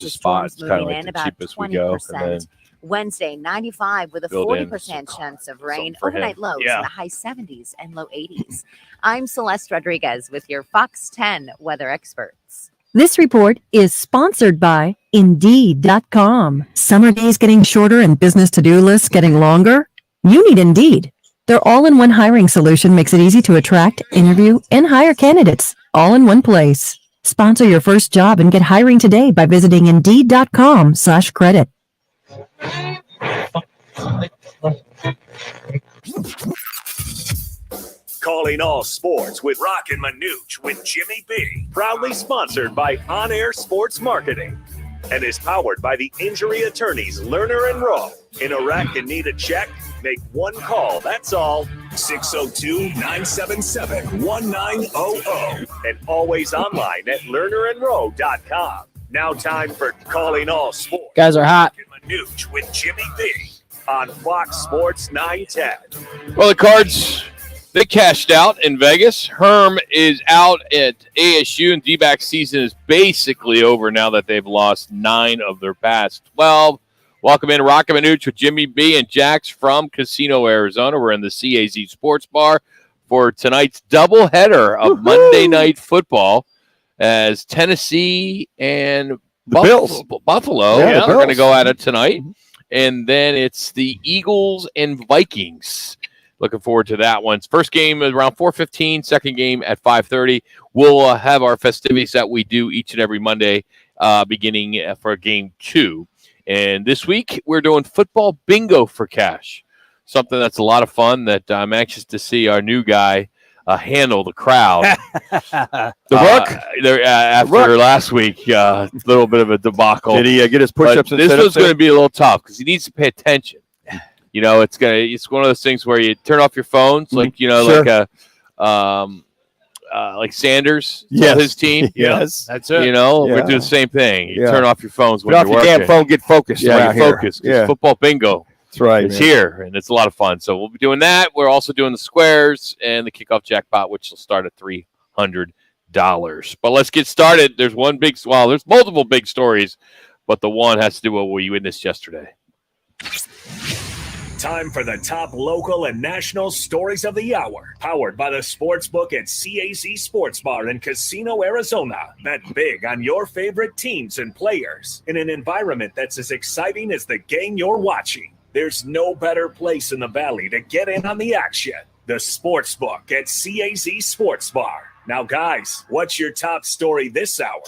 a spot. It's kind of like the cheapest we go. And then Wednesday, 95 with a 40% chance of rain. Overnight lows in the high 70s and low 80s. I'm Celeste Rodriguez with your Fox 10 weather experts. This report is sponsored by Indeed.com. Summer days getting shorter and business to-do lists getting longer? You need Indeed. Their all-in-one hiring solution makes it easy to attract, interview, and hire candidates all in one place. Sponsor your first job and get hiring today by visiting Indeed.com/credit. Calling all sports with Roc and Manuch with Jimmy B. Proudly sponsored by On Air Sports Marketing and is powered by the injury attorneys Lerner and Rowe. In a wreck and need a check? Make one call, that's all. 602-977-1900. And always online at lernerandrowe.com. Now time for Calling All Sports. Guys are hot. Roc and Manuch with Jimmy B on Fox Sports 910. Well, the Cards, they cashed out in Vegas. Herm is out at ASU, and D-back season is basically over now that they've lost 9 of their past 12. Welcome in Roc and Manuch with Jimmy B and Jax from Casino, Arizona. We're in the CAZ Sports Bar for tonight's doubleheader of Monday Night Football as Tennessee and Buffalo are going to go at it tonight. And then it's the Eagles and Vikings. Looking forward to that one. First game is around 4:15. Second game at 5:30. We'll have our festivities that we do each and every Monday beginning for game 2. And this week, we're doing football bingo for cash. Something that's a lot of fun that I'm anxious to see our new guy handle the crowd. The Rook? After last week, a little bit of a debacle. Did he get his push-ups? This one's going to be a little tough because he needs to pay attention. You know, it's one of those things where you turn off your phones, like like Sanders, his team. Yes, that's it. You know, we do the same thing. You turn off your phones when you're working. Get phone, get focused. Yeah, focus. Football bingo. That's right. It's here, and it's a lot of fun. So we'll be doing that. We're also doing the squares and the kickoff jackpot, which will start at $300. But let's get started. There's there's multiple big stories, but the one has to do with what we witnessed yesterday. Time for the top local and national stories of the hour. Powered by the Sportsbook at CAZ Sports Bar in Casino, Arizona. Bet big on your favorite teams and players in an environment that's as exciting as the game you're watching. There's no better place in the Valley to get in on the action. The Sportsbook at CAZ Sports Bar. Now, guys, what's your top story this hour?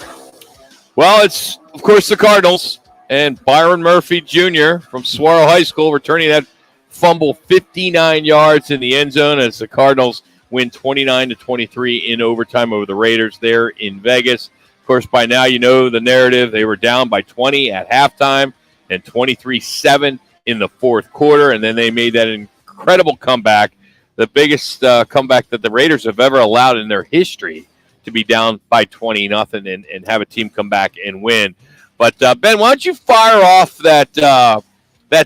Well, it's, of course, the Cardinals and Byron Murphy Jr. from Saguaro High School returning that fumble 59 yards in the end zone as the Cardinals win 29-23 in overtime over the Raiders there in Vegas. Of course, by now you know the narrative. They were down by 20 at halftime and 23-7 in the fourth quarter, and then they made that incredible comeback, the biggest comeback that the Raiders have ever allowed in their history, to be down by 20-0 and have a team come back and win. But, Ben, why don't you fire off that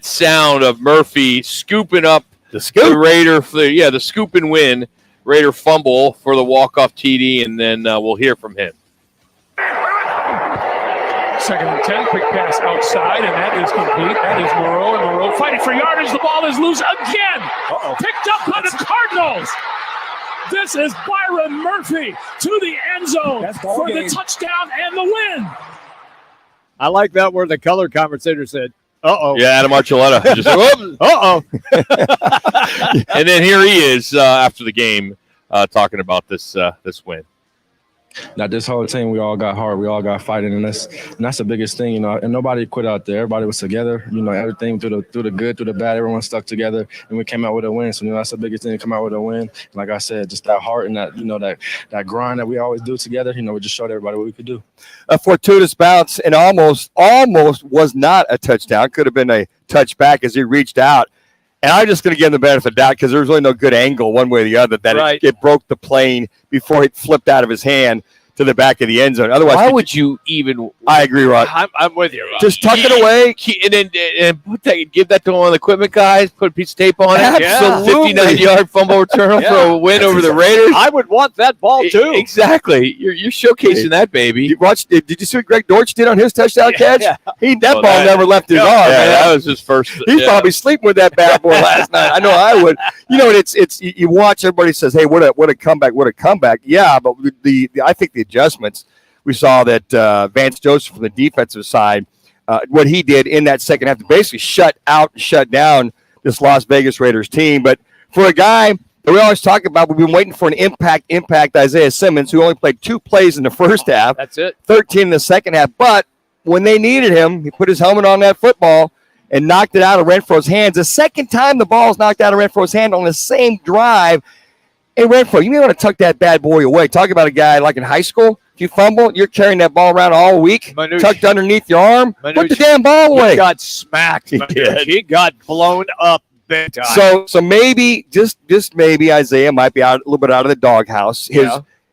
sound of Murphy scooping up the Raider for the scoop and win, Raider fumble for the walk-off TD, and then we'll hear from him. Second and 10, quick pass outside, and that is complete. That is Moreau, and Moreau fighting for yardage. The ball is loose again. Picked up by the Cardinals. This is Byron Murphy to the end zone for the touchdown and the win. I like that where the color commentator said, uh-oh. Yeah, Adam Archuleta. Just uh-oh. And then here he is after the game talking about this win. Now, this whole team, we all got hard. We all got fighting, and that's the biggest thing, and nobody quit out there. Everybody was together, everything through the good, through the bad, everyone stuck together, and we came out with a win. So, that's the biggest thing, to come out with a win. Like I said, just that heart and that, that grind that we always do together, we just showed everybody what we could do. A fortuitous bounce and almost was not a touchdown. Could have been a touchback as he reached out. And I'm just going to give him the benefit of the doubt because there was really no good angle one way or the other that it broke the plane before it flipped out of his hand. to the back of the end zone. Otherwise, why would you even? I agree, Rod. I'm with you, Rod. Just tuck it away and put that, give that to one of the equipment guys. Put a piece of tape on it. Absolutely. 59-yard fumble return for a win over the Raiders. I would want that ball too. Exactly. You're showcasing that, baby. Did you see what Greg Dortch did on his touchdown catch? Yeah. That ball never left his arm. Yeah, that was his first. He's probably sleeping with that bad boy last night. I know I would. It's you watch, everybody says, hey, what a comeback. Yeah, but I think the adjustments, we saw that Vance Joseph from the defensive side, what he did in that second half to basically shut down this Las Vegas Raiders team. But for a guy that we always talk about, we've been waiting for an impact Isaiah Simmons, who only played 2 plays in the first half. That's it. 13 in the second half. But when they needed him, he put his helmet on that football and knocked it out of Renfro's hands. The second time the ball was knocked out of Renfro's hand on the same drive. Hey, Renfro, you may want to tuck that bad boy away. Talk about a guy like in high school. If you fumble, you're carrying that ball around all week, tucked underneath your arm. Put the damn ball away. He got smacked. He got blown up big time. So maybe, just maybe, Isaiah might be a little bit out of the doghouse.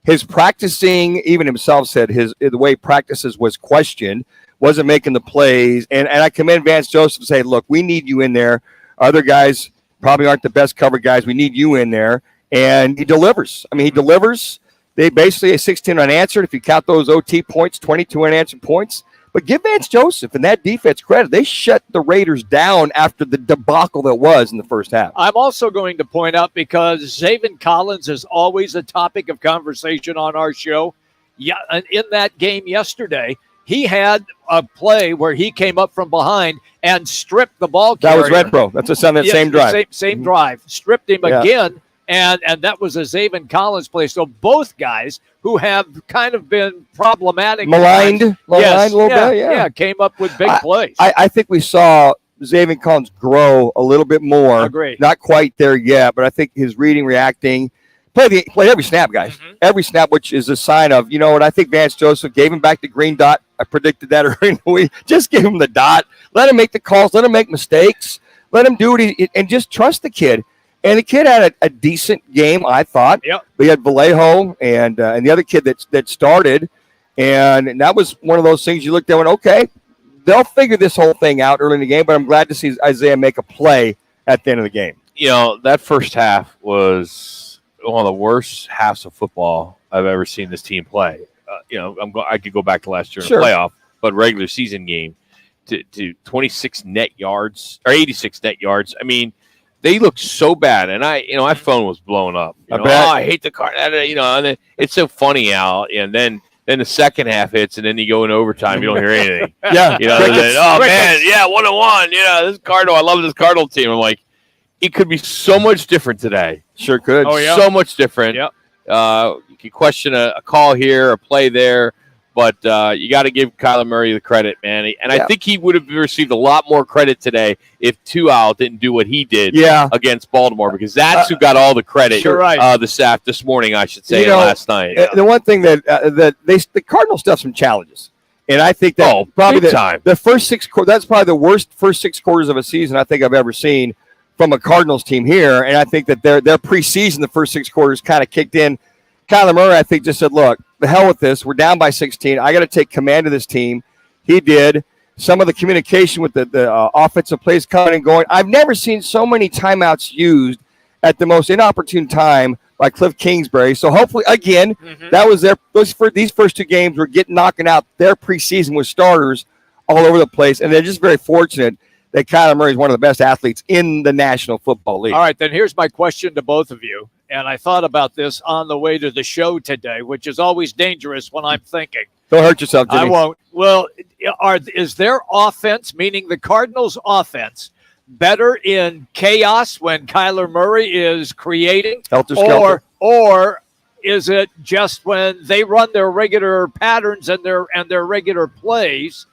His practicing, even himself said the way he practices was questioned, wasn't making the plays. And I commend Vance Joseph to say, look, we need you in there. Other guys probably aren't the best cover guys. We need you in there. And he delivers. He delivers. They basically 16 unanswered. If you count those OT points, 22 unanswered points. But give Vance Joseph and that defense credit. They shut the Raiders down after the debacle that was in the first half. I'm also going to point out, because Zaven Collins is always a topic of conversation on our show. Yeah, and in that game yesterday, he had a play where he came up from behind and stripped the ball carrier. That was Renfro. That's what's on that same drive. Same drive. Stripped him again. And that was a Zaven Collins play. So both guys who have kind of been problematic. Maligned a little bit. Yeah, came up with big plays. I think we saw Zaven Collins grow a little bit more. Agreed. Not quite there yet, but I think his reading, reacting, play every snap, guys. Mm-hmm. Every snap, which is a sign of, you know what, I think Vance Joseph gave him back the green dot. I predicted that earlier in the week. Just give him the dot. Let him make the calls. Let him make mistakes. Let him do what and just trust the kid. And the kid had a decent game, I thought. Yep. We had Vallejo and the other kid that started, and that was one of those things you looked at and went, okay, they'll figure this whole thing out early in the game, but I'm glad to see Isaiah make a play at the end of the game. That first half was one of the worst halves of football I've ever seen this team play. I could go back to last year in the playoff, but regular season game to 26 net yards or 86 net yards. They looked so bad, and my phone was blowing up. I hate the car. And it's so funny, Al. And then the second half hits, and then you go in overtime. You don't hear anything. Yeah. Man, 1-1. This Cardinal. I love this Cardinal team. I'm like, it could be so much different today. Sure could. Oh yeah. So much different. Yep. You can question a call here, a play there. But you got to give Kyler Murray the credit, man. And I think he would have received a lot more credit today if Tual didn't do what he did against Baltimore, because that's who got all the credit this morning, I should say, last night. The one thing that the Cardinals still have some challenges. And I think that probably the first 6 quarters, that's probably the worst first 6 quarters of a season I think I've ever seen from a Cardinals team here. And I think that their preseason, the first 6 quarters kind of kicked in. Kyler Murray, I think, just said, look, the hell with this. We're down by 16. I got to take command of this team. He did. Some of the communication with the offensive plays coming and going. I've never seen so many timeouts used at the most inopportune time by Cliff Kingsbury. So hopefully, again, that was these first 2 games were knocking out their preseason with starters all over the place. And they're just very fortunate that Kyler Murray is one of the best athletes in the National Football League. All right, then here's my question to both of you. And I thought about this on the way to the show today, which is always dangerous when I'm thinking. Don't hurt yourself, Jimmy. I won't. Well, is their offense, meaning the Cardinals' offense, better in chaos when Kyler Murray is creating? Or is it just when they run their regular patterns and their regular plays?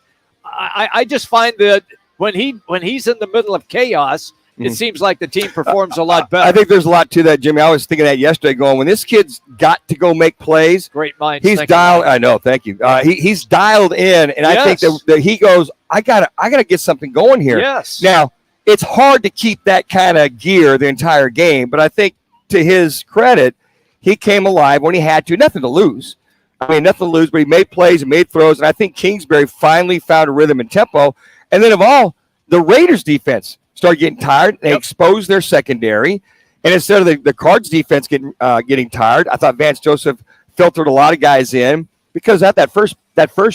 I just find that when he's in the middle of chaos, it seems like the team performs a lot better. I think there's a lot to that, Jimmy. I was thinking that yesterday, going, when this kid's got to go make plays, great minds. He's dialed. I know, thank you. He's dialed in, and I think that he goes, I gotta get something going here. Yes. Now it's hard to keep that kind of gear the entire game, but I think to his credit, he came alive when he had to. Nothing to lose. I mean, nothing to lose, but he made plays and made throws, and I think Kingsbury finally found a rhythm and tempo. And then of all, the Raiders defense started getting tired. They exposed their secondary. And instead of the Cards defense getting tired, I thought Vance Joseph filtered a lot of guys in because at that first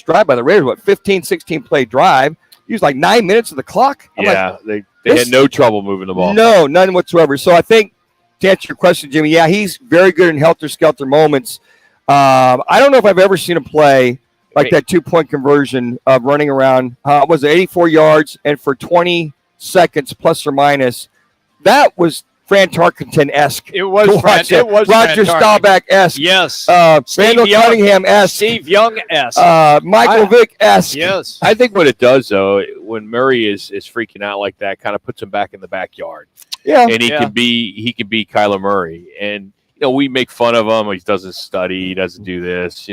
drive by the Raiders, 15, 16 play drive, used like 9 minutes of the clock. They had no trouble moving the ball. No, none whatsoever. So I think to answer your question, Jimmy, yeah, he's very good in helter-skelter moments. I don't know if I've ever seen him play like that 2-point conversion of running around. Was it 84 yards and for 20 seconds plus or minus? That was Fran Tarkenton-esque. It was Roger Staubach-esque. Yes. Randall Cunningham-esque. Steve Young-esque. Michael Vick-esque. Yes. I think what it does, though, when Murray is freaking out like that, kind of puts him back in the backyard. Yeah. And he can be Kyler Murray. And, we make fun of him. He doesn't study. He doesn't do this.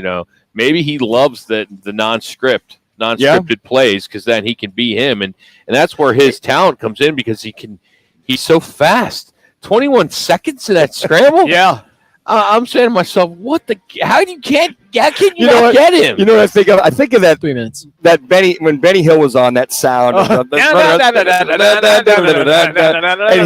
Maybe he loves the non-scripted plays because then he can be him. And that's where his talent comes in because he's so fast. 21 seconds in that scramble? Yeah. I'm saying to myself, how can you not get him? You know what I think of? I think of that 3 minutes. That when Benny Hill was on, that sound and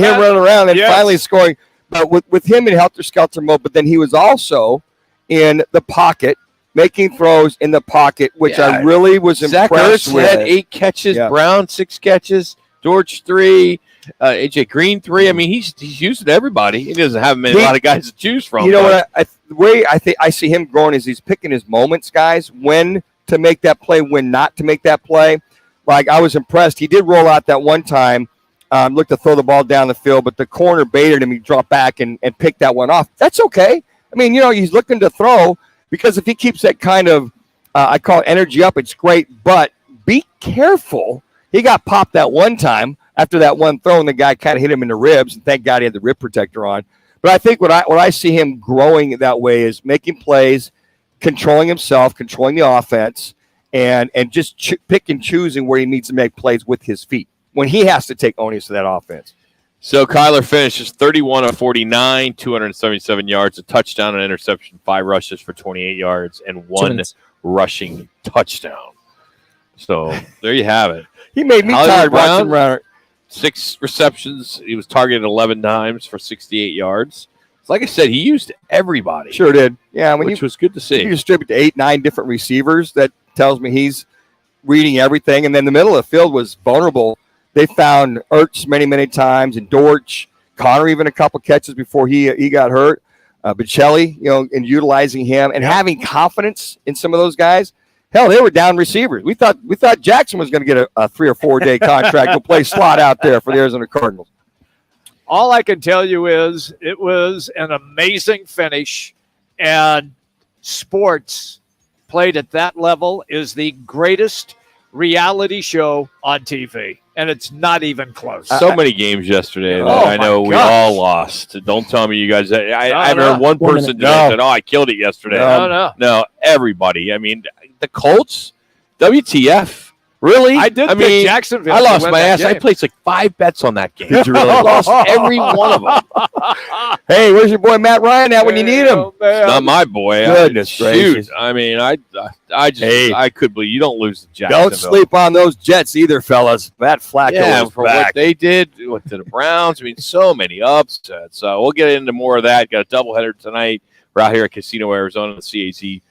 him running around and finally scoring. But with him in helter-skelter mode, but then he was also in the pocket, making throws in the pocket, which I really was Zach impressed Ertz with. had 8 catches, Brown 6 catches, George 3, AJ Green 3. I mean, he's using everybody. He doesn't have a lot of guys to choose from. You know what? The way I think I see him growing is he's picking his moments, guys. When to make that play, when not to make that play. Like I was impressed. He did roll out that one time. Looked to throw the ball down the field, but the corner baited him. He dropped back and picked that one off. That's okay. I mean, he's looking to throw because if he keeps that kind of, I call it energy up, it's great. But be careful. He got popped that one time after that one throw, and the guy kind of hit him in the ribs. And thank God he had the rib protector on. But I think what I see him growing that way is making plays, controlling himself, controlling the offense, and just pick and choosing where he needs to make plays with his feet when he has to take onus of that offense. So Kyler finishes 31 of 49, 277 yards, a touchdown, an interception, 5 rushes for 28 yards, and 1 rushing touchdown. So there you have it. He made me tired watching around. 6 receptions. He was targeted 11 times for 68 yards. So like I said, he used everybody. Sure did. Yeah, which was good to see. You distribute to 8, 9 different receivers. That tells me he's reading everything. And then the middle of the field was vulnerable. They found Ertz many times, and Dortch, Connor even a couple catches before he got hurt. Bocelli, and utilizing him and having confidence in some of those guys. Hell, they were down receivers. We thought Jackson was going to get a 3 or 4 day contract to play slot out there for the Arizona Cardinals. All I can tell you is it was an amazing finish, and sports played at that level is the greatest reality show on TV, and it's not even close. So many games yesterday that I know we all lost. Don't tell me you guys. I haven't heard one person today said, I killed it yesterday. No, everybody. I mean, the Colts, WTF. Really? I did pick Jacksonville. I lost my ass. Game. I placed like 5 bets on that game. Did you really? Lost every one of them. Hey, where's your boy Matt Ryan at when you need him? It's not my boy. Goodness gracious. I mean, I could believe you don't lose the Jacksonville. Don't sleep on those Jets either, fellas. Matt Flacco is for back. What they did to the Browns. I mean, so many upsets. So we'll get into more of that. Got a doubleheader tonight. We're out here at Casino Arizona, the CAZ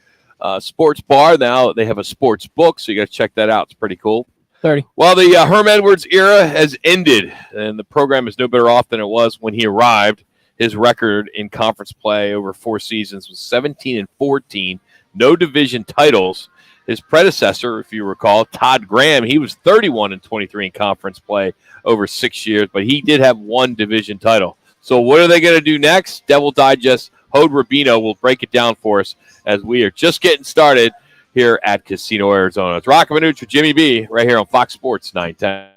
Sports Bar. Now they have a sports book, so you got to check that out. It's pretty cool. 30. Well, the Herm Edwards era has ended, and the program is no better off than it was when he arrived. His record in conference play over 4 seasons was 17-14, no division titles. His predecessor, if you recall, Todd Graham, he was 31-23 in conference play over 6 years, but he did have 1 division title. So what are they going to do next? Devil Digest, Hode Rubino will break it down for us as we are just getting started here at Casino Arizona. It's Roc and Manuch with Jimmy B right here on Fox Sports 910.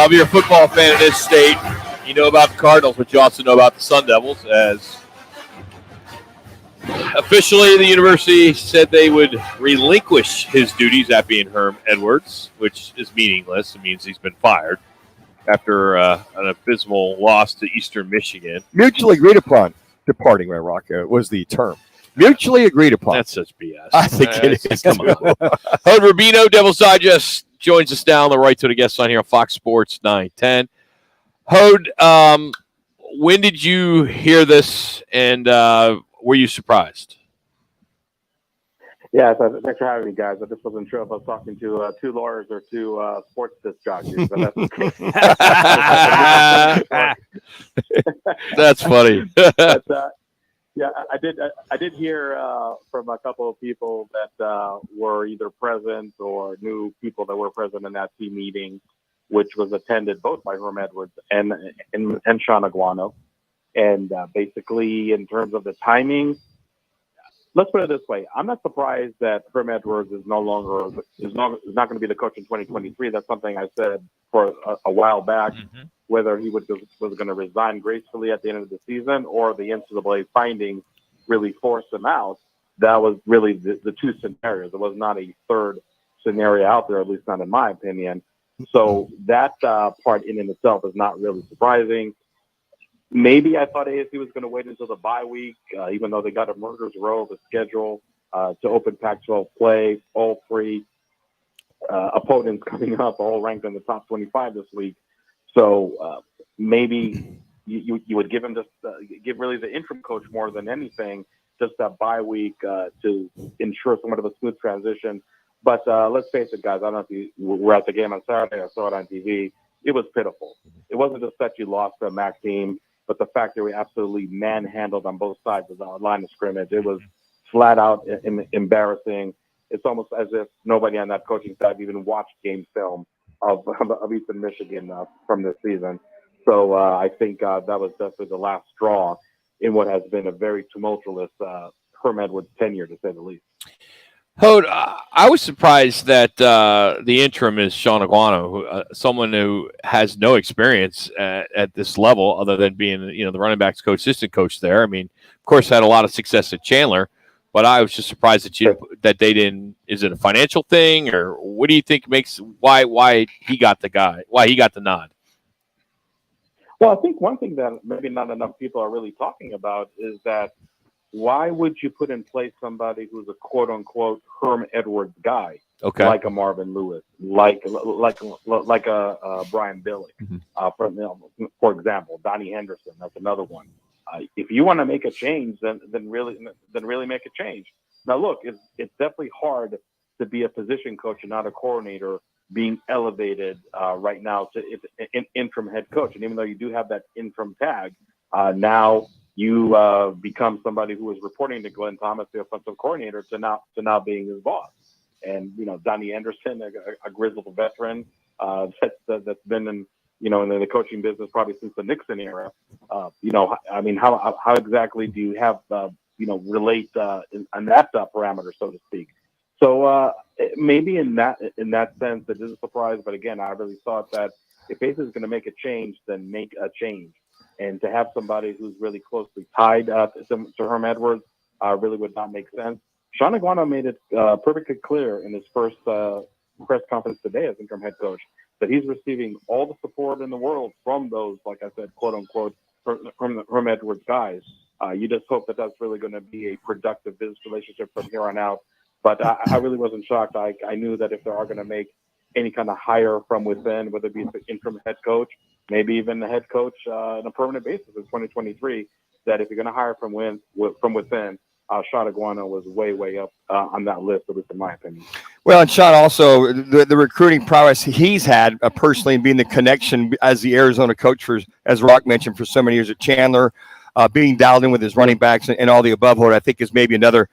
Well, if you're a football fan in this state, you know about the Cardinals, but you also know about the Sun Devils, as officially the university said they would relinquish his duties, that being Herm Edwards, which is meaningless. It means he's been fired after an abysmal loss to Eastern Michigan. Mutually agreed upon departing, right, Rock, was the term. Mutually agreed upon. That's such BS. I think it is. Come on. Hode Rubino, Devil's Digest, joins us now on the right to the guest line here on Fox Sports 910. Hode, when did you hear this, and were you surprised? Yeah, so thanks for having me, guys. I just wasn't sure if I was talking to two lawyers or two sports disc jockeys. But that's okay. That's funny. But, yeah, I did hear from a couple of people that were either present or knew people that were present in that team meeting, which was attended both by Herm Edwards and Sean Aguano. And basically, in terms of the timing, let's put it this way: I'm not surprised that Herm Edwards is not going to be the coach in 2023. That's something I said for a while back. Mm-hmm. Whether he was going to resign gracefully at the end of the season or the NCAA findings really forced him out. That was really the two scenarios. There was not a third scenario out there, at least not in my opinion. So that part in itself is not really surprising. Maybe I thought ASU was going to wait until the bye week, even though they got a murderer's row of a schedule to open Pac-12 play. All three opponents coming up, all ranked in the top 25 this week. So maybe you would give him give really the interim coach more than anything, just that bye week to ensure somewhat of a smooth transition. But let's face it, guys. I don't know if you were at the game on Saturday. I saw it on TV. It was pitiful. It wasn't just that you lost to a MAC team, but the fact that we absolutely manhandled on both sides of the line of scrimmage. It was flat out embarrassing. It's almost as if nobody on that coaching staff even watched game film of Eastern Michigan from this season. So I think that was definitely the last straw in what has been a very tumultuous Herm Edwards tenure, to say the least. Hode, I was surprised that the interim is Sean Aguano, someone who has no experience at this level other than being, the running backs coach, assistant coach there. I mean, of course, had a lot of success at Chandler, but I was just surprised that they didn't. Is it a financial thing, or what do you think why he got the nod? Well, I think one thing that maybe not enough people are really talking about is that why would you put in place somebody who's a quote unquote Herm Edwards guy, like a Marvin Lewis, like a Brian Billick, mm-hmm. For example, Donnie Henderson, that's another one. If you want to make a change, then really make a change. Now, look, it's definitely hard to be a position coach and not a coordinator, being elevated right now to interim head coach. And even though you do have that interim tag, now you become somebody who is reporting to Glenn Thomas, the offensive coordinator, to now being his boss. And Donnie Anderson, a grizzled veteran that's been in the coaching business probably since the Nixon era. I mean, how exactly do you have relate on that parameter, so to speak? So maybe in that sense, it is a surprise. But again, I really thought that if ASU is going to make a change, then make a change. And to have somebody who's really closely tied to Herm Edwards really would not make sense. Sean Aguano made it perfectly clear in his first press conference today as interim head coach that he's receiving all the support in the world from those, like I said, quote unquote, Herm Edwards guys. You just hope that that's really going to be a productive business relationship from here on out. But I really wasn't shocked. I knew that if they are going to make any kind of hire from within, whether it be the interim head coach, maybe even the head coach on a permanent basis in 2023, that if you're going to hire from within, Sean Aguano was way up on that list, at least in my opinion. Well, and Sean also, the recruiting prowess he's had personally, being the connection as the Arizona coach for, as Rock mentioned, for so many years at Chandler, being dialed in with his running backs and all the above, what I think is maybe another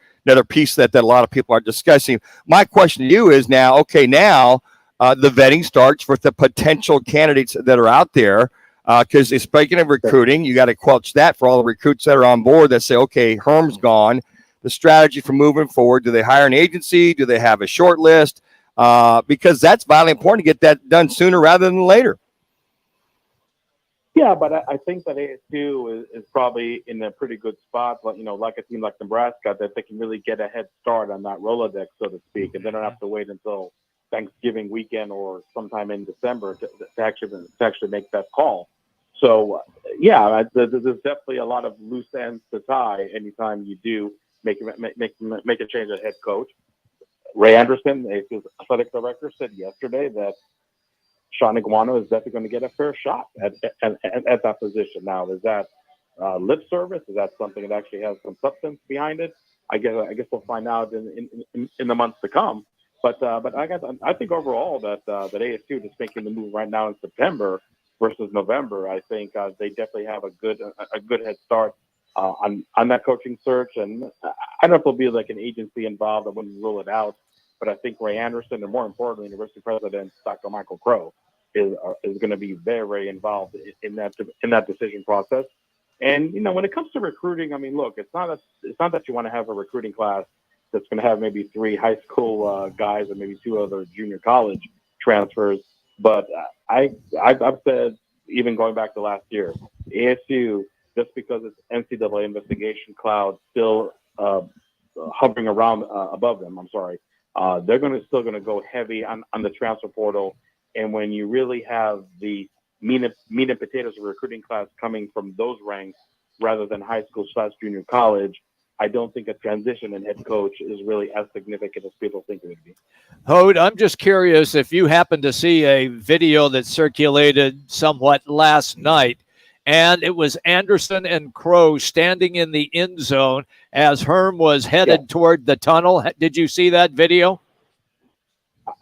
piece that a lot of people are discussing. My question to you is now the vetting starts with the potential candidates that are out there. Because speaking of recruiting, you got to quelch that for all the recruits that are on board that say, okay, Herm's gone. The strategy for moving forward, do they hire an agency? Do they have a short list? Because that's vitally important to get that done sooner rather than later. Yeah, but I think that ASU is probably in a pretty good spot. But like a team like Nebraska, that they can really get a head start on that Rolodex, so to speak, and they don't have to wait until Thanksgiving weekend or sometime in December to actually make that call. So yeah, there's definitely a lot of loose ends to tie anytime you do make a change at head coach. Ray Anderson, ASU's athletic director, said yesterday that Sean Iguano is definitely going to get a fair shot at that position. Now, is that lip service? Is that something that actually has some substance behind it? I guess we'll find out in the months to come. But I think overall that ASU just making the move right now in September versus November, I think they definitely have a good head start on that coaching search. And I don't know if there'll be like an agency involved. I wouldn't rule it out. But I think Ray Anderson, and more importantly, University President Dr. Michael Crow, is going to be very, very involved in that decision process. And when it comes to recruiting, I mean, look, it's not that you want to have a recruiting class that's going to have maybe 3 high school guys and maybe 2 other junior college transfers. But I've said, even going back to last year, ASU, just because it's NCAA investigation cloud still hovering around above them, they're still going to go heavy on the transfer portal. And when you really have the meat and potatoes of recruiting class coming from those ranks rather than high school / junior college, I don't think a transition in head coach is really as significant as people think it would be. Hode, I'm just curious if you happen to see a video that circulated somewhat last night, and it was Anderson and Crow standing in the end zone as Herm was headed toward the tunnel. Did you see that video?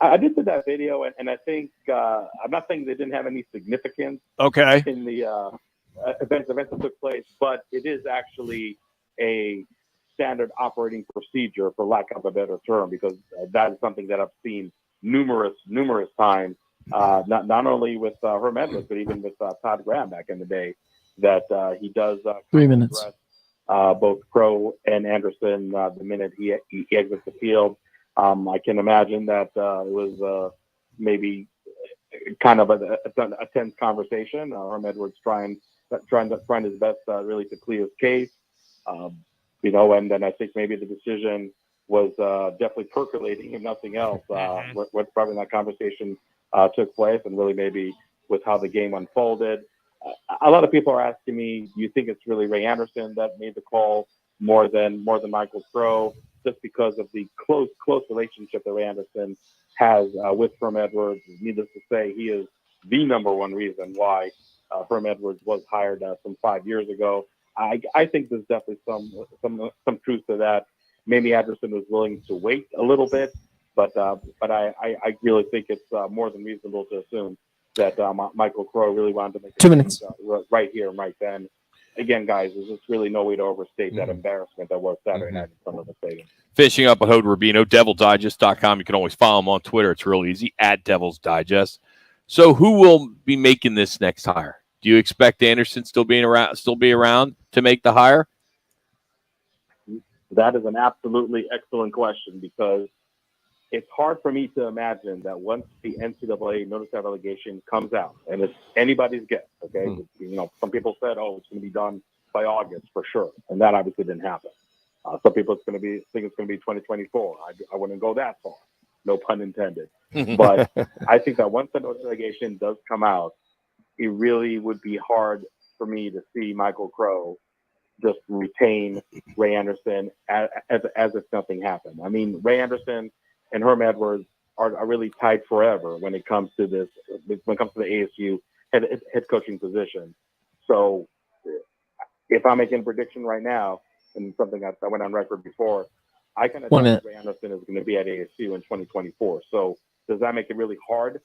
I did see that video, and I think I'm not saying they didn't have any significance in the events that took place, but it is actually a standard operating procedure, for lack of a better term, because that is something that I've seen numerous times, not only with Herm Edwards, but even with Todd Graham back in the day, that he does 3 minutes. Both Crow and Anderson the minute he exits the field. I can imagine that it was maybe kind of a tense conversation. Herm Edwards trying his best really to plead his case, and then I think maybe the decision was definitely percolating, if nothing else, when probably that conversation took place, and really maybe with how the game unfolded. A lot of people are asking me, do you think it's really Ray Anderson that made the call more than Michael Crow? Just because of the close relationship that Ray Anderson has with Herm Edwards. Needless to say, he is the number one reason why Herm Edwards was hired some 5 years ago. I think there's definitely some truth to that. Maybe Anderson was willing to wait a little bit, but I really think it's more than reasonable to assume that Michael Crow really wanted to make 2 minutes right here and right then. Again, guys, there's just really no way to overstate that embarrassment that was Saturday night in front of the stadium. Finishing up with Hode Rubino, DevilDigest.com. You can always follow him on Twitter. It's real easy, at Devil's Digest. So who will be making this next hire? Do you expect Anderson still be around to make the hire? That is an absolutely excellent question, because it's hard for me to imagine that once the NCAA notice of relegation comes out, and it's anybody's guess, okay? Some people said, it's going to be done by August for sure, and that obviously didn't happen. Some people think it's going to be 2024. I wouldn't go that far, no pun intended. But I think that once the notice of relegation does come out, it really would be hard for me to see Michael Crow just retain Ray Anderson as if nothing happened. I mean, Ray Anderson and Herm Edwards are really tied forever when it comes to the ASU head coaching position. So if I'm making a prediction right now, and something I went on record before, I kind of think Ray Anderson is going to be at ASU in 2024. So does that make it really hard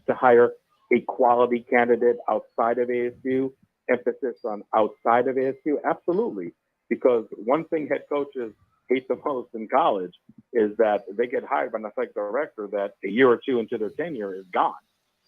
to hire a quality candidate outside of ASU? Emphasis on outside of ASU? Absolutely. Because one thing head coaches hate the most in college is that they get hired by an athletic director that a year or two into their tenure is gone.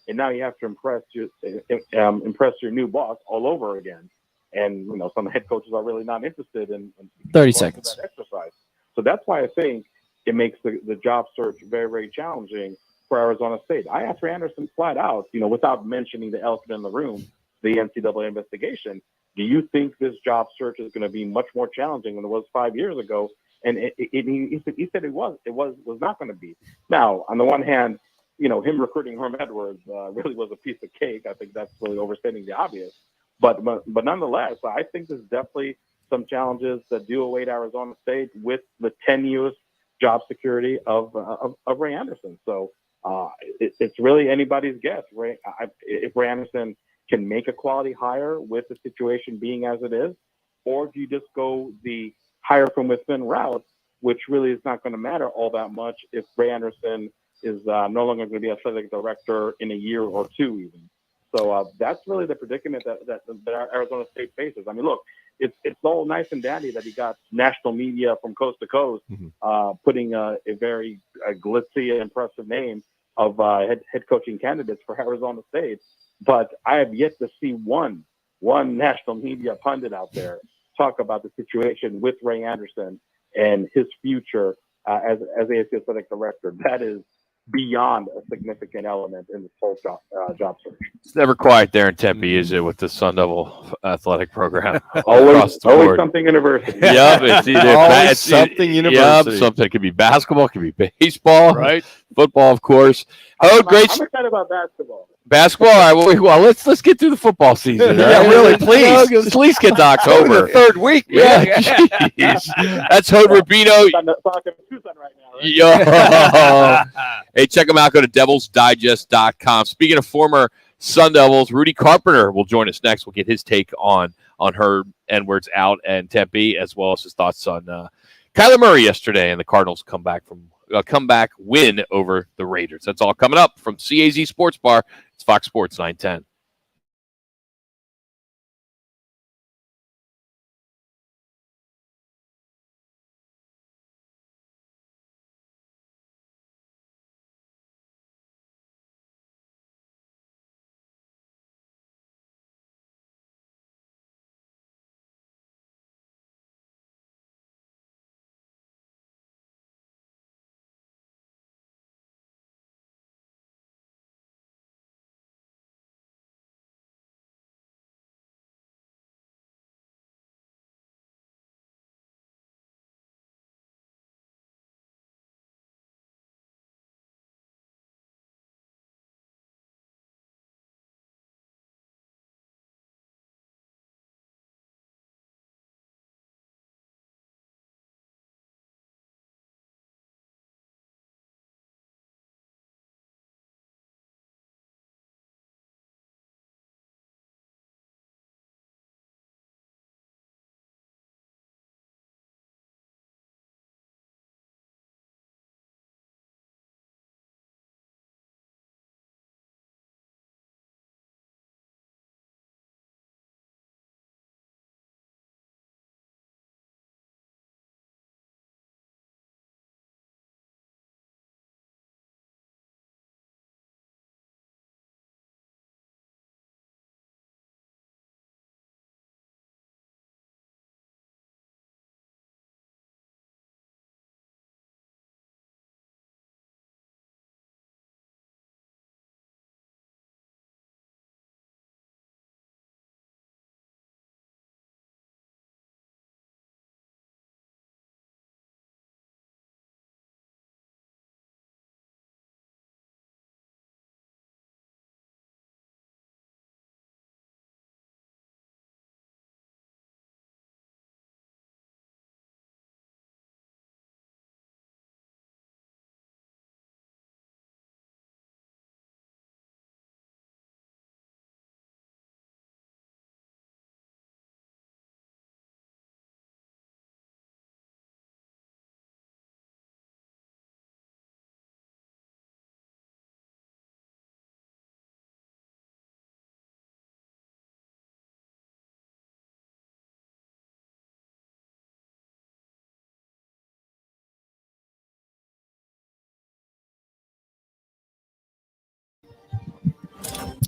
And now you have to impress your new boss all over again. And, some head coaches are really not interested in 30 seconds. That exercise. So that's why I think it makes the job search very, very challenging for Arizona State. I asked Ray Anderson flat out, without mentioning the elephant in the room, the NCAA investigation. Do you think this job search is going to be much more challenging than it was 5 years ago? And he said it was not going to be. Now, on the one hand, him recruiting Herm Edwards really was a piece of cake. I think that's really overstating the obvious. But nonetheless, I think there's definitely some challenges that do await Arizona State with the tenuous job security of Ray Anderson. So it's really anybody's guess. If Ray Anderson can make a quality hire with the situation being as it is, or do you just go the hire from within route, which really is not going to matter all that much if Ray Anderson is no longer going to be athletic director in a year or two even. So that's really the predicament that Arizona State faces. I mean, look, it's all nice and dandy that he got national media from coast to coast, putting a very glitzy and impressive name of head coaching candidates for Arizona State. But I have yet to see one national media pundit out there talk about the situation with Ray Anderson and his future as ASU athletic director. That is beyond a significant element in this whole job search. It's never quiet there in Tempe, is it, with the Sun Devil athletic program? always something university. Yep, it's either something university. Yep, something. It could be basketball, it could be baseball, right? Football, of course. Great. I'm excited about basketball. Basketball. All right, well, let's get through the football season. Yeah, right? really, please. At least get to October. The third week. Yeah, jeez. That's Hode Rubino. Talking Tucson right now. Right? Yo. Hey, check them out. Go to devilsdigest.com. Speaking of former Sun Devils, Rudy Carpenter will join us next. We'll get his take on Herb Edwards out and Tempe, as well as his thoughts on Kyler Murray yesterday and the Cardinals comeback win over the Raiders. That's all coming up from CAZ Sports Bar. It's Fox Sports 910.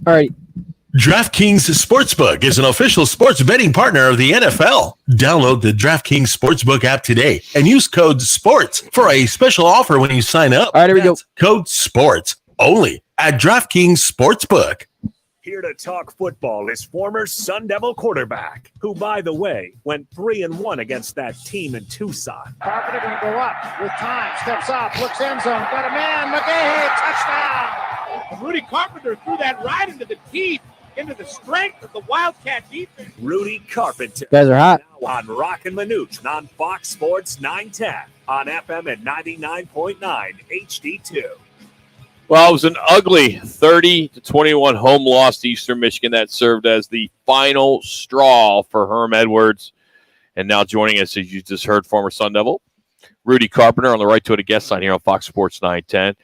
All right. DraftKings Sportsbook is an official sports betting partner of the NFL. Download the DraftKings Sportsbook app today and use code SPORTS for a special offer when you sign up. All right, here we go. Code SPORTS only at DraftKings Sportsbook. Here to talk football is former Sun Devil quarterback, who, by the way, went 3-1 against that team in Tucson. Carpenter going to go up with time, steps up, looks end zone, got a man, McGahee, touchdown! Rudy Carpenter threw that right into the teeth, into the strength of the Wildcat defense. Rudy Carpenter. You guys are hot. Now on Roc and Manuch on Fox Sports 910 on FM at 99.9 HD2. Well, it was an ugly 30-21 home loss to Eastern Michigan that served as the final straw for Herm Edwards. And now joining us, as you just heard, former Sun Devil, Rudy Carpenter on the right to it, a guest line here on Fox Sports 910.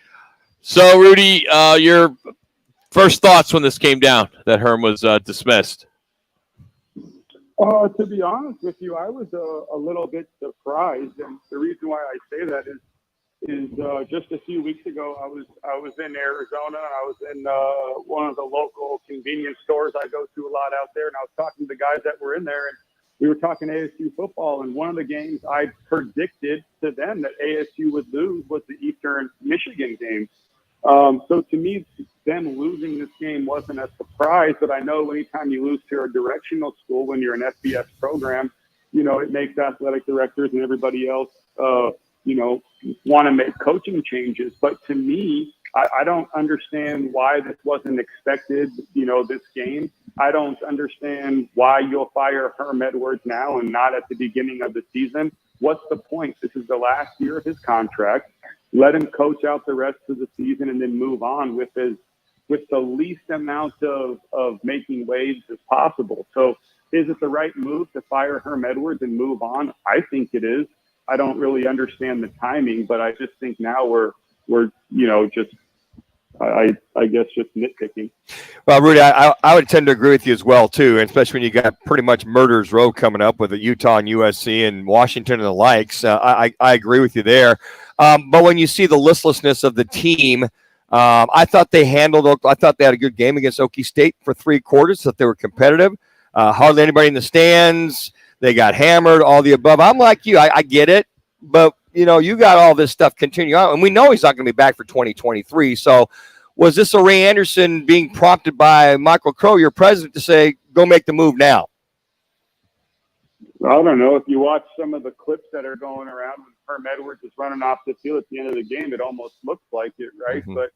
So, Rudy, your first thoughts when this came down that Herm was dismissed? To be honest with you, I was a little bit surprised, and the reason why I say that is just a few weeks ago I was in Arizona. I was in one of the local convenience stores I go to a lot out there, and I was talking to the guys that were in there, and we were talking ASU football. And one of the games I predicted to them that ASU would lose was the Eastern Michigan game. So to me, them losing this game wasn't a surprise, but I know anytime you lose to a directional school when you're an FBS program, it makes athletic directors and everybody else, want to make coaching changes. But to me, I don't understand why this wasn't expected, this game. I don't understand why you'll fire Herm Edwards now and not at the beginning of the season. What's the point? This is the last year of his contract. Let him coach out the rest of the season and then move on with the least amount of making waves as possible. So is it the right move to fire Herm Edwards and move on? I think it is. I don't really understand the timing, but I just think now we're I guess just nitpicking. Well, Rudy, I would tend to agree with you as well, too, and especially when you got pretty much murder's row coming up with Utah and USC and Washington and the likes. I agree with you there. But when you see the listlessness of the team, I thought they had a good game against Okie State for 3 quarters, that they were competitive. Hardly anybody in the stands. They got hammered, all the above. I'm like you. I get it. But, you got all this stuff continue on. And we know he's not going to be back for 2023. So was this a Ray Anderson being prompted by Michael Crow, your president, to say, go make the move now? I don't know. If you watch some of the clips that are going around when Herm Edwards is running off the field at the end of the game, it almost looks like it, right? Mm-hmm. But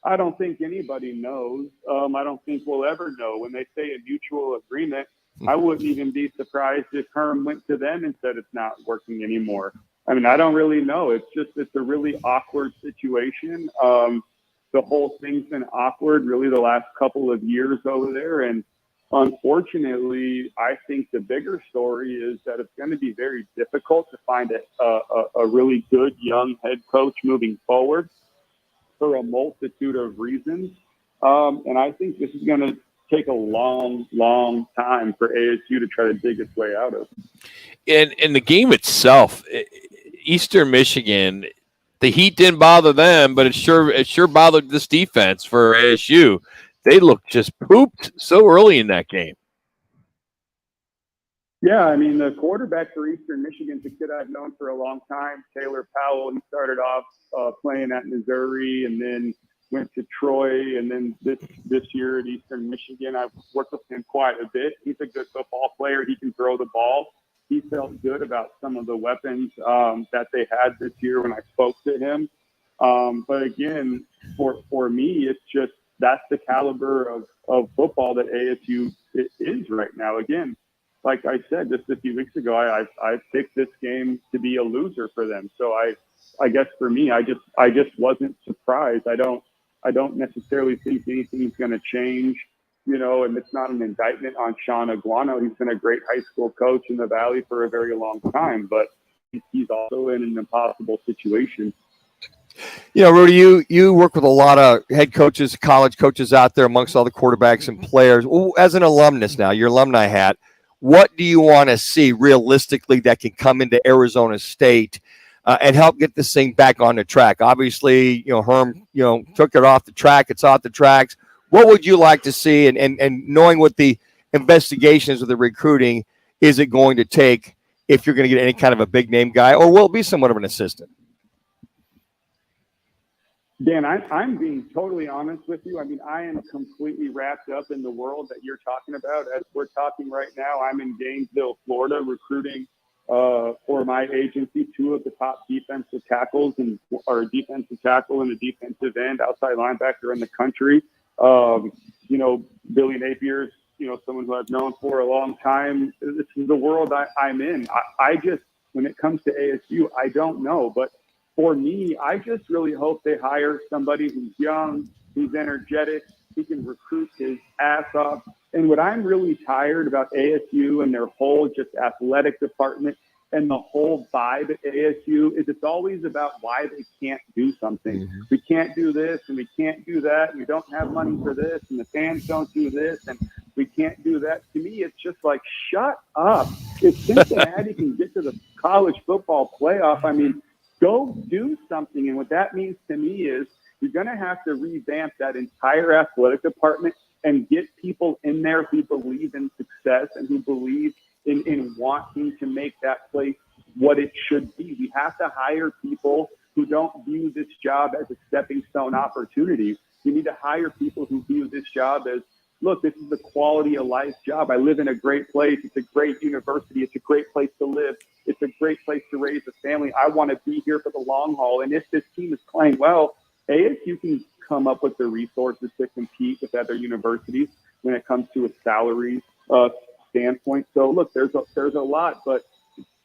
I don't think anybody knows. I don't think we'll ever know. When they say a mutual agreement, I wouldn't even be surprised if Herm went to them and said it's not working anymore. I mean, I don't really know. It's a really awkward situation. The whole thing's been awkward really the last couple of years over there. And unfortunately, I think the bigger story is that it's going to be very difficult to find a really good young head coach moving forward for a multitude of reasons. And I think this is going to take a long, long time for ASU to try to dig its way out of. In the game itself, Eastern Michigan, the heat didn't bother them, but it sure bothered this defense for ASU. They looked just pooped so early in that game. Yeah, I mean, the quarterback for Eastern Michigan's a kid I've known for a long time, Taylor Powell. He started off playing at Missouri and then went to Troy, and then this year at Eastern Michigan. I've worked with him quite a bit. He's a good football player. He can throw the ball. He felt good about some of the weapons that they had this year when I spoke to him. But again, for me, it's just that's the caliber of football that ASU is right now. Again, like I said just a few weeks ago, I picked this game to be a loser for them. So I guess for me, I just wasn't surprised. I don't necessarily think anything's going to change, and it's not an indictment on Sean Aguano. He's been a great high school coach in the Valley for a very long time, but he's also in an impossible situation. Rudy, you work with a lot of head coaches, college coaches out there amongst all the quarterbacks and players. As an alumnus now, your alumni hat, what do you want to see realistically that can come into Arizona State and help get this thing back on the track? Obviously, Herm, took it off the track. It's off the tracks. What would you like to see? And knowing what the investigations of the recruiting, is it going to take if you're going to get any kind of a big name guy, or will it be somewhat of an assistant? Dan, I'm being totally honest with you. I mean, I am completely wrapped up in the world that you're talking about. As we're talking right now, I'm in Gainesville, Florida, recruiting for my agency 2 of the top defensive tackles or a defensive tackle and a defensive end, outside linebacker in the country. You know, Billy Napier's, you know, someone who I've known for a long time. This is the world I'm in. I just, when it comes to ASU, I don't know, but for me, I just really hope they hire somebody who's young, who's energetic, who can recruit his ass off. And what I'm really tired about ASU and their whole just athletic department and the whole vibe at ASU is it's always about why they can't do something. Mm-hmm. We can't do this and we can't do that. And we don't have money for this and the fans don't do this and we can't do that. To me, it's just like, shut up. If Cincinnati can get to the college football playoff, I mean, go do something. And what that means to me is you're going to have to revamp that entire athletic department and get people in there who believe in success and who believe in wanting to make that place what it should be. We have to hire people who don't view this job as a stepping stone opportunity. You need to hire people who view this job as, look, this is a quality of life job. I live in a great place. It's a great university. It's a great place to live. It's a great place to raise a family. I want to be here for the long haul. And if this team is playing well, ASU can come up with the resources to compete with other universities when it comes to a salary standpoint. So look, there's a lot, but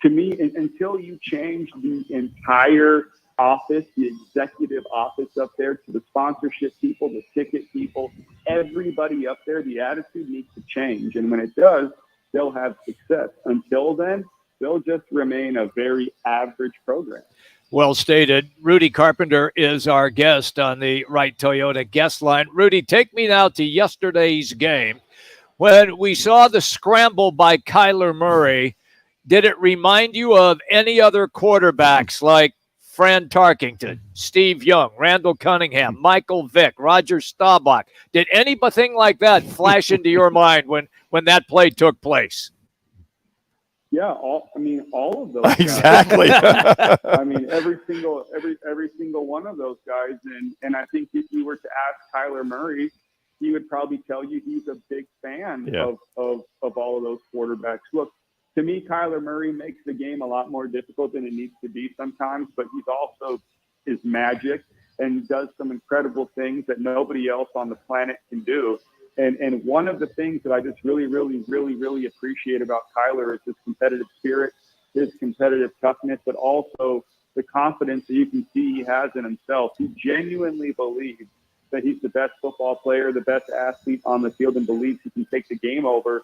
to me, until you change the entire office, the executive office up there, to the sponsorship people, the ticket people, everybody up there, the attitude needs to change. And when it does, they'll have success. Until then, they'll just remain a very average program. Well stated. Rudy Carpenter is our guest on the Wright Toyota guest line. Rudy, take me now to yesterday's game. When we saw the scramble by Kyler Murray, did it remind you of any other quarterbacks like Fran Tarkington, Steve Young, Randall Cunningham, Michael Vick, Roger Staubach? Did anything like that flash into your mind when that play took place? Yeah, all of those guys. Exactly. I mean, every single one of those guys. And I think if you were to ask Kyler Murray, he would probably tell you he's a big fan of all of those quarterbacks. Look, to me, Kyler Murray makes the game a lot more difficult than it needs to be sometimes, but he's also is magic and does some incredible things that nobody else on the planet can do. And one of the things that I just really, really, really, really appreciate about Kyler is his competitive spirit, his competitive toughness, but also the confidence that you can see he has in himself. He genuinely believes that he's the best football player, the best athlete on the field, and believes he can take the game over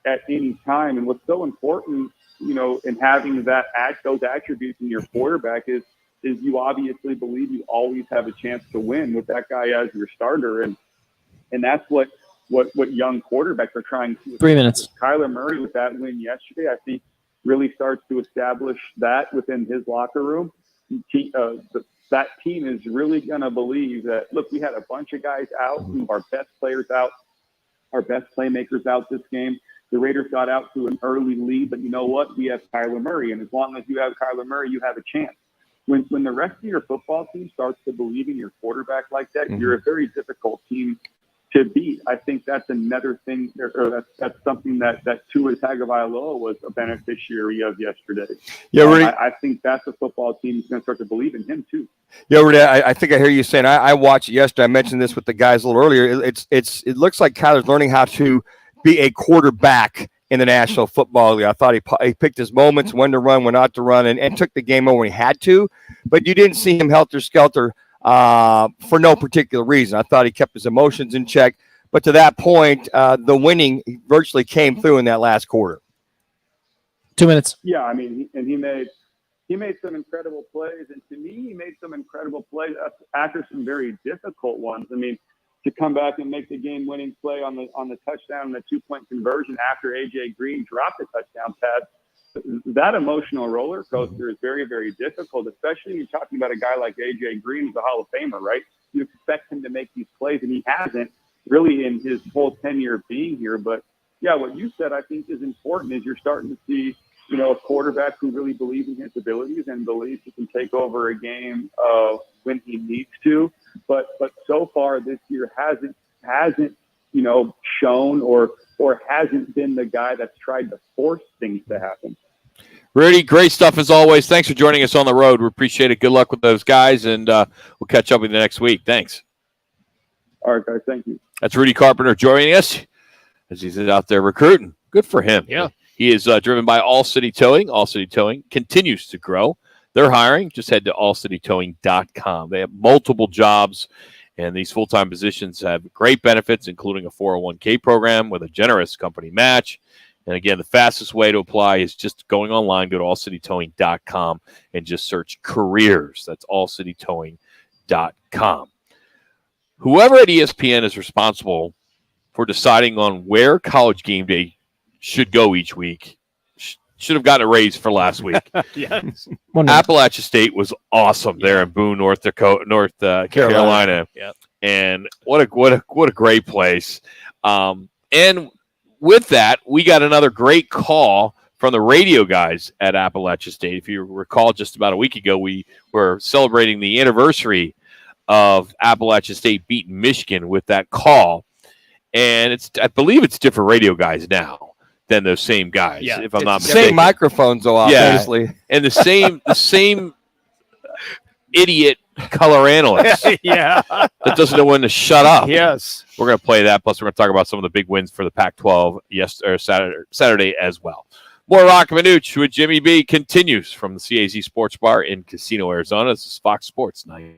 at any time. And what's so important, you know, in having those attributes in your quarterback is you obviously believe you always have a chance to win with that guy as your starter. And that's what young quarterbacks are trying to. 3 minutes. Kyler Murray, with that win yesterday, I think really starts to establish that within his locker room. That team is really going to believe that, look, we had a bunch of guys out, our best players out, our best playmakers out this game. The Raiders got out to an early lead, but you know what? We have Kyler Murray, and as long as you have Kyler Murray, you have a chance. When the rest of your football team starts to believe in your quarterback like that, you're a very difficult team to beat. I think that's another thing, or that's something that Tua Tagovailoa was a beneficiary of yesterday. Yeah, Rudy, I think that's a football team that's going to start to believe in him too. Yeah, Rudy, I think I hear you saying. I watched it yesterday. I mentioned this with the guys a little earlier. It looks like Kyler's learning how to be a quarterback in the National Football League. I thought he picked his moments, when to run, when not to run, and took the game over when he had to. But you didn't see him helter-skelter for no particular reason. I thought he kept his emotions in check. But to that point, the winning virtually came through in that last quarter. 2 minutes. Yeah, I mean, and he made some incredible plays. And to me, he made some incredible plays after some very difficult ones. I mean, to come back and make the game-winning play on the touchdown and the 2-point conversion after A.J. Green dropped the touchdown pass, that emotional roller coaster is very, very difficult, especially when you're talking about a guy like A.J. Green, who's a Hall of Famer, right? You expect him to make these plays, and he hasn't really in his whole tenure of being here. But, yeah, what you said I think is important is you're starting to see, you know, a quarterback who really believes in his abilities and believes he can take over a game when he needs to. far this year hasn't shown or hasn't been the guy that's tried to force things to happen. Rudy, great stuff as always. Thanks for joining us on the road. We appreciate it. Good luck with those guys, and we'll catch up with you next week. Thanks. All right, guys. Thank you. That's Rudy Carpenter joining us as he's out there recruiting. Good for him. Yeah. He is driven by All City Towing. All City Towing continues to grow. They're hiring. Just head to allcitytowing.com. They have multiple jobs, and these full-time positions have great benefits, including a 401k program with a generous company match. And again, the fastest way to apply is just going online, go to allcitytowing.com, and just search careers. That's allcitytowing.com. Whoever at ESPN is responsible for deciding on where College Game Day should go each week should have gotten a raise for last week. Yes. Appalachia State was awesome there in Boone, North Carolina. Yeah. And what a great place. And with that, we got another great call from the radio guys at Appalachia State. If you recall, just about a week ago, we were celebrating the anniversary of Appalachia State beating Michigan with that call. And I believe it's different radio guys now than those same guys, if I'm not mistaken. Same microphones, though, obviously. Yeah. And the same idiot color analyst that doesn't know when to shut up. Yes. We're going to play that. Plus, we're going to talk about some of the big wins for the Pac-12 Saturday as well. More Roc and Manuch with Jimmy B continues from the CAZ Sports Bar in Casino, Arizona. This is Fox Sports 9.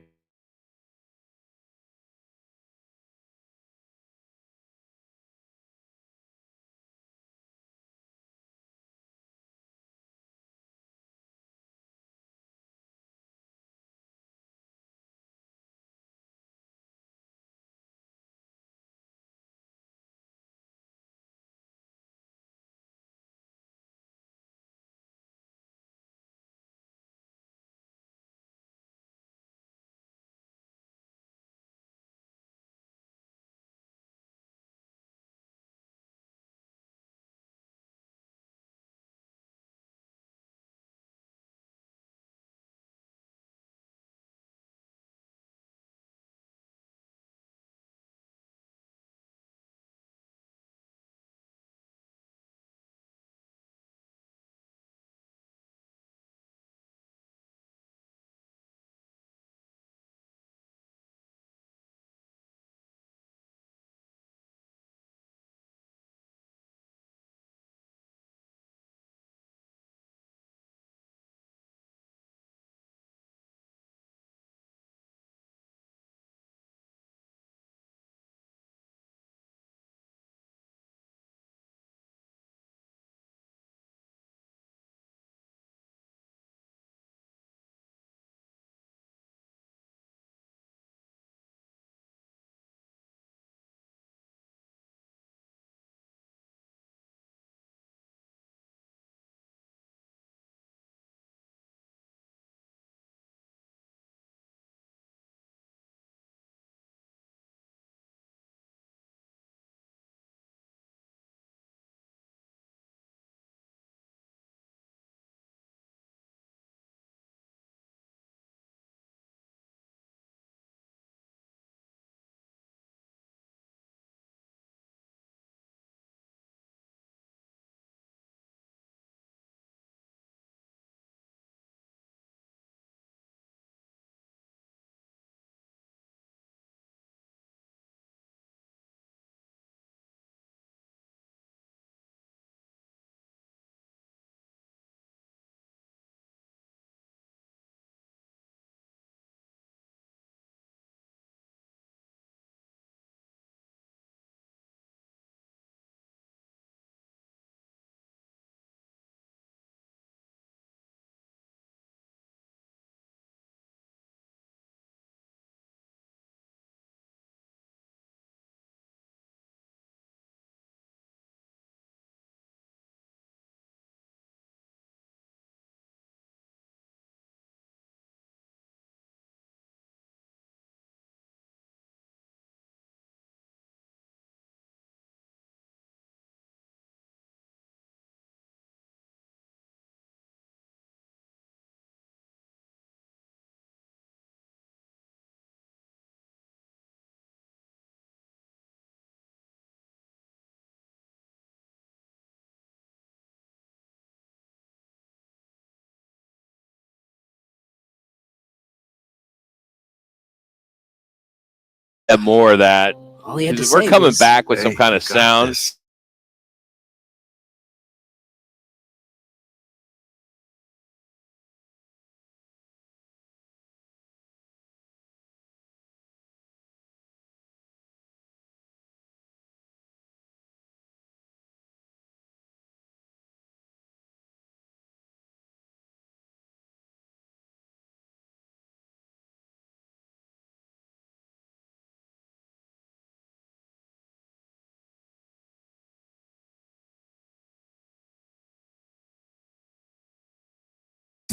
have more of that. All he had to We're say coming was, back with "Hey, some kind of you got sound. this."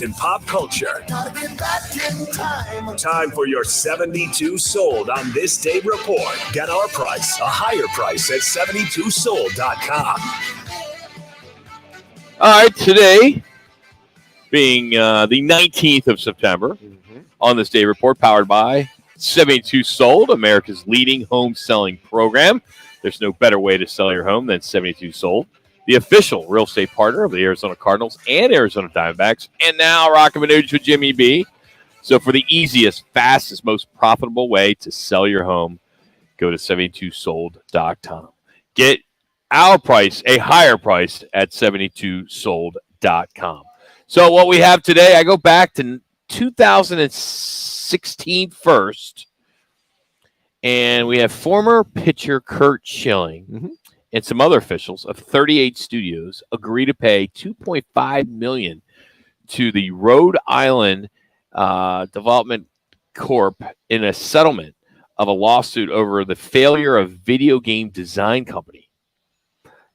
In pop culture. Time for your 72 Sold on This Day report. Get our price, a higher price at 72sold.com. All right, today being the 19th of September, on This Day report, powered by 72 Sold, America's leading home selling program. There's no better way to sell your home than 72 Sold, the official real estate partner of the Arizona Cardinals and Arizona Diamondbacks, and now Roc and Manuch with Jimmy B. So for the easiest, fastest, most profitable way to sell your home, go to 72sold.com. Get our price, a higher price, at 72sold.com. So what we have today, I go back to 2016 first, and we have former pitcher Curt Schilling and some other officials of 38 studios agree to pay $2.5 million to the Rhode Island Development Corp in a settlement of a lawsuit over the failure of video game design company.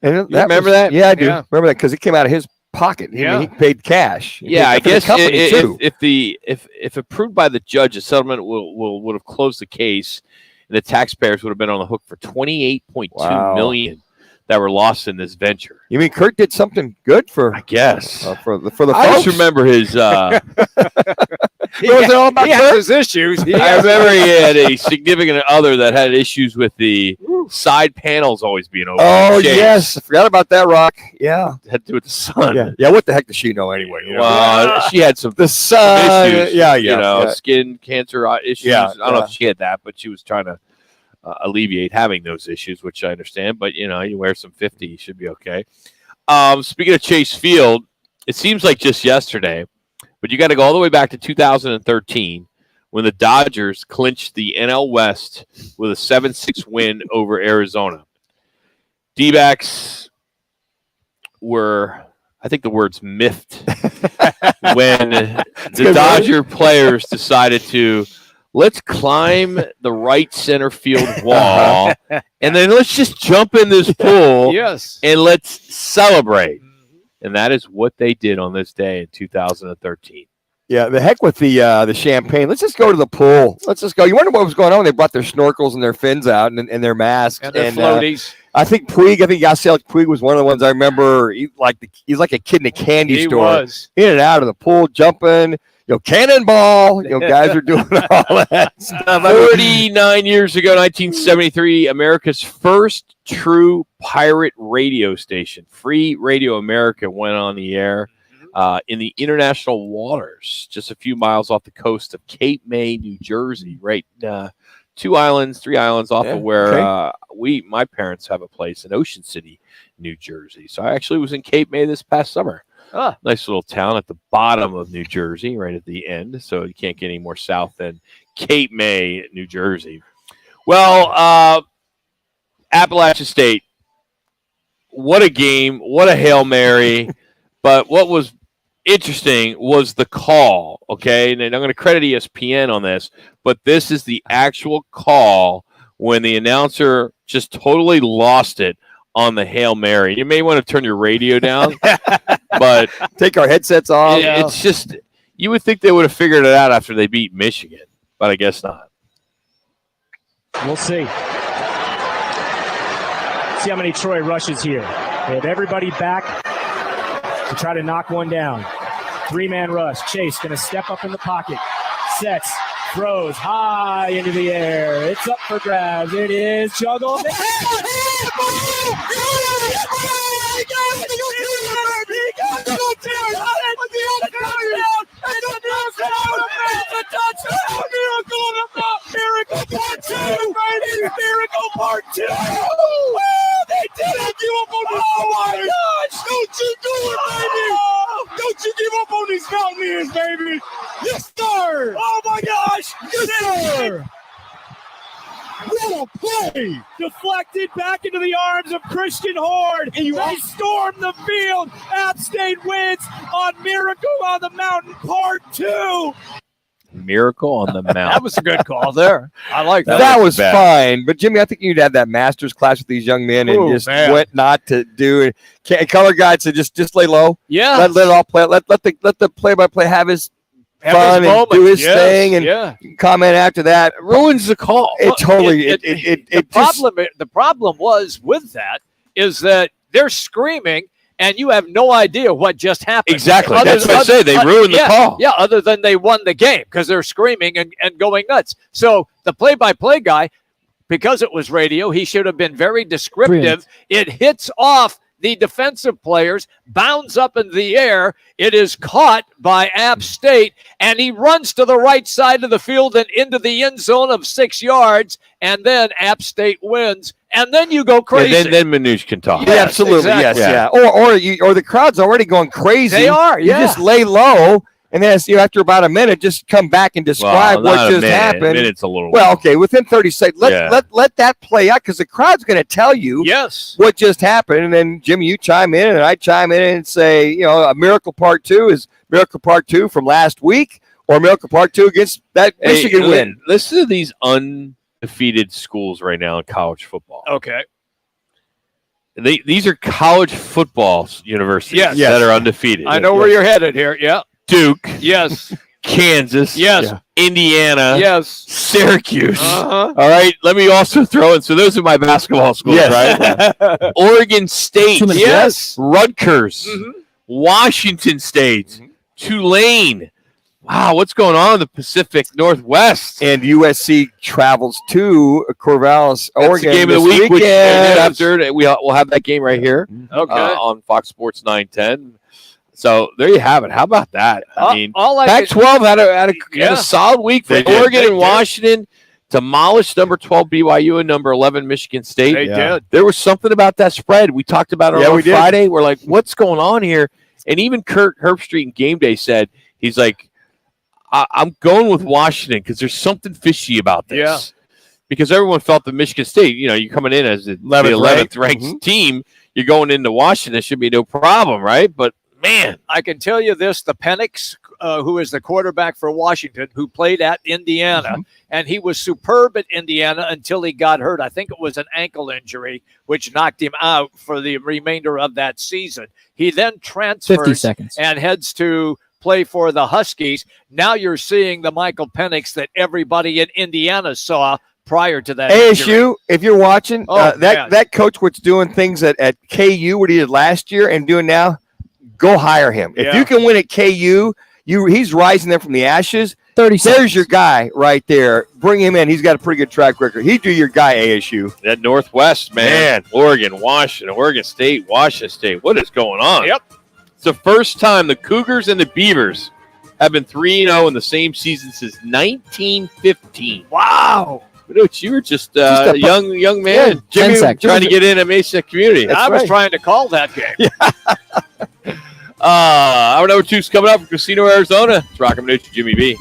And you remember that? Yeah, I do. Remember that because it came out of his pocket. Yeah. He paid cash. I guess if if approved by the judge, the settlement would have closed the case, and the taxpayers would have been on the hook for $28.2 million that were lost in this venture. You mean Curt did something good for? I guess for the folks. I just remember his. He had his issues. I remember he had a significant other that had issues with the side panels always being open. Oh, yes. I forgot about that, Rock. Yeah. Had to do with the sun. Yeah, what the heck does she know anyway? You know? Well, she had some sun issues. Skin cancer issues. Yeah, I don't know if she had that, but she was trying to alleviate having those issues, which I understand. But, you wear some 50, you should be okay. Speaking of Chase Field, it seems like just yesterday, but you got to go all the way back to 2013 when the Dodgers clinched the NL West with a 7-6 win over Arizona. D-backs were, I think the word's miffed, when the Dodger players decided to, let's climb the right center field wall, and then let's just jump in this pool and let's celebrate. And that is what they did on this day in 2013. Yeah, the heck with the champagne. Let's just go to the pool. Let's just go. You wonder what was going on when they brought their snorkels and their fins out and their masks. And their floaties. I think Yasiel Puig was one of the ones I remember. He's like a kid in a candy store. Was. In and out of the pool, jumping. Cannonball. Guys are doing all that stuff. 49 years ago, 1973, America's first true pirate radio station, Free Radio America, went on the air in the international waters, just a few miles off the coast of Cape May, New Jersey, right? 3 islands off of where my parents have a place in Ocean City, New Jersey. So I actually was in Cape May this past summer. Nice little town at the bottom of New Jersey, right at the end. So you can't get any more south than Cape May, New Jersey. Well, Appalachian State, what a game, what a Hail Mary. But what was interesting was the call, okay? And I'm going to credit ESPN on this, but this is the actual call when the announcer just totally lost it on the Hail Mary. You may want to turn your radio down, but take our headsets off. It's just, you would think they would have figured it out after they beat Michigan, but I guess not. We'll see. See how many Troy rushes here. They have everybody back to try to knock one down. 3-man rush. Chase going to step up in the pocket. Sets. Throws high into the air. It's up for grabs. It is juggled. Miracle Part 2. Oh, they didn't give up on this. Oh, my gosh. Don't you do it, baby. Don't you give up on these Mountaineers, baby. Yes, sir. Oh, my gosh. Yes, sir. What a play! Deflected back into the arms of Christian Horde. And they storm the field. App State wins on Miracle on the Mountain Part 2. Miracle on the Mountain. That was a good call there. I like that. That was fine. But, Jimmy, I think you'd have that master's class with these young men and what not to do. And color guide said just lay low. Yeah. Let it all play. Let the play-by-play have his fun and do his thing and comment after that. It ruins the call. The problem was with that is that they're screaming and you have no idea what just happened. Exactly. That's what I say. They ruined the call. Yeah, other than they won the game because they're screaming and going nuts. So the play-by-play guy, because it was radio, he should have been very descriptive. Brilliant. It hits off the defensive players, bounds up in the air. It is caught by App State, and he runs to the right side of the field and into the end zone of 6 yards, and then App State wins. And then you go crazy. Yeah, then Manuch can talk. Yeah, absolutely, exactly. yes. Or the crowd's already going crazy. They are, You just lay low, and then after about a minute, just come back and describe what just happened. A minute's a little well, okay, within 30 seconds, let that play out because the crowd's going to tell you what just happened. And then, Jimmy, you chime in, and I chime in and say, a Miracle Part 2 is Miracle Part 2 from last week or Miracle Part 2 against that Michigan win. Listen to these undefeated schools right now in college football. Okay. These are college football universities that are undefeated. I know where you're headed here. Yeah. Duke. Yes. Kansas. Yes. Indiana. Yes. Syracuse. Uh-huh. All right. Let me also throw in. So those are my basketball schools, right? Oregon State. Yes. Rutgers. Washington State. Tulane. Wow, what's going on in the Pacific Northwest? And USC travels to Corvallis, Oregon. That's the game of the week. Which, after we'll have that game right here on Fox Sports 910. So there you have it. How about that? I mean, Pac-12 had a solid week for Oregon and Washington. Demolished number 12 BYU and number 11 Michigan State. They did. There was something about that spread. We talked about it on Friday. We're like, what's going on here? And even Kurt Herbstreit in Game Day said, he's like, I'm going with Washington because there's something fishy about this. Yeah. Because everyone felt that Michigan State, you're coming in as the 11th ranked team. You're going into Washington. It should be no problem, right? But, man. I can tell you this, the Penix, who is the quarterback for Washington, who played at Indiana, and he was superb at Indiana until he got hurt. I think it was an ankle injury, which knocked him out for the remainder of that season. He then transfers 50 seconds. and heads to play for the Huskies. Now you're seeing the Michael Penix that everybody in Indiana saw prior to that ASU, injury. if you're watching, that coach what's doing things at KU, what he did last year and doing now, go hire him. If you can win at KU, he's rising there from the ashes. 30 seconds. There's your guy right there. Bring him in. He's got a pretty good track record. He'd do your guy, ASU. That Northwest, man. Oregon, Washington, Oregon State, Washington State. What is going on? Yep. It's the first time the Cougars and the Beavers have been 3-0 in the same season since 1915. Wow. You were just a young man. Yeah, Jimmy trying to get in a Mesa community. I was trying to call that game. Hour number 2 is coming up from Casino, Arizona. It's Roc and Manuch, Jimmy B.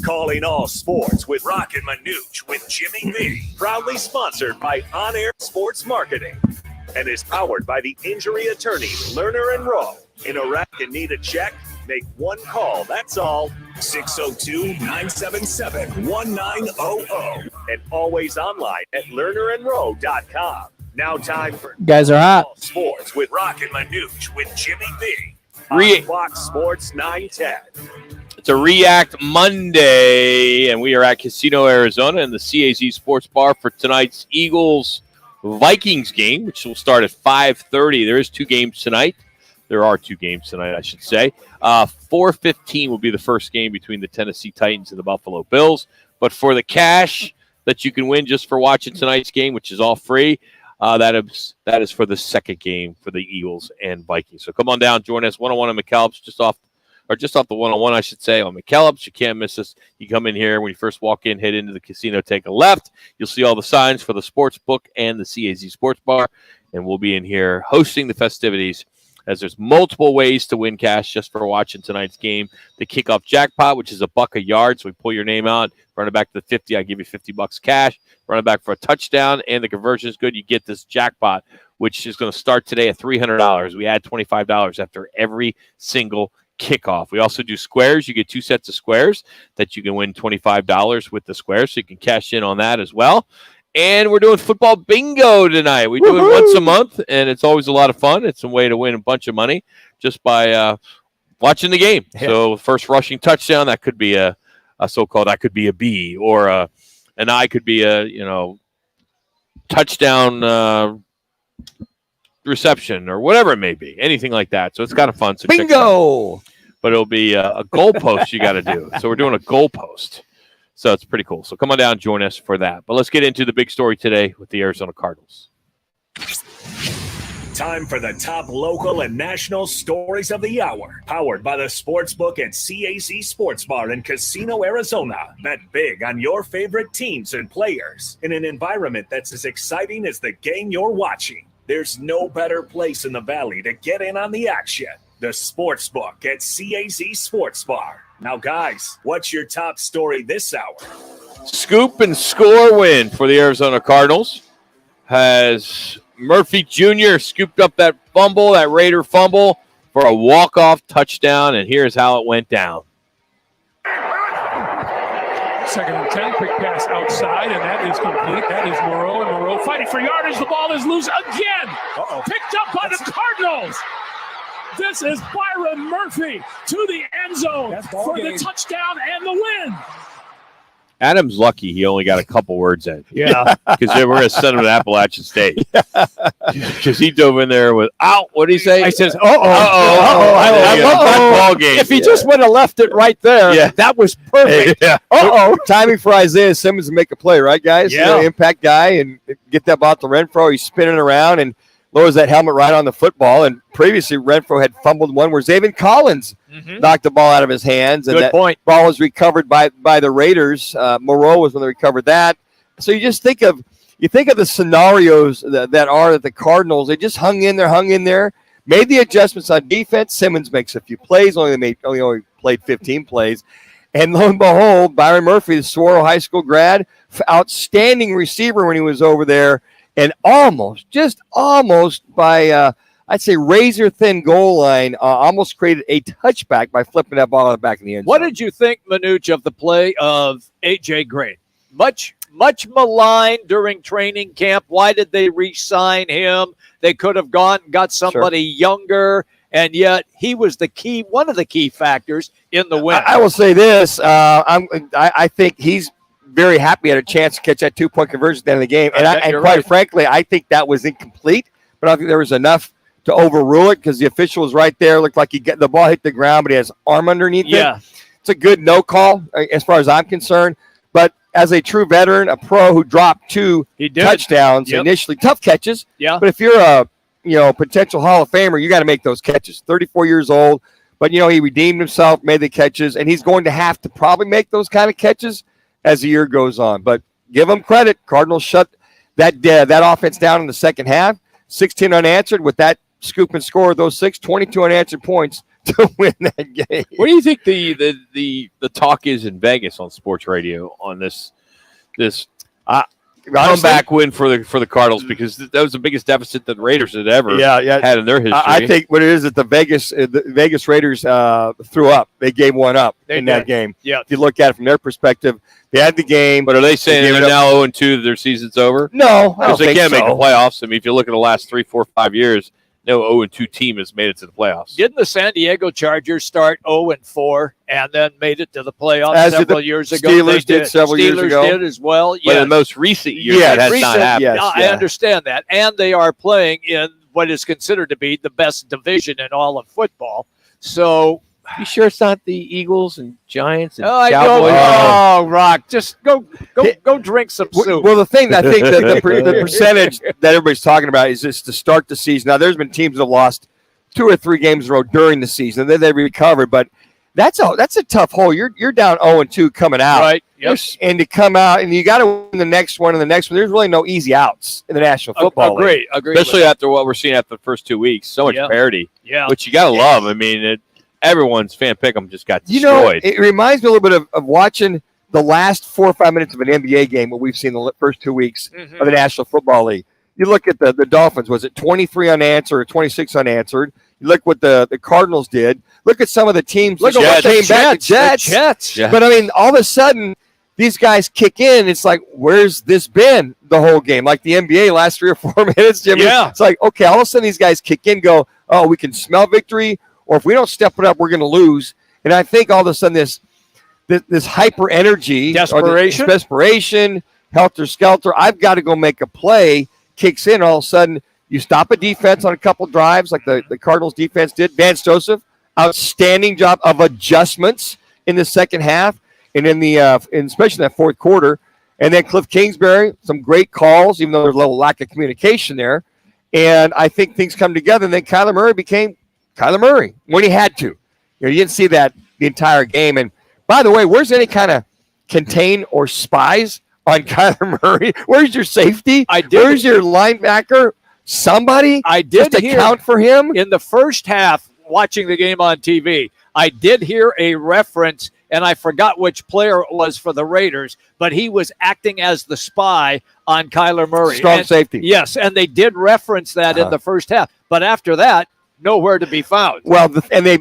Calling all sports with Roc and Manuch with Jimmy V. Proudly sponsored by On Air Sports Marketing and is powered by the injury attorneys Lerner and Rowe. In a wreck and need a check? Make one call, that's all. 602-977-1900. And always online at lernerandrowe.com. Now time for Guys are hot. Sports with Roc and Manuch with Jimmy V. On Fox Sports 910. It's a React Monday, and we are at Casino, Arizona in the CAZ Sports Bar for tonight's Eagles-Vikings game, which will start at 5:30. There is 2 games tonight. There are 2 games tonight, I should say. 4:15 will be the first game between the Tennessee Titans and the Buffalo Bills. But for the cash that you can win just for watching tonight's game, which is all free, that is for the second game for the Eagles and Vikings. So come on down, join us one-on-one in McAllips, just off the one-on-one, I should say, on McAllips. You can't miss us. You come in here when you first walk in, head into the casino, take a left. You'll see all the signs for the sports book and the CAZ Sports Bar, and we'll be in here hosting the festivities, as there's multiple ways to win cash just for watching tonight's game. The kickoff jackpot, which is $1 a yard, so we pull your name out, run it back to the 50, I give you $50 cash, run it back for a touchdown, and the conversion is good. You get this jackpot, which is going to start today at $300. We add $25 after every single kickoff. We also do squares. You get 2 sets of squares that you can win $25 with the squares, so you can cash in on that as well. And we're doing football bingo tonight. We do it once a month, and it's always a lot of fun. It's a way to win a bunch of money just by watching the game. Yeah. So first rushing touchdown, that could be a so-called, that could be a B, or an I could be a, touchdown reception or whatever it may be, anything like that. So it's kind of fun. So bingo, but it'll be a goalpost you got to do. So we're doing a goalpost. So it's pretty cool. So come on down, join us for that. But let's get into the big story today with the Arizona Cardinals. Time for the top local and national stories of the hour. Powered by the Sportsbook at CAZ Sports Bar in Casino, Arizona. Bet big on your favorite teams and players in an environment that's as exciting as the game you're watching. There's no better place in the Valley to get in on the action. The Sportsbook at CAZ Sports Bar. Now, guys, what's your top story this hour? Scoop and score win for the Arizona Cardinals. Has Murphy Jr. scooped up that fumble, that Raider fumble, for a walk-off touchdown, and here's how it went down. 2nd and 10, quick pass outside, and that is complete. That is Moreau, and Moreau fighting for yardage. The ball is loose again. Picked up by the Cardinals. This is Byron Murphy to the end zone for the touchdown and the win. Adam's lucky he only got a couple words in. Yeah. Because we're going to send him to Appalachian State. Because he dove in there with, what did he say? I says, ball game. If he just would have left it right there, that was perfect. Yeah. Timing for Isaiah Simmons to make a play, right, guys? Yeah. Impact guy, and get that ball to Renfro. He's spinning around and lowers that helmet right on the football. And previously, Renfro had fumbled one where Zaven Collins knocked the ball out of his hands. And Good point. Ball was recovered by the Raiders. Moreau was when they recovered that. So you just think of the scenarios that the Cardinals, they just hung in there, made the adjustments on defense. Simmons makes a few plays, only played 15 plays. And lo and behold, Byron Murphy, the Saguaro High School grad, outstanding receiver when he was over there. And just almost by, I'd say, razor-thin goal line, almost created a touchback by flipping that ball out the back of the end zone. What did you think, Manuch, of the play of A.J. Green? Much maligned during training camp. Why did they re-sign him? They could have got somebody younger, and yet he was one of the key factors in the win. I will say this. I think he's very happy had a chance to catch that 2-point conversion at the end of the game. And quite frankly, I think that was incomplete, but I think there was enough to overrule it because the official was right there. Looked like the ball hit the ground, but he has arm underneath it. It's a good no call as far as I'm concerned. But as a true veteran, a pro who dropped 2 touchdowns initially, tough catches. Yeah. But if you're a potential Hall of Famer, you got to make those catches. 34 years old, but he redeemed himself, made the catches, and he's going to have to probably make those kind of catches as the year goes on. But give them credit. Cardinals shut that offense down in the second half. 16 unanswered with that scoop and score of those 6, 22 unanswered points to win that game. What do you think the talk is in Vegas on sports radio on this comeback win for the Cardinals, because that was the biggest deficit that the Raiders had ever had in their history? I think what it is that the Vegas Raiders threw up. They gave one up in that game. Yeah. If you look at it from their perspective, they had the game. But are they saying they're now 0-2, their season's over? No, because they can't make the playoffs. I mean, if you look at the last 3, 4, 5 years, no 0-2 team has made it to the playoffs. Didn't the San Diego Chargers start 0-4 and then made it to the playoffs several years ago? Steelers did several years ago. Steelers did as well. But in the most recent years, that has not happened. Yes, I understand that. And they are playing in what is considered to be the best division in all of football. So, you sure it's not the Eagles and Giants and Cowboys? Oh, Rock, just go drink some soup. Well, the thing I think that the percentage that everybody's talking about is just to start the season. Now, there's been teams that have lost 2 or 3 games in a row during the season, and then they recovered. But that's a tough hole. You're down 0-2 coming out, right? Yep. And to come out and you got to win the next one and the next one. There's really no easy outs in the National Football League. Agree. Especially after what we're seeing after the first 2 weeks, so much parity. Yeah, which you got to love. I mean, everyone's fan pick'em just got destroyed. It reminds me a little bit of watching the last 4 or 5 minutes of an NBA game, what we've seen the first 2 weeks of the National Football League. You look at the Dolphins, was it 23 unanswered or 26 unanswered? You look what the Cardinals did. Look at some of the teams. Look at what came back. The Jets. Yeah. But, I mean, all of a sudden, these guys kick in. It's like, where's this been the whole game? Like the NBA last 3 or 4 minutes, Jimmy. Yeah. It's like, okay, all of a sudden these guys kick in, go, oh, we can smell victory. Or if we don't step it up, we're going to lose. And I think all of a sudden this hyper energy, desperation, helter skelter, I've got to go make a play, kicks in. All of a sudden, you stop a defense on a couple drives like the Cardinals defense did. Vance Joseph, outstanding job of adjustments in the second half, and especially in that fourth quarter. And then Cliff Kingsbury, some great calls, even though there's a little lack of communication there. And I think things come together. And then Kyler Murray became Kyler Murray when he had to. You didn't see that the entire game. And by the way, where's any kind of contain or spies on Kyler Murray? Where's your safety? Where's your linebacker? Somebody? I did just account for him in the first half. Watching the game on TV, I did hear a reference, and I forgot which player it was for the Raiders, but he was acting as the spy on Kyler Murray. Strong safety. Yes, and they did reference that in the first half. But after that, nowhere to be found. Well, and they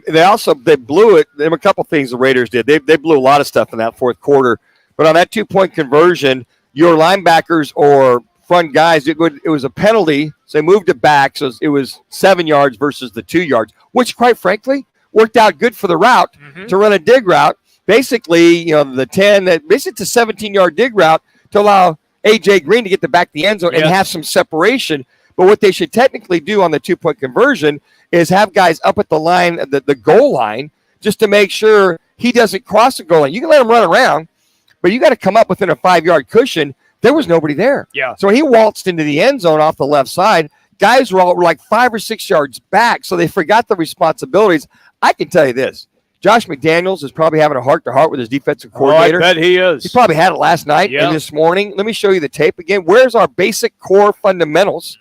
blew it. There were a couple things the Raiders did. They blew a lot of stuff in that fourth quarter. But on that 2-point conversion, your linebackers or front guys, it was a penalty, so they moved it back. So it was 7 yards versus the 2 yards, which, quite frankly, worked out good for the route to run a dig route. Basically, the 10, basically it's a 17-yard dig route to allow A.J. Green to get the back of the end zone and have some separation. But what they should technically do on the 2-point conversion is have guys up at the line, the goal line, just to make sure he doesn't cross the goal line. You can let him run around, but you got to come up within a 5-yard cushion. There was nobody there. Yeah. So when he waltzed into the end zone off the left side, guys were like 5 or 6 yards back, so they forgot the responsibilities. I can tell you this. Josh McDaniels is probably having a heart-to-heart with his defensive coordinator. I bet he is. He probably had it last night and this morning. Let me show you the tape again. Where's our basic core fundamentals?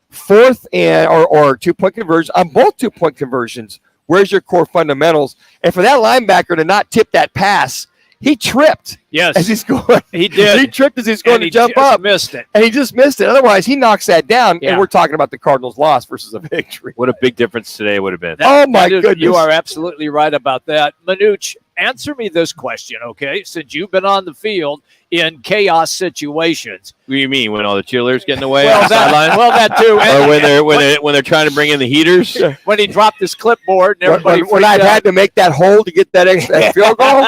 Fourth and or 2-point conversion on both 2-point conversions. Where's your core fundamentals? And for that linebacker to not tip that pass, he tripped. Yes, as he's going. He did. He tripped as he's going to jump up. Missed it, and he just missed it. Otherwise, he knocks that down. And we're talking about the Cardinals' loss versus a victory. What a big difference today would have been. Oh my goodness! You are absolutely right about that, Manuch. Answer me this question, okay? Since you've been on the field in chaos situations. What do you mean, when all the cheerleaders get in the way? Well, that too. Or when they're trying to bring in the heaters. When he dropped his clipboard and everybody when I've had to make that hole to get that extra field goal.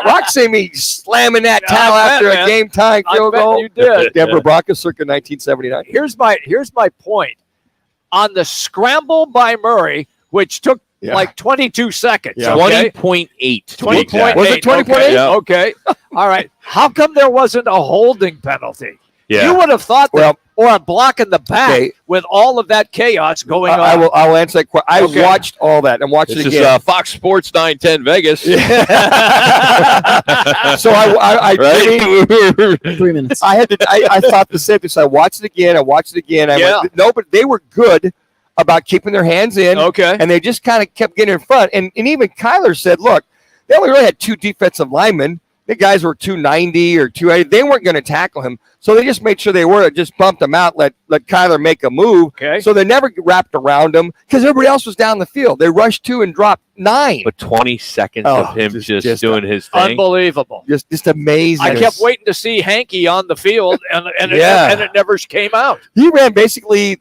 Rock see me slamming that towel after a game time field goal. You did. Denver Broncos circa 1979. Here's my point. On the scramble by Murray, which took like 22 seconds. Yeah. 20.8. 20.8. Was it 20.8? Okay. All right. How come there wasn't a holding penalty? Yeah. You would have thought that, or a block in the back with all of that chaos going on. I will answer that question. I watched all that and watched it again. This is Fox Sports 910 Vegas. So I 3 minutes. I thought the same thing. So I watched it again. But they were good about keeping their hands in. Okay. And they just kind of kept getting in front. And even Kyler said, look, they only really had 2 defensive linemen. The guys were 290 or 280. They weren't going to tackle him. So they just made sure they were, just bumped him out, let Kyler make a move. Okay. So they never wrapped around him because everybody else was down the field. They rushed 2 and dropped 9. But 20 seconds of him just doing his thing. Unbelievable. Just amazing. I kept waiting to see Hanky on the field, and it never came out. He ran basically,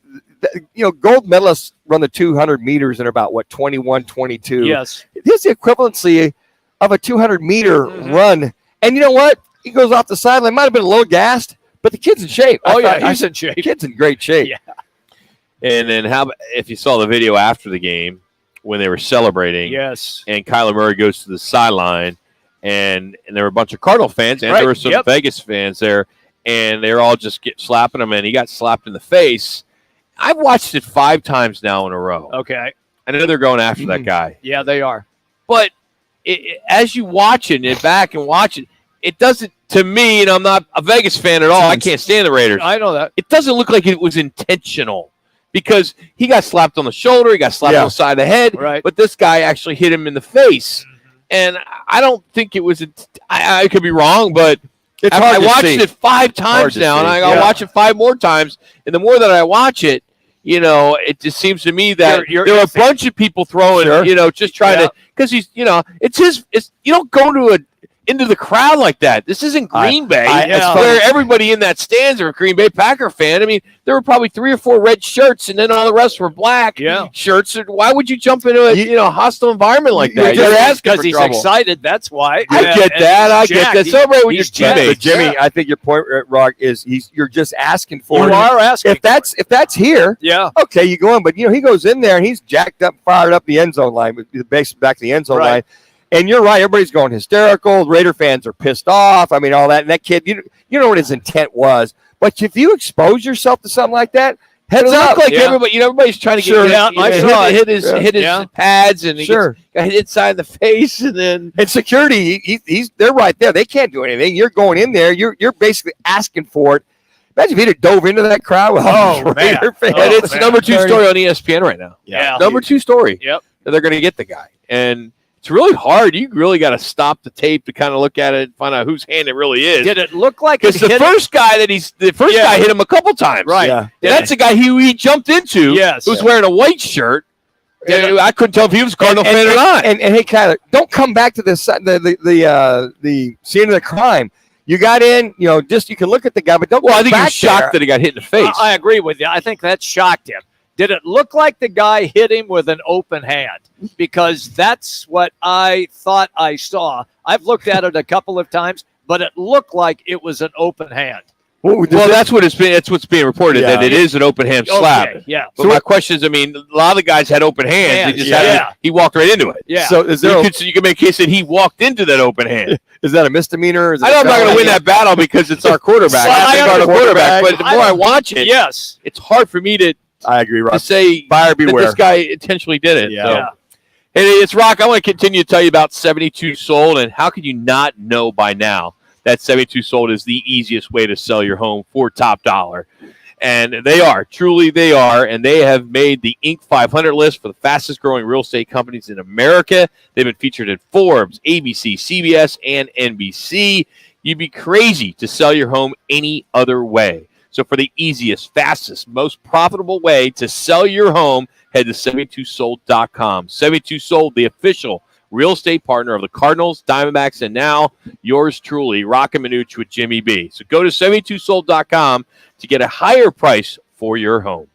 gold medalists run the 200 meters in about, 21, 22. Yes. Here's the equivalency of a 200-meter run. And you know what? He goes off the sideline. Might have been a little gassed, but the kid's in shape. He's in shape. The kid's in great shape. Yeah. And then if you saw the video after the game when they were celebrating, yes, and Kyler Murray goes to the sideline, and there were a bunch of Cardinal fans, and there were some Vegas fans there, and they were all just slapping him, and he got slapped in the face. I've watched it 5 times now in a row. Okay. I know they're going after that guy. Yeah, they are. But as you watch it back and watch it, it doesn't, to me, and I'm not a Vegas fan at all. I can't stand the Raiders. I know that. It doesn't look like it was intentional because he got slapped on the shoulder, he got slapped on the side of the head, right. But this guy actually hit him in the face. And I don't think it was I could be wrong, but I watched it 5 times now, and I'll watch it 5 more times. And the more that I watch it, it just seems to me that there are a bunch of people throwing, just trying to, because he's, it's you don't go into the crowd like that. This isn't Green Bay, where everybody in that stands are a Green Bay Packer fan. I mean, there were probably 3 or 4 red shirts, and then all the rest were black shirts. Why would you jump into a hostile environment like that? You're asking because he's excited. That's why. I get that. Celebrate with your teammates. Jimmy, I think your point, Rock, is you're just asking for it. You are asking. If that's here, okay, you go in. But he goes in there and he's jacked up, fired up the end zone line, with the base back to the end zone line. And you're right. Everybody's going hysterical. Raider fans are pissed off. I mean, all that. And that kid, you know what his intent was. But if you expose yourself to something like that, heads up. Like everybody's trying to get out. Hit his pads, and he got hit inside the face, and security. They're right there. They can't do anything. You're going in there. You're basically asking for it. Imagine if he'd have dove into that crowd with Raider fans. And it's number 2 story on ESPN right now. Yeah, number 2 story. Yep, that they're going to get the guy, and it's really hard. You really got to stop the tape to kind of look at it and find out whose hand it really is. Did it look like because the first guy guy hit him a couple times, right? Yeah. That's the guy he jumped into. Yes, who's wearing a white shirt. I couldn't tell if he was a Cardinal fan or not. And hey, Kyler, don't come back to the scene of the crime. You got in, just you can look at the guy, but don't. Well, I think he's shocked that he got hit in the face. I agree with you. I think that shocked him. Did it look like the guy hit him with an open hand? Because that's what I thought I saw. I've looked at it a couple of times, but it looked like it was an open hand. Well, that's what it's been. That's what's being reported, that it is an open hand slap. Yeah. But my question is, a lot of the guys had open hands. They just he walked right into it. Yeah. So you can make a case that he walked into that open hand. Is that a misdemeanor? I know I'm not going to win that battle because it's our quarterback. But the more I watch it, it's hard for me to. I agree, Rock. To say buyer beware. That this guy intentionally did it. Yeah. So. Hey, it's Rock. I want to continue to tell you about 72 Sold, and how could you not know by now that 72 Sold is the easiest way to sell your home for top dollar? And they are, truly they are, and they have made the Inc. 500 list for the fastest growing real estate companies in America. They've been featured in Forbes, ABC, CBS, and NBC. You'd be crazy to sell your home any other way. So for the easiest, fastest, most profitable way to sell your home, head to 72sold.com. 72 Sold, the official real estate partner of the Cardinals, Diamondbacks, and now yours truly, Roc and Manuch with Jimmy B. So go to 72sold.com to get a higher price for your home.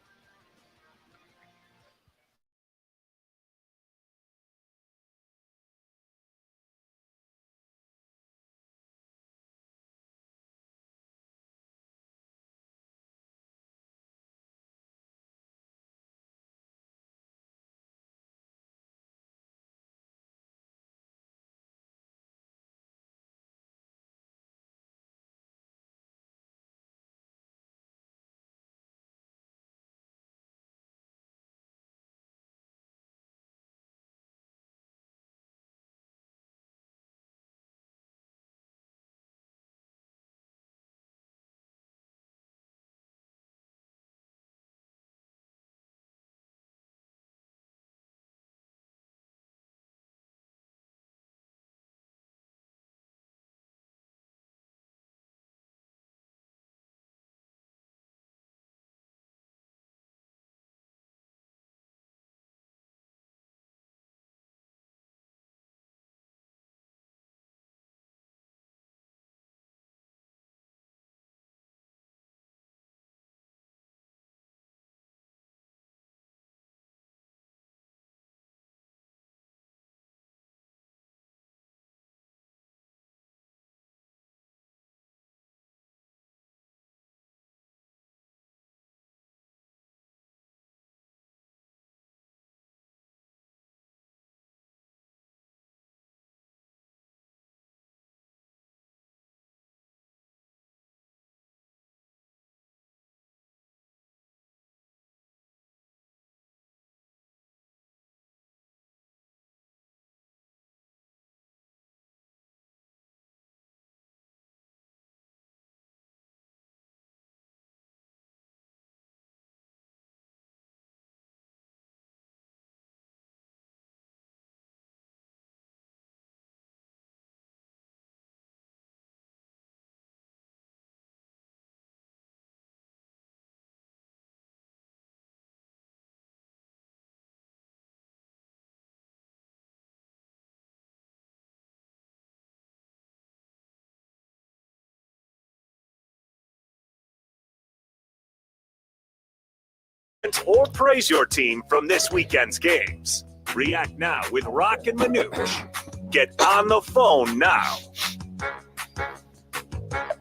or praise your team from this weekend's games. React now with Roc and Manuch. Get on the phone now.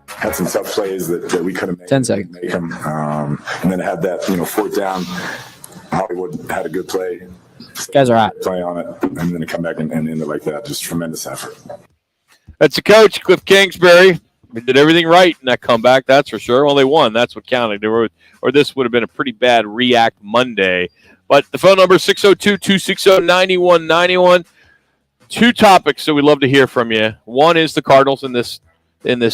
Had some tough plays that we couldn't make. 10 seconds. Make them, and then had that, fourth down. Hollywood had a good play. Guys are hot. Play on it, and then to come back and end it like that. Just tremendous effort. That's the coach, Cliff Kingsbury. He did everything right in that comeback, that's for sure. Only one, that's what counted. Or this would have been a pretty bad React Monday. But the phone number is 602-260-9191. Two topics that we'd love to hear from you. One is the Cardinals in this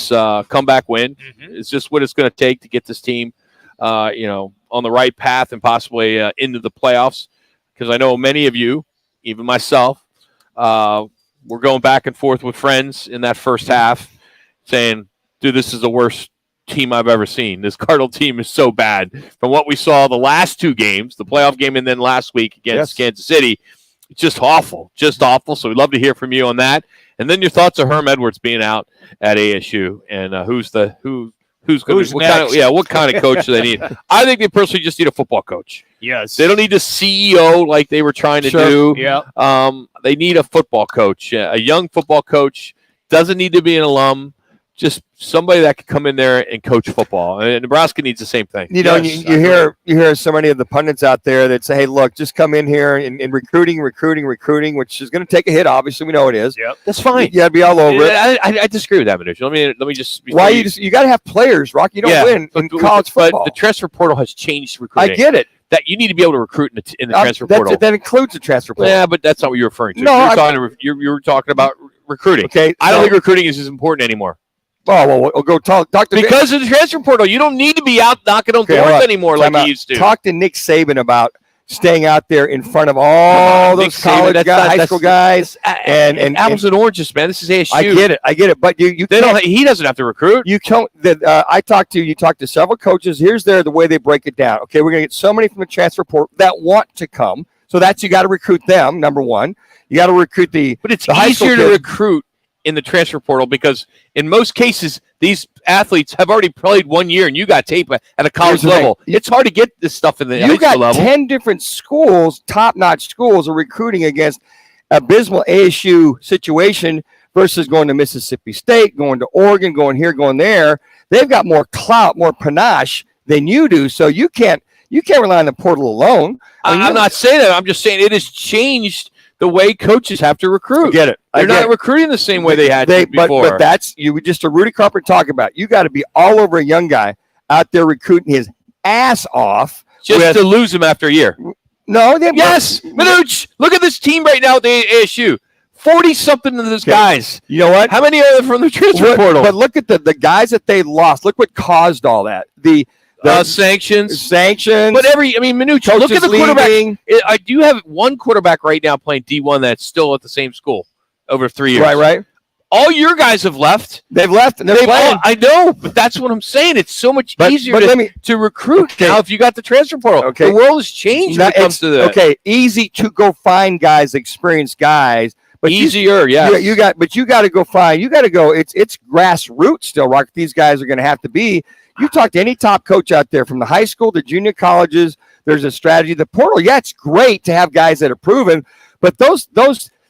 comeback win. Mm-hmm. It's just what it's going to take to get this team, on the right path and possibly into the playoffs. Because I know many of you, even myself, we're going back and forth with friends in that first half, saying, dude, this is the worst team I've ever seen. This Cardinal team is so bad. From what we saw the last two games, the playoff game and then last week against Kansas City, it's just awful. Just awful. So we'd love to hear from you on that. And then your thoughts of Herm Edwards being out at ASU and who's going to what kind of coach do they need? I think they personally just need a football coach. Yes. They don't need a CEO like they were trying to do. Yeah. They need a football coach, a young football coach. Doesn't need to be an alum. Just somebody that can come in there and coach football. And Nebraska needs the same thing. You hear so many of the pundits out there that say, hey, look, just come in here and recruiting, which is going to take a hit. Obviously, we know it is. Yep. That's fine. You got to be all over it. I disagree with that, Manuch. Let me just. Why you got to have players, Rock. You don't win in college football. But the transfer portal has changed recruiting. I get it. That you need to be able to recruit in the transfer portal. That includes the transfer portal. Yeah, but that's not what you're referring to. No, you were talking about recruiting. Okay, I don't think recruiting is as important anymore. Oh, well, we'll go talk to because of the transfer portal. You don't need to be out knocking on doors anymore like you used to. Talk to Nick Saban about staying out there in front of all those college guys, high school guys, and apples and oranges, man. This is ASU. I get it. But he doesn't have to recruit. You talked to several coaches. Here's the way they break it down. Okay, we're gonna get so many from the transfer portal that want to come. So you got to recruit them. Number one, you got to recruit but it's easier to recruit in the transfer portal because in most cases these athletes have already played 1 year and you got tape at a college level. It's hard to get this stuff in the high school level. 10 different schools, top-notch schools, are recruiting against abysmal ASU situation versus going to Mississippi State, going to Oregon, going here, going there. They've got more clout, more panache than you do, so you can't rely on the portal alone. I'm not saying that. I'm just saying it has changed the way coaches have to recruit. I get it. They're not recruiting the same way they had to before. But that's just a Rudy Carpenter talking about. You got to be all over a young guy out there recruiting his ass off just to lose him after a year. No, yes, Manuch. Look at this team right now at the ASU. 40-something of those guys. You know what? How many are there from the transfer portal? But look at the guys that they lost. Look what caused all that. The sanctions. But Manuch, look at the quarterback. I do have one quarterback right now playing D1 that's still at the same school over 3 years. Right. All your guys have left. They've left and they're playing. I know, but that's what I'm saying. It's so much easier to recruit now if you got the transfer portal. Okay. The world has changed when it comes to that. Okay, easy to go find guys, experienced guys. But easier, yeah. You got to go find. You got to go. It's grassroots still, Rock. These guys are going to have to be. You talk to any top coach out there from the high school to junior colleges, there's a strategy. The portal, it's great to have guys that are proven, but those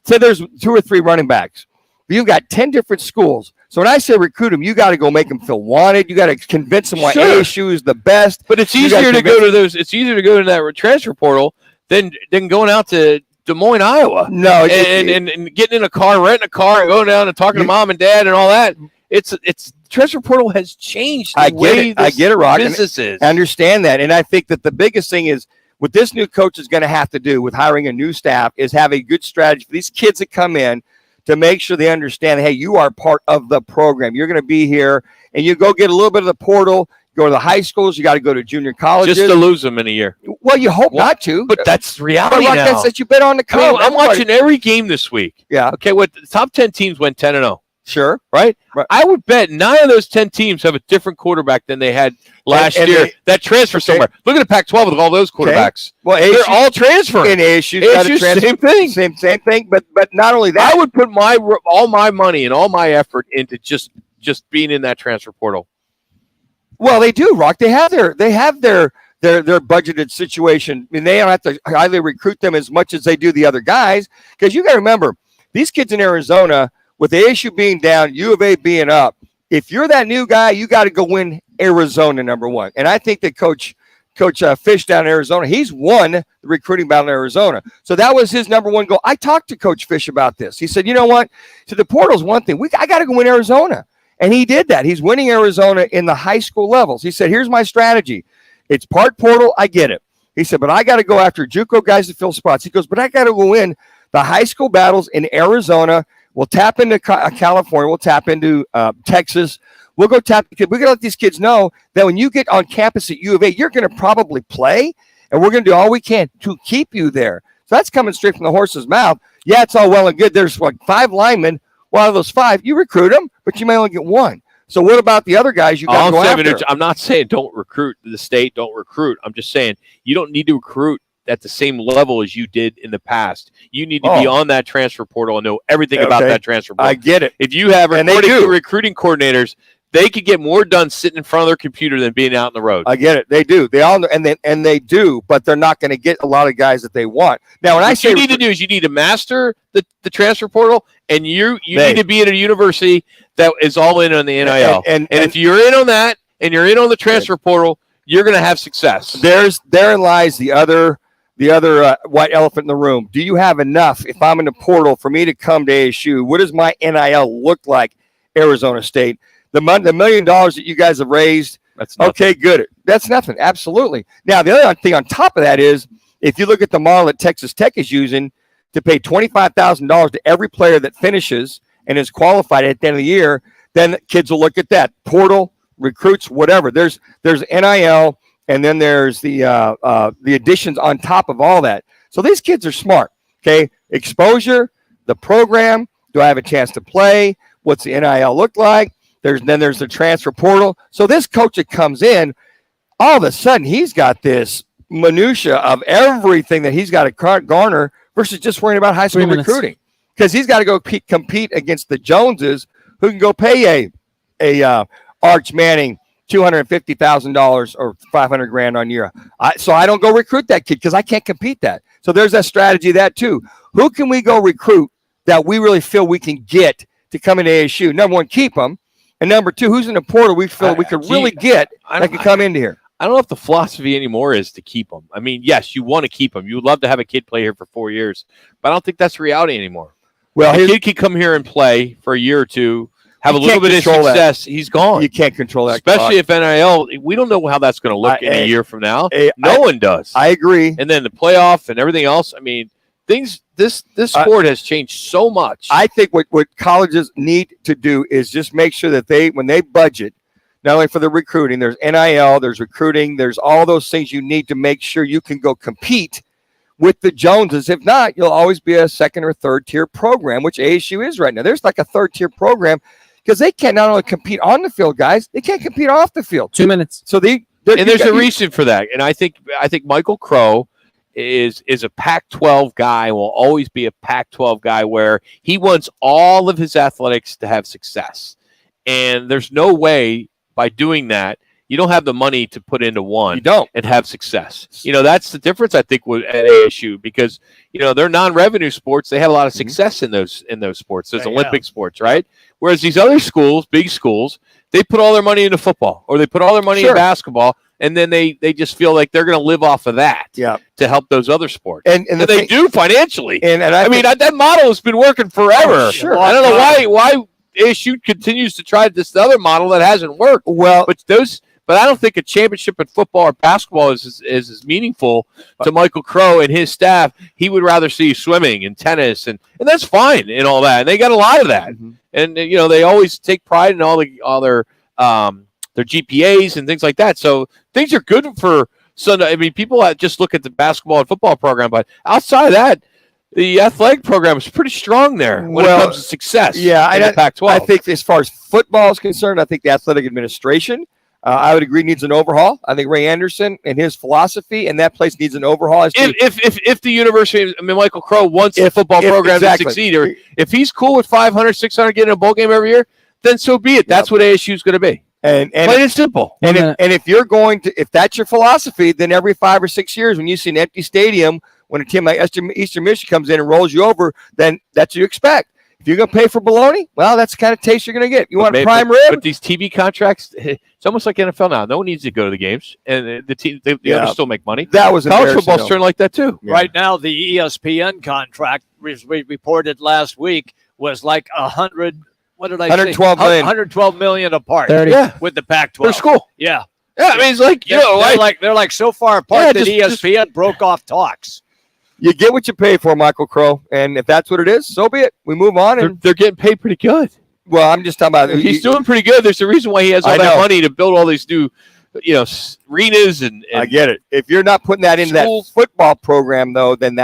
say there's 2 or 3 running backs. You've got 10 different schools. So when I say recruit them, you got to go make them feel wanted. You got to convince them why ASU is the best. But it's easier to go to those. It's easier to go to that transfer portal than going out to Des Moines, Iowa. No, and getting in a car, renting a car, and going down and talking to mom and dad and all that. It's transfer portal has changed. I get it, Rock. Business is. I understand that, and I think that the biggest thing is what this new coach is going to have to do with hiring a new staff is have a good strategy for these kids that come in to make sure they understand. Hey, you are part of the program. You're going to be here, and you go get a little bit of the portal. Go to the high schools. You got to go to junior colleges. Just to lose them in a year. Well, you hope not to. But that's reality now. That's that you've been on the come. I'm watching every game this week. Yeah. Okay, the top 10 teams went 10-0. Sure. Right? I would bet 9 of those 10 teams have a different quarterback than they had last year. That transfer somewhere. Look at the Pac-12 with all those quarterbacks. Well, they're all transferring. And ASU same thing. Same thing. But not only that, I would put all my money and all my effort into just being in that transfer portal. Well, they do, Rock. They have their their budgeted situation. I mean, they don't have to highly recruit them as much as they do the other guys, because you got to remember, these kids in Arizona, with the ASU being down, U of A being up, if you're that new guy, you got to go win Arizona, number one. And I think that Coach Fish down in Arizona, he's won the recruiting battle in Arizona. So that was his number one goal. I talked to Coach Fish about this. He said, you know what? So the portal's one thing. I got to go win Arizona. And he did that. He's winning Arizona in the high school levels. He said, here's my strategy. It's part portal. I get it. He said, but I got to go after JUCO guys to fill spots. He goes, but I got to go win the high school battles in Arizona. We'll tap into California. We'll tap into Texas. We'll go tap. We're going to let these kids know that when you get on campus at U of A, you're going to probably play, and we're going to do all we can to keep you there. So that's coming straight from the horse's mouth. Yeah, it's all well and good. There's like 5 linemen. Well, out of those 5, you recruit them, but you may only get 1. So what about the other guys you got to go after? I'm not saying don't recruit the state. Don't recruit. I'm just saying you don't need to recruit at the same level as you did in the past. You need to be on that transfer portal and know everything about that transfer portal. I get it. If you have recruiting coordinators, they could get more done sitting in front of their computer than being out on the road. I get it. They do. They all know, and they do, but they're not going to get a lot of guys that they want. Now, what you need to do is you need to master the transfer portal, and you need to be at a university that is all in on the NIL. And if you're in on that and you're in on the transfer portal, you're going to have success. Therein lies the other white elephant in the room. Do you have enough, if I'm in the portal, for me to come to ASU? What does my NIL look like, Arizona State? The $1 million that you guys have raised, that's nothing. Okay, good. That's nothing. Absolutely. Now, the other thing on top of that is, if you look at the model that Texas Tech is using to pay $25,000 to every player that finishes and is qualified at the end of the year, then kids will look at that. Portal, recruits, whatever. There's NIL, and then there's the additions on top of all that. So these kids are smart, okay? Exposure, the program, do I have a chance to play? What's the NIL look like? There's the transfer portal. So this coach that comes in, all of a sudden he's got this minutia of everything that he's got to garner versus just worrying about high school recruiting. Because he's got to go compete against the Joneses, who can go pay a Arch Manning $250,000 or $500,000 on year. So I don't go recruit that kid because I can't compete that. So there's that strategy that too. Who can we go recruit that we really feel we can get to come into ASU? Number one, keep them. And number two, who's in the portal we feel we could really get that can come into here? I don't know if the philosophy anymore is to keep them. I mean, yes, you want to keep them. You would love to have a kid play here for 4 years, but I don't think that's reality anymore. Well, a kid could come here and play for a year or two, have a little bit of success. He's gone. You can't control that. Especially if NIL, we don't know how that's going to look in a year from now. No one does. I agree. And then the playoff and everything else. I mean, this sport has changed so much. I think what colleges need to do is just make sure that when they budget, not only for the recruiting, there's NIL, there's recruiting, there's all those things you need to make sure you can go compete with the Joneses. If not, you'll always be a second or third tier program, which ASU is right now. There's like a third tier program because they can not only compete on the field, guys, they can't compete off the field. 2 minutes. So there's a reason for that. And I think Michael Crow is a Pac-12 guy, will always be a Pac-12 guy where he wants all of his athletics to have success. And there's no way by doing that, you don't have the money to put into one and have success. That's the difference, I think, at ASU, because, they're non-revenue sports. They have a lot of success in those sports, those Olympic sports, right? Whereas these other schools, big schools, they put all their money into football or they put all their money in basketball, and then they just feel like they're going to live off of that to help those other sports. And they do financially. And I mean, that model has been working forever. Sure. I don't know why ASU continues to try this other model that hasn't worked. Well, but I don't think a championship in football or basketball is as meaningful to Michael Crow and his staff. He would rather see swimming and tennis, and that's fine and all that. And they got a lot of that. Mm-hmm. And they always take pride in all their GPAs and things like that. So things are good for Sunday. I mean, people just look at the basketball and football program, but outside of that, the athletic program is pretty strong there when it comes to success. Yeah, in the Pac-12. I think as far as football is concerned, I think the athletic administration, I would agree, needs an overhaul. I think Ray Anderson and his philosophy and that place needs an overhaul. If the university, Michael Crow wants the football program to succeed, or if he's cool with 500, 600 getting a bowl game every year, then so be it. That's what ASU is going to be. And plain and simple. And if you're going to, if that's your philosophy, then every 5 or 6 years, when you see an empty stadium, when a team like Eastern Michigan comes in and rolls you over, then that's what you expect. If you're going to pay for bologna, well, that's the kind of taste you're going to get. You want a prime rib? But these TV contracts, it's almost like NFL now. No one needs to go to the games, and the others still make money. That was college football's turned like that too. Yeah. Right now, the ESPN contract, we reported last week, was like 100. What did I say? 112 million apart. 30. With the Pac-12 for school. Yeah. Yeah, I mean, it's like they're like so far apart that ESPN broke off talks. You get what you pay for, Michael Crow, and if that's what it is, so be it. We move on, and they're getting paid pretty good. Well, I'm just talking about he's doing pretty good. There's a reason why he has all that money to build all these new, arenas and I get it. If you're not putting that into that football program, though, then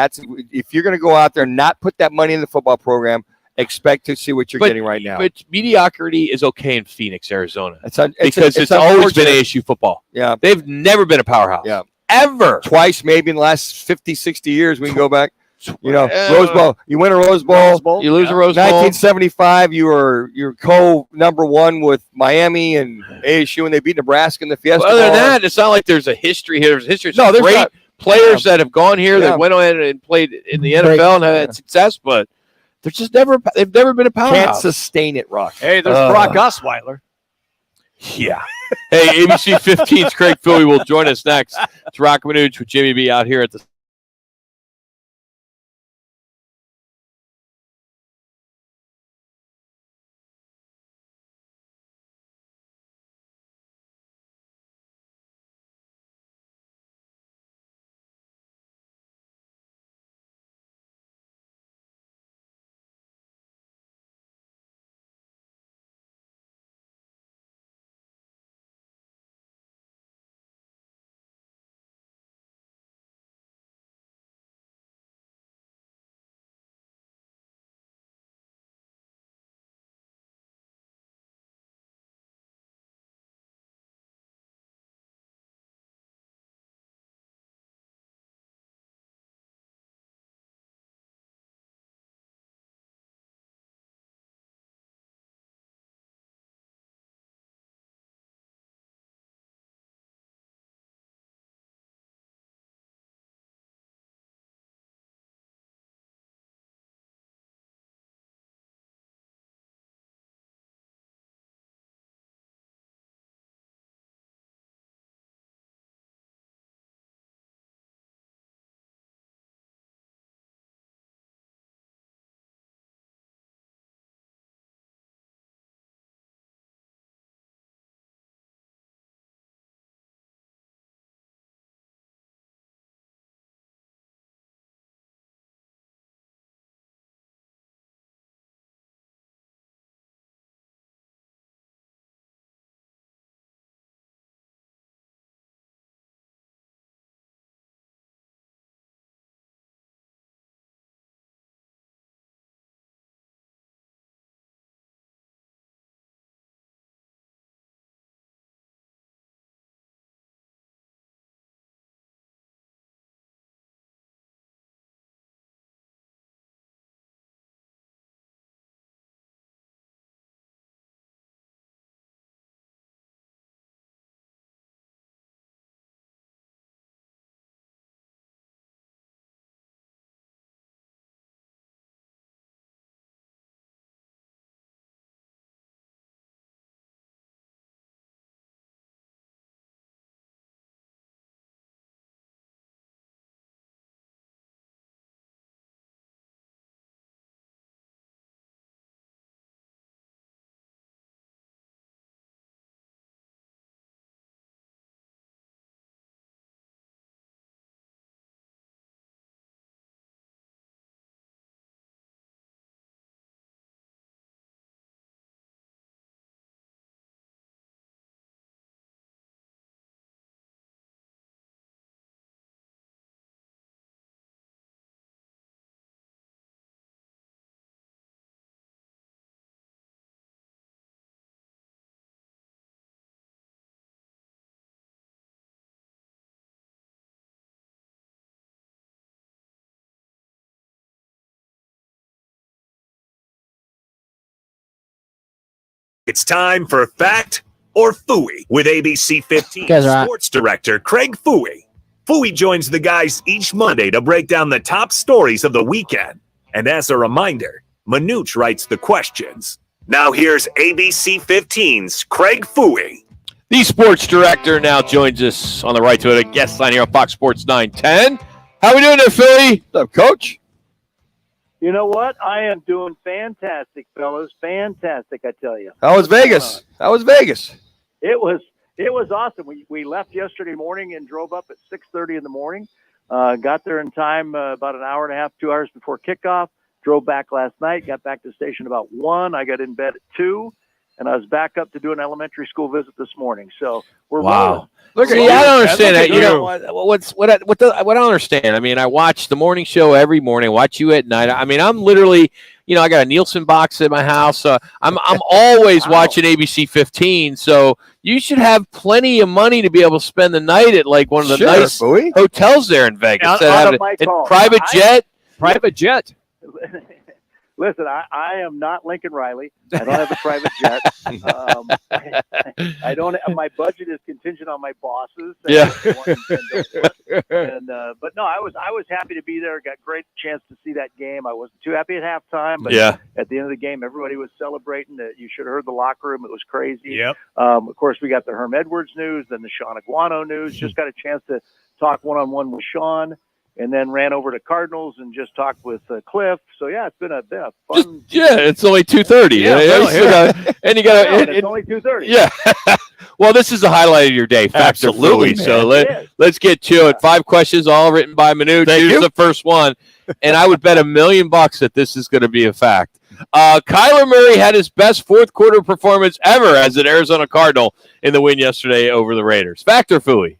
if you're going to go out there and not put that money in the football program, expect to see what you're getting right now. But mediocrity is okay in Phoenix, Arizona, because it's always been ASU football. Yeah, they've never been a powerhouse. Yeah. Ever. Twice, maybe in the last 50, 60 years, we can go back. Rose Bowl. You win a Rose Bowl. You lose a Rose Bowl. 1975, you're number one with Miami and ASU, and they beat Nebraska in the Fiesta Other than Bowl. that, it's not like there's a history here. There's history. No, there's great not. Players that have gone here that went on and played in the NFL and had success, but they're just they've never been a powerhouse. Can't sustain it, Rock. Hey, there's Brock Osweiler. Yeah. Hey, ABC 15's Craig Philly will join us next. It's Roc and Manuch with Jimmy B out here at the It's time for Fact or Fooey with ABC 15 sports director Craig Fooey. Fooey joins the guys each Monday to break down the top stories of the weekend. And as a reminder, Manuch writes the questions. Now here's ABC 15's Craig Fooey. The sports director now joins us on the right to it, a guest line here on Fox Sports 910. How we doing there, Philly? What's up, Coach? You know what? I am doing fantastic, fellas. Fantastic, I tell you. How was Vegas? It was awesome. We left yesterday morning and drove up at 6:30 in the morning. Got there in time about an hour and a half, 2 hours before kickoff. Drove back last night. Got back to the station about 1. I got in bed at 2, and I was back up to do an elementary school visit this morning. So we're rolling. Look, I don't understand that. You know what I don't understand. I mean, I watch the morning show every morning. I watch you at night. I mean, I'm literally, I got a Nielsen box at my house. I'm always watching ABC 15. So you should have plenty of money to be able to spend the night at like one of the nice hotels there in Vegas. Private jet. Listen, I am not Lincoln Riley. I don't have a private jet. I don't. My budget is contingent on my bosses. Yeah. But no, I was happy to be there. Got great chance to see that game. I wasn't too happy at halftime, but at the end of the game, everybody was celebrating. You should have heard the locker room. It was crazy. Yep. Of course, we got the Herm Edwards news, then the Sean Aguano news. Just got a chance to talk one-on-one with Sean. And then ran over to Cardinals and just talked with Cliff. So yeah, it's been a fun. It's only 2:30. And you got it's only 2:30. Yeah. Well, this is the highlight of your day, Absolutely. So let's get to it. 5 questions, all written by Manuch. Here's the first one, and I would bet $1 million that this is going to be a fact. Kyler Murray had his best fourth quarter performance ever as an Arizona Cardinal in the win yesterday over the Raiders. Fact or phooey?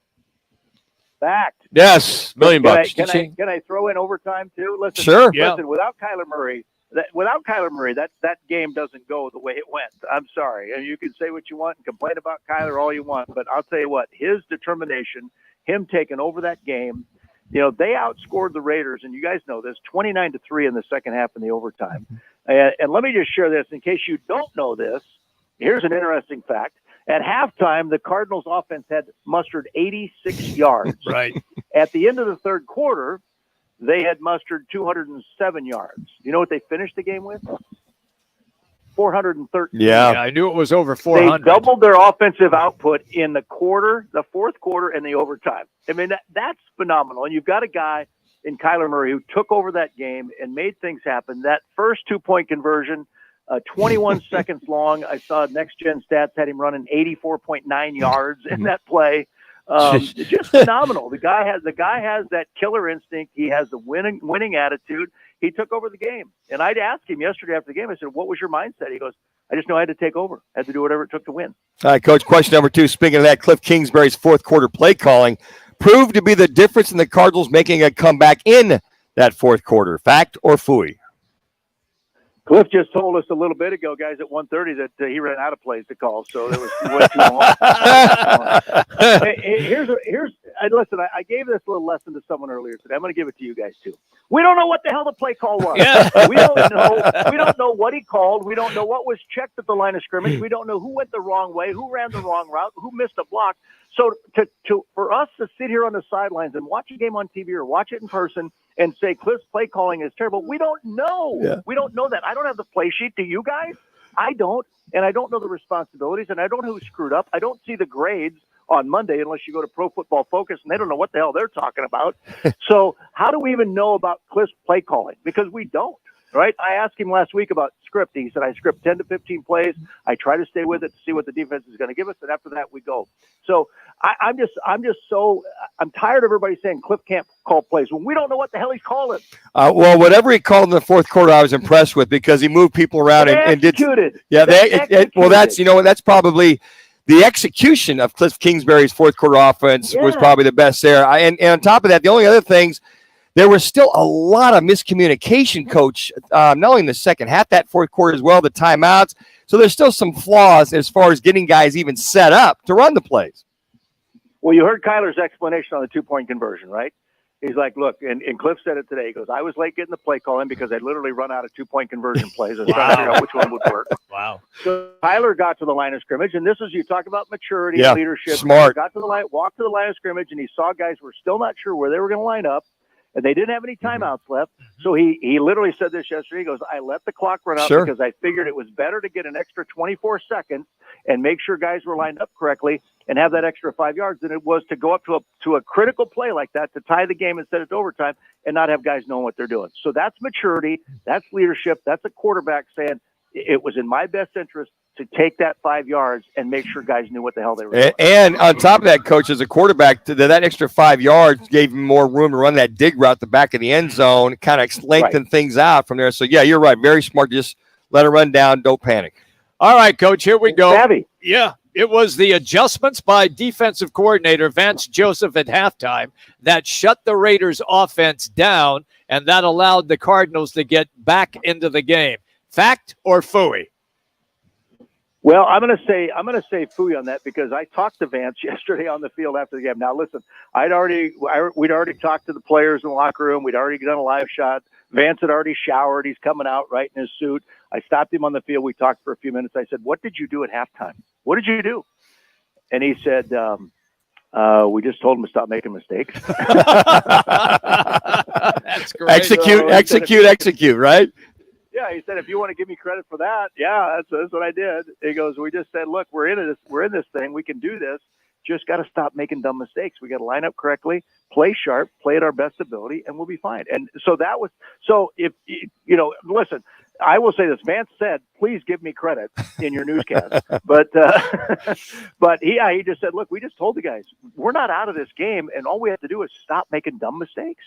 Fact. Yes, $1 million. Can I throw in overtime too? Listen, sure. Listen, without Kyler Murray, that game doesn't go the way it went. I'm sorry, and you can say what you want and complain about Kyler all you want, but I'll tell you what, his determination, him taking over that game. They outscored the Raiders, and you guys know this, 29-3 in the second half in the overtime. And let me just share this in case you don't know this. Here's an interesting fact. At halftime, the Cardinals offense had mustered 86 yards. Right. At the end of the third quarter, they had mustered 207 yards. You know what they finished the game with? 413. Yeah, I knew it was over 400. They doubled their offensive output in the fourth quarter, and the overtime. I mean, that's phenomenal. And you've got a guy in Kyler Murray who took over that game and made things happen. That first 2-point conversion, 21 seconds long. I saw Next Gen Stats had him running 84.9 yards in that play. Just phenomenal. The guy has that killer instinct. He has the winning attitude. He took over the game. And I'd asked him yesterday after the game, I said, what was your mindset? He goes, I just know I had to take over. I had to do whatever it took to win. All right, Coach, question number 2. Speaking of that, Cliff Kingsbury's fourth quarter play calling proved to be the difference in the Cardinals making a comeback in that fourth quarter. Fact or phooey? Cliff just told us a little bit ago, guys, at 1:30 that he ran out of plays to call, so it was way too long. Listen, I gave this little lesson to someone earlier today. I'm going to give it to you guys too. We don't know what the hell the play call was. Yeah. We don't know what he called. We don't know what was checked at the line of scrimmage. We don't know who went the wrong way, who ran the wrong route, who missed a block. So for us to sit here on the sidelines and watch a game on TV or watch it in person and say Cliff's play calling is terrible, we don't know. Yeah. We don't know that. I don't have the play sheet. Do you guys? I don't. And I don't know the responsibilities, and I don't know who screwed up. I don't see the grades on Monday unless you go to Pro Football Focus, and they don't know what the hell they're talking about. So how do we even know about Cliff's play calling? Because we don't. Right? I asked him last week about script. He said, I script 10 to 15 plays. I try to stay with it to see what the defense is going to give us. And after that, we go. So I'm tired of everybody saying Cliff can't call plays when we don't know what the hell he's calling. Well, whatever he called in the fourth quarter, I was impressed with because he moved people around and did. Yeah. Well, that's probably the execution of Cliff Kingsbury's fourth quarter offense was probably the best there. And on top of that, the only other things, there was still a lot of miscommunication, Coach, not only in the second half, that fourth quarter as well, the timeouts. So there's still some flaws as far as getting guys even set up to run the plays. Well, you heard Kyler's explanation on the 2-point conversion, right? He's like, look, and Cliff said it today. He goes, I was late getting the play call in because I'd literally run out of 2-point conversion plays. I was trying to figure out which one would work. Wow. So Tyler got to the line of scrimmage, and this is, you talk about maturity and leadership. Smart. Tyler got to the line, walked to the line of scrimmage, and he saw guys were still not sure where they were going to line up, and they didn't have any timeouts left. So he literally said this yesterday. He goes, I let the clock run out because I figured it was better to get an extra 24 seconds and make sure guys were lined up correctly and have that extra 5 yards than it was to go up to a critical play like that to tie the game and send it to overtime and not have guys knowing what they're doing. So that's maturity. That's leadership. That's a quarterback saying it was in my best interest to take that 5 yards and make sure guys knew what the hell they were doing. And on top of that, Coach, as a quarterback, that extra 5 yards gave him more room to run that dig route the back of the end zone, kind of lengthen things out from there. So, yeah, you're right. Very smart. Just let it run down. Don't panic. All right, Coach, here we go. Savvy. Yeah, it was the adjustments by defensive coordinator Vance Joseph at halftime that shut the Raiders' offense down, and that allowed the Cardinals to get back into the game. Fact or phooey? Well, I'm going to say phooey on that because I talked to Vance yesterday on the field after the game. Now, listen, we'd already talked to the players in the locker room. We'd already done a live shot. Vance had already showered. He's coming out right in his suit. I stopped him on the field. We talked for a few minutes. I said, "What did you do at halftime? What did you do?" And he said, "We just told him to stop making mistakes." That's great. Execute, right? Yeah, he said, if you want to give me credit for that, yeah, that's what I did. He goes, we just said, look, we're in this thing. We can do this. Just got to stop making dumb mistakes. We got to line up correctly, play sharp, play at our best ability, and we'll be fine. And so if listen, I will say this. Vance said, please give me credit in your newscast. but he just said, look, we just told the guys, we're not out of this game, and all we have to do is stop making dumb mistakes.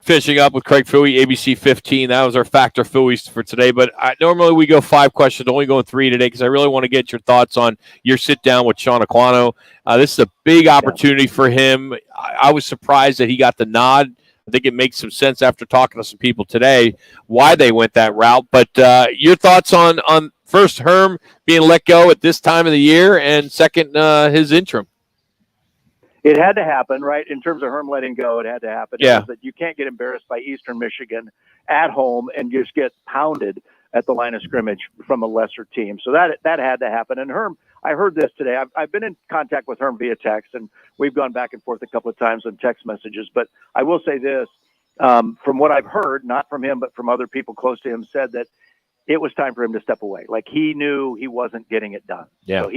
Finishing up with Craig Fouey, ABC 15. That was our Factor Foueys for today. But normally we go 5 questions, only going 3 today because I really want to get your thoughts on your sit down with Sean Aquano. This is a big opportunity for him. I was surprised that he got the nod. I think it makes some sense after talking to some people today why they went that route. But your thoughts on first Herm being let go at this time of the year, and second his interim. It had to happen, right? In terms of Herm letting go, it had to happen. Yeah. That you can't get embarrassed by Eastern Michigan at home and just get pounded at the line of scrimmage from a lesser team. So that had to happen. And Herm, I heard this today. I've been in contact with Herm via text, and we've gone back and forth a couple of times on text messages. But I will say this, from what I've heard, not from him, but from other people close to him, said that it was time for him to step away. Like he knew he wasn't getting it done. Yeah. So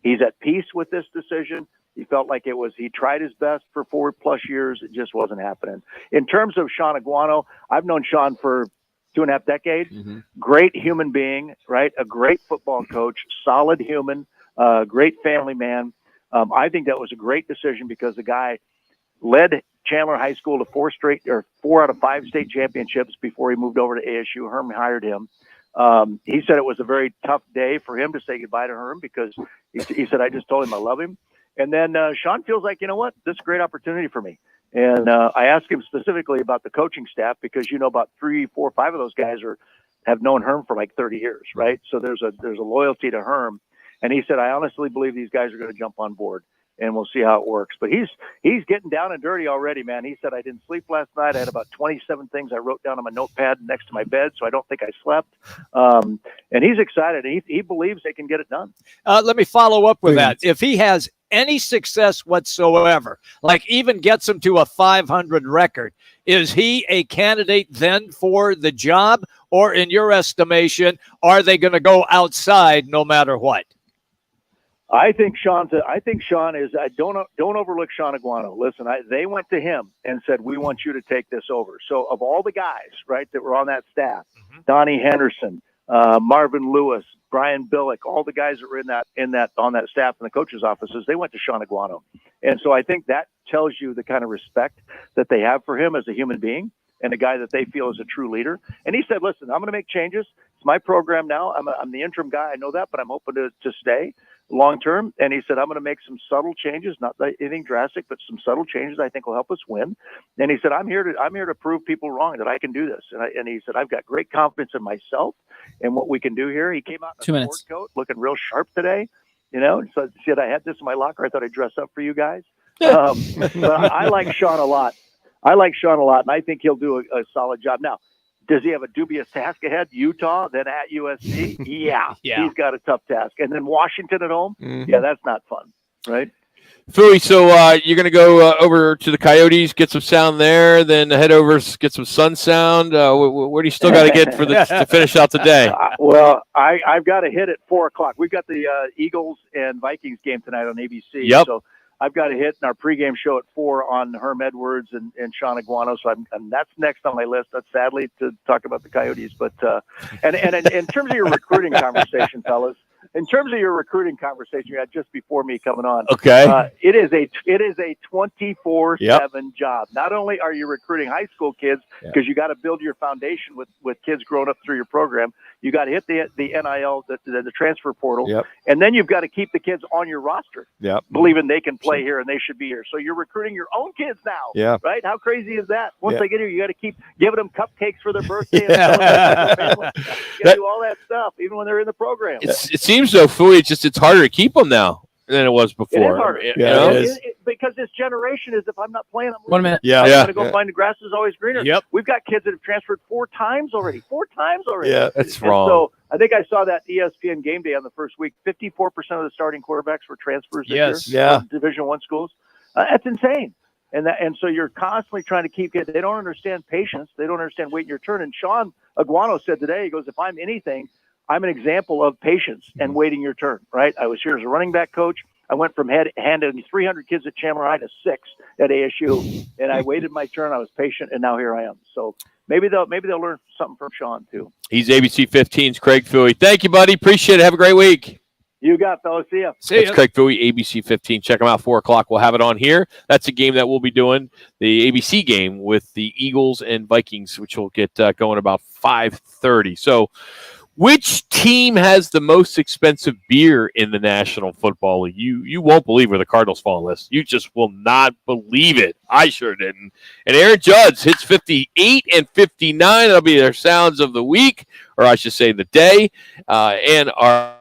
he's at peace with this decision. He felt like he tried his best for 4+ years. It just wasn't happening. In terms of Sean Aquano, I've known Sean for 2.5 decades. Mm-hmm. Great human being, right? A great football coach, solid human, great family man. I think that was a great decision because the guy led Chandler High School to 4 out of 5 state championships before he moved over to ASU. Herm hired him. He said it was a very tough day for him to say goodbye to Herm because he said, I just told him I love him. And then Sean feels like, you know what, this is a great opportunity for me. And I asked him specifically about the coaching staff because, about 3, 4, 5 of those guys have known Herm for like 30 years, right? So there's a loyalty to Herm. And he said, I honestly believe these guys are going to jump on board, and we'll see how it works. But he's getting down and dirty already, man. He said, I didn't sleep last night. I had about 27 things I wrote down on my notepad next to my bed, so I don't think I slept. And he's excited. He believes they can get it done. Let me follow up with that. If he has any success whatsoever, like even gets him to a 500 record, is he a candidate then for the job? Or in your estimation, are they going to go outside no matter what? I think Sean is. Don't overlook Sean Aquano. Listen, they went to him and said, "We want you to take this over." So, of all the guys, right, that were on that staff, Donnie Henderson, Marvin Lewis, Brian Billick, all the guys that were on that staff in the coaches' offices, they went to Sean Aquano, and so I think that tells you the kind of respect that they have for him as a human being and a guy that they feel is a true leader. And he said, "Listen, I'm going to make changes. It's my program now. I'm the interim guy. I know that, but I'm open to stay long term." And he said, I'm going to make some subtle changes, not anything drastic, but some subtle changes I think will help us win. And he said, I'm here to prove people wrong that I can do this. And he said, I've got great confidence in myself and what we can do here. He came out in a sport coat looking real sharp today, so he said, I had this in my locker. I thought I'd dress up for you guys. But I like Sean a lot. I like Sean a lot, and I think he'll do a solid job. Now, does he have a dubious task ahead? Utah, then at USC? Yeah, he's got a tough task. And then Washington at home? Mm-hmm. Yeah, that's not fun, right? Philly, so you're going to go over to the Coyotes, get some sound there, then head over, get some sun sound. What do you still got to get to finish out the day? Well, I've got to hit at 4 o'clock. We've got the Eagles and Vikings game tonight on ABC. Yep. So I've got to hit in our pregame show at 4 on Herm Edwards and Sean Aguano. So and that's next on my list. That's sadly to talk about the Coyotes. But and in terms of your recruiting conversation, fellas, in terms of your recruiting conversation you had just before me coming on, okay, it is a 24/7 job. Not only are you recruiting high school kids because you got to build your foundation with kids growing up through your program, you got to hit the NIL, the transfer portal, and then you've got to keep the kids on your roster, believing they can play here and they should be here. So you're recruiting your own kids now, right? How crazy is that? Once they get here, you got to keep giving them cupcakes for their birthday. And you got to do all that stuff, even when they're in the program. It seems though, Philly, it's harder to keep them now than it was before. It is harder. You know? Because this generation is, if I'm not playing, I'm 1 minute. I'm going to go find the grass is always greener. Yep. We've got kids that have transferred 4 times already. Yeah, that's wrong. So I think I saw that ESPN game day on the first week. 54% of the starting quarterbacks were transfers this year from Division I schools. That's insane. And so you're constantly trying to keep kids. They don't understand patience. They don't understand waiting your turn. And Sean Aguano said today, he goes, if I'm anything, I'm an example of patience and waiting your turn, right? I was here as a running back coach. I went from handing 300 kids at Chandler High to 6 at ASU, and I waited my turn. I was patient, and now here I am. So maybe they'll learn something from Sean too. He's ABC 15's Craig Philly. Thank you, buddy. Appreciate it. Have a great week. You got it, fellas. See ya. That's Craig Philly, ABC 15. Check him out, 4 o'clock. We'll have it on here. That's a game that we'll be doing, the ABC game with the Eagles and Vikings, which will get going about 5:30. So which team has the most expensive beer in the National Football League? You won't believe where the Cardinals fall on this. You just will not believe it. I sure didn't. And Aaron Judge hits 58 and 59. That'll be their sounds of the week, or I should say the day. And our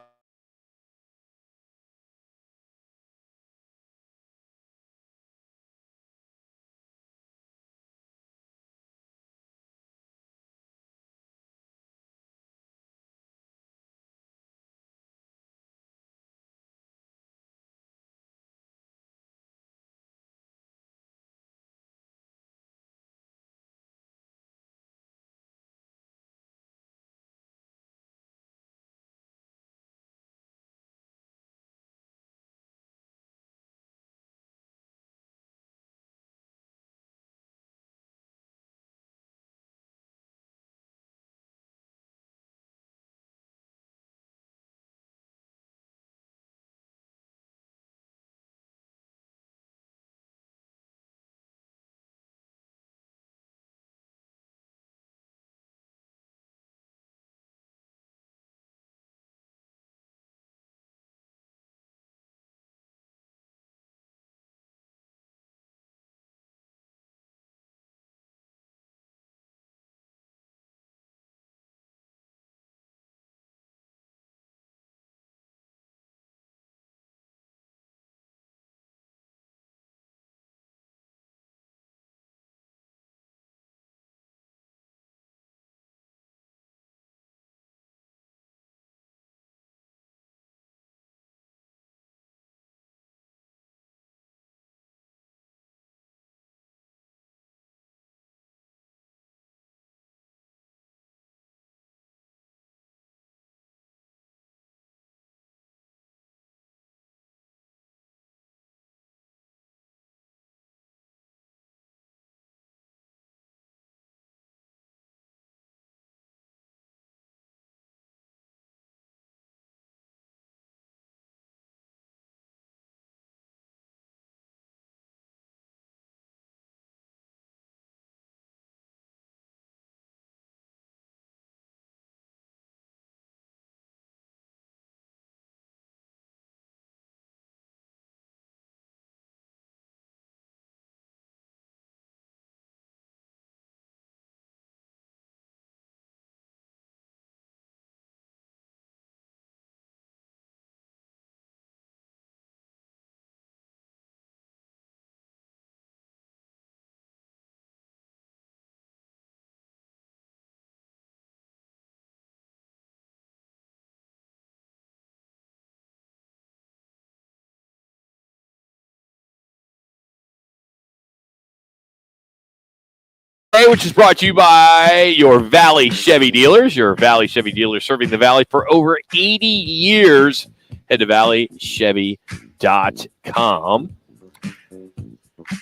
which is brought to you by your Valley Chevy dealers. Your Valley Chevy dealers serving the Valley for over 80 years. Head to valleychevy.com.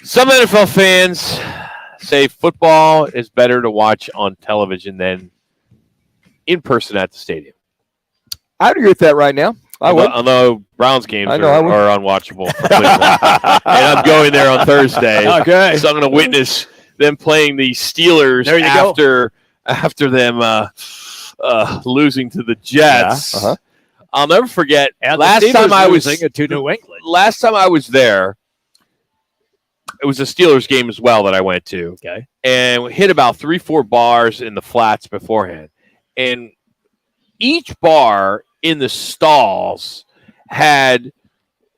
Some NFL fans say football is better to watch on television than in person at the stadium. I would agree with that right now. Although Browns games are unwatchable for Cleveland. And I'm going there on Thursday. Okay. So I'm going to witness them playing the Steelers after them losing to the Jets. Yeah. I'll never forget And last time I was to New England. Last time I was there, it was a Steelers game as well that I went to. Okay. And we hit about 3-4 bars in the flats beforehand. And each bar in the stalls had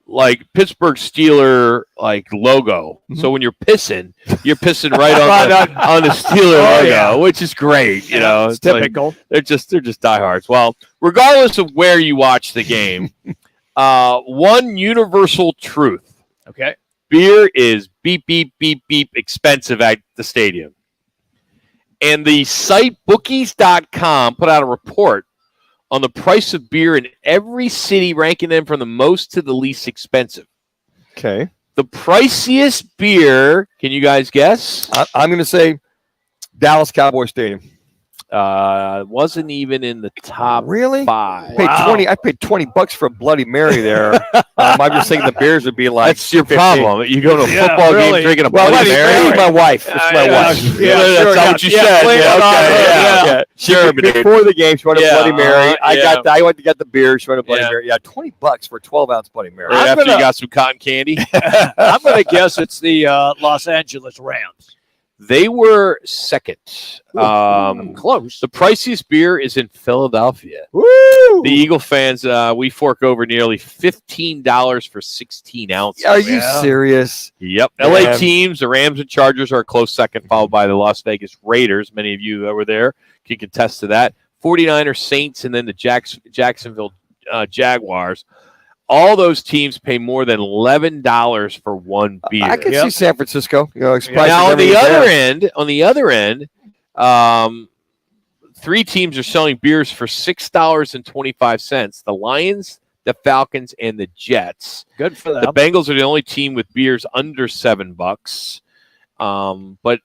like Pittsburgh Steeler logo. Mm-hmm. So when you're pissing right on the Steeler logo, which is great. You know, it's typical. They're just diehards. Well, regardless of where you watch the game, one universal truth. Okay. Beer is beep, beep, beep, beep expensive at the stadium. And the site bookies.com put out a report on the price of beer in every city, ranking them from the most to the least expensive. Okay. The priciest beer, can you guys guess? I'm going to say Dallas Cowboy Stadium. Wasn't even in the top really? 5. I paid $20 for a Bloody Mary there. I'm just thinking the beers would be like that's your 50. problem. You go to a football game drinking a Bloody Mary. My wife. It's my wife. That's not what you said. Sure. Before the game, she wanted a Bloody Mary. I went to get the beer. She wanted a Bloody Mary. Yeah, $20 for a 12-ounce Bloody Mary. Right after you got some cotton candy. I'm going to guess it's the Los Angeles Rams. They were second. Close. The priciest beer is in Philadelphia. Woo! The Eagle fans, we fork over nearly $15 for 16 ounces. Are you serious? Yep. LA teams, the Rams and Chargers are a close second, followed by the Las Vegas Raiders. Many of you that were there can contest to that. 49ers, Saints, and then the Jacksonville Jaguars. All those teams pay more than $11 for one beer. I can see San Francisco. Now on the other end, 3 teams are selling beers for $6.25. The Lions, the Falcons, and the Jets. Good for them. The Bengals are the only team with beers under $7. But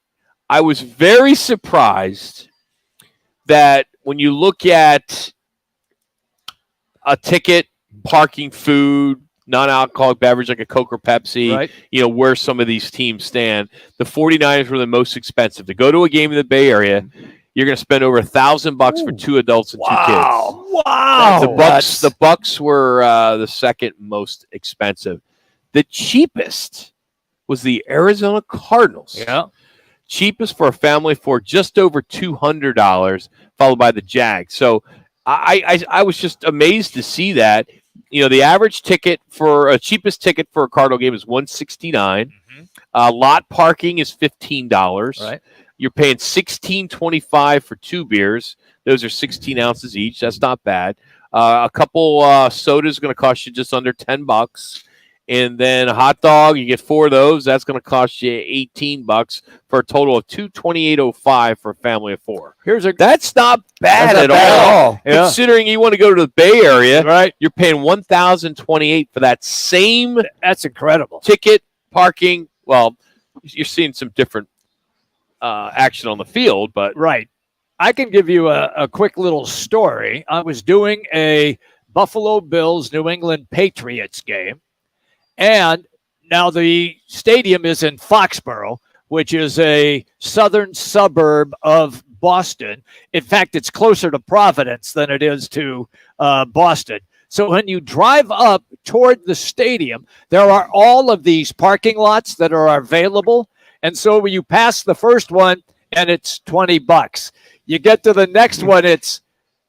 I was very surprised that when you look at a ticket, parking, food, non-alcoholic beverage like a Coke or Pepsi, right, where some of these teams stand. The 49ers were the most expensive. To go to a game in the Bay Area, you're going to spend over $1,000 for 2 adults and 2 kids. Wow. The Bucks were the second most expensive. The cheapest was the Arizona Cardinals. Yeah. Cheapest for a family for just over $200, followed by the Jags. So I was just amazed to see that. The average ticket for cheapest ticket for a Cardinal game is $169. Mm-hmm. Lot parking is $15. Right. You're paying $16.25 for 2 beers. Those are 16 ounces each. That's not bad. A couple sodas is going to cost you just under $10. And then a hot dog, you get 4 of those. That's going to cost you $18 for a total of $228.05 for a family of 4. That's not bad at all. Yeah. Considering you want to go to the Bay Area, right? You're paying $1,028 for that same. That's incredible. Ticket, parking. Well, you're seeing some different action on the field, but right. I can give you a quick little story. I was doing a Buffalo Bills New England Patriots game. And now the stadium is in Foxborough, which is a southern suburb of Boston. In fact, it's closer to Providence than it is to Boston. So when you drive up toward the stadium, there are all of these parking lots that are available. And so when you pass the first one and it's $20, you get to the next one, it's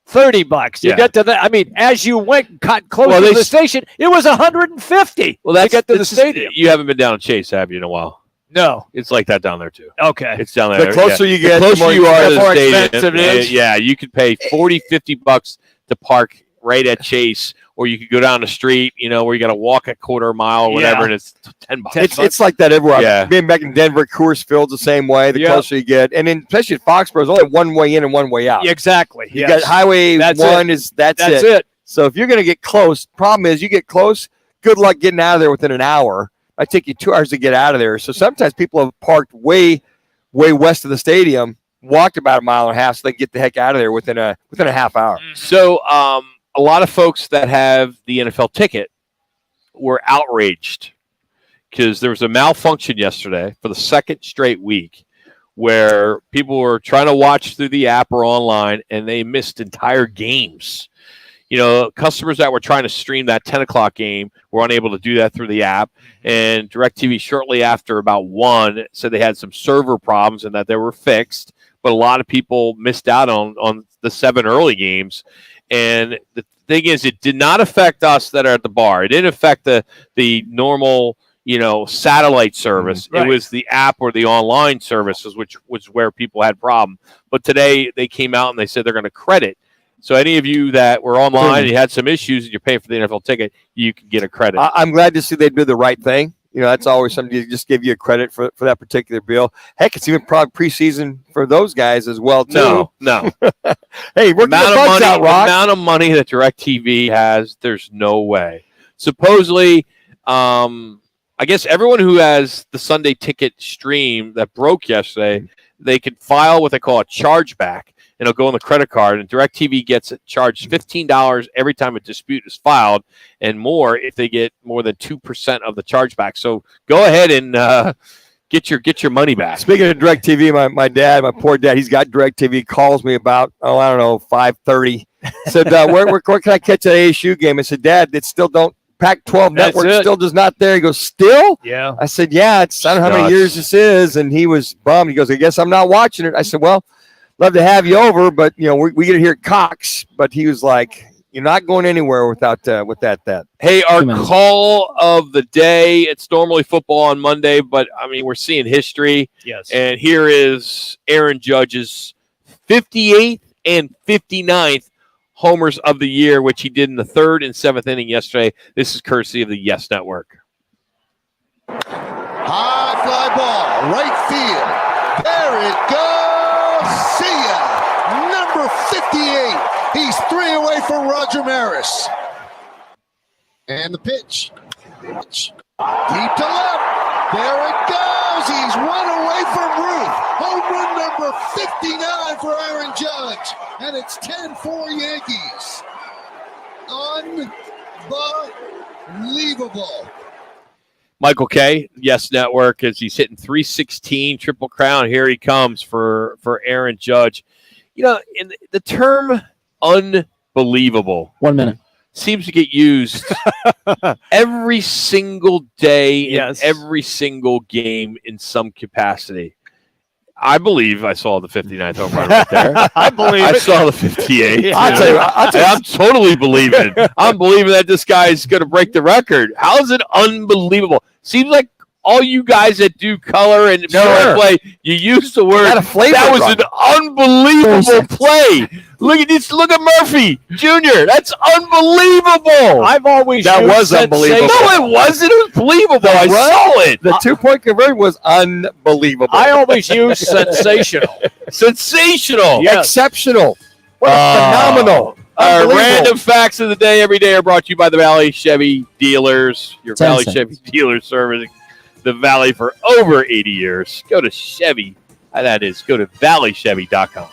$30. You get to that. I mean, as you went got closer to the station, it was $150. Well, that's to get to the stadium. You haven't been down to Chase, have you, in a while? No, it's like that down there too. Okay, it's down there. The closer you get, the closer you are to the more stadium. expensive it is. Yeah, you could pay $40-$50 to park right at Chase, or you could go down the street, where you got to walk a quarter mile or whatever, and it's $10. It's like that everywhere. Yeah. Being back in Denver, Coors Field's the same way. The closer you get, and then especially at Foxborough, there's only one way in and one way out. Exactly. You got Highway That's 1 it. That's it. So if you're going to get close, problem is you get close, good luck getting out of there within an hour. It might take you 2 hours to get out of there. So sometimes people have parked way west of the stadium, walked about a mile and a half so they can get the heck out of there within a half hour. So a lot of folks that have the NFL ticket were outraged because there was a malfunction yesterday for the second straight week where people were trying to watch through the app or online and they missed entire games. Customers that were trying to stream that 10 o'clock game were unable to do that through the app. And DirecTV shortly after about 1 said they had some server problems and that they were fixed. But a lot of people missed out on the 7 early games. And the thing is, it did not affect us that are at the bar. It didn't affect the normal, satellite service. Right. It was the app or the online services, which was where people had problem. But today they came out and they said they're going to credit. So any of you that were online and you had some issues and you're paying for the NFL ticket, you can get a credit. I'm glad to see they do the right thing. That's always something to just give you a credit for that particular bill. Heck, it's even probably preseason for those guys as well, too. No. Hey, we're getting bugs out, Rock. The amount of money that DirecTV has, there's no way. Supposedly, I guess everyone who has the Sunday ticket stream that broke yesterday, they could file what they call a chargeback. And it'll go on the credit card, and DirecTV gets charged $15 every time a dispute is filed, and more if they get more than 2% of the chargeback. So go ahead and get your money back. Speaking of DirecTV, my poor dad, he's got DirecTV. Calls me about 5:30. Said where can I catch that ASU game? I said, Dad, it's still don't. Pac-12 network still does not there. He goes, still? Yeah. I said, yeah. I don't know how many years this is, and he was bummed. He goes, I guess I'm not watching it. I said, well. Love to have you over, but we get it here at Cox. But he was like, "You're not going anywhere without that." Hey, our call of the day. It's normally football on Monday, but we're seeing history. Yes. And here is Aaron Judge's 58th and 59th homers of the year, which he did in the 3rd and 7th inning yesterday. This is courtesy of the Yes Network. High fly ball, right field. There it goes. See ya. Number 58. He's 3 away from Roger Maris. And the pitch. Deep to left. There it goes. He's 1 away from Ruth. Home run number 59 for Aaron Judge. And it's 10-4 Yankees. Unbelievable. Michael K, Yes Network, as he's hitting 316, Triple Crown. Here he comes for Aaron Judge. In the term unbelievable 1 minute seems to get used every single day in every single game in some capacity. I believe I saw the 59th home run right there. I believe I saw the 58. I'll tell you, I'm totally believing. I'm believing that this guy's going to break the record. How is it unbelievable? Seems like all you guys that do color and play, you use the word. That was an unbelievable play. Look at this. Look at Murphy Jr. That's unbelievable. I've always that was unbelievable. No, it wasn't. It was believable. I saw it. The 2-point conversion was unbelievable. I always use sensational. Sensational. Yes. Exceptional. Phenomenal. Our random facts of the day every day are brought to you by the Valley Chevy dealers. Your Valley Chevy dealer service the Valley for over 80 years. Go to Chevy. Go to valleychevy.com.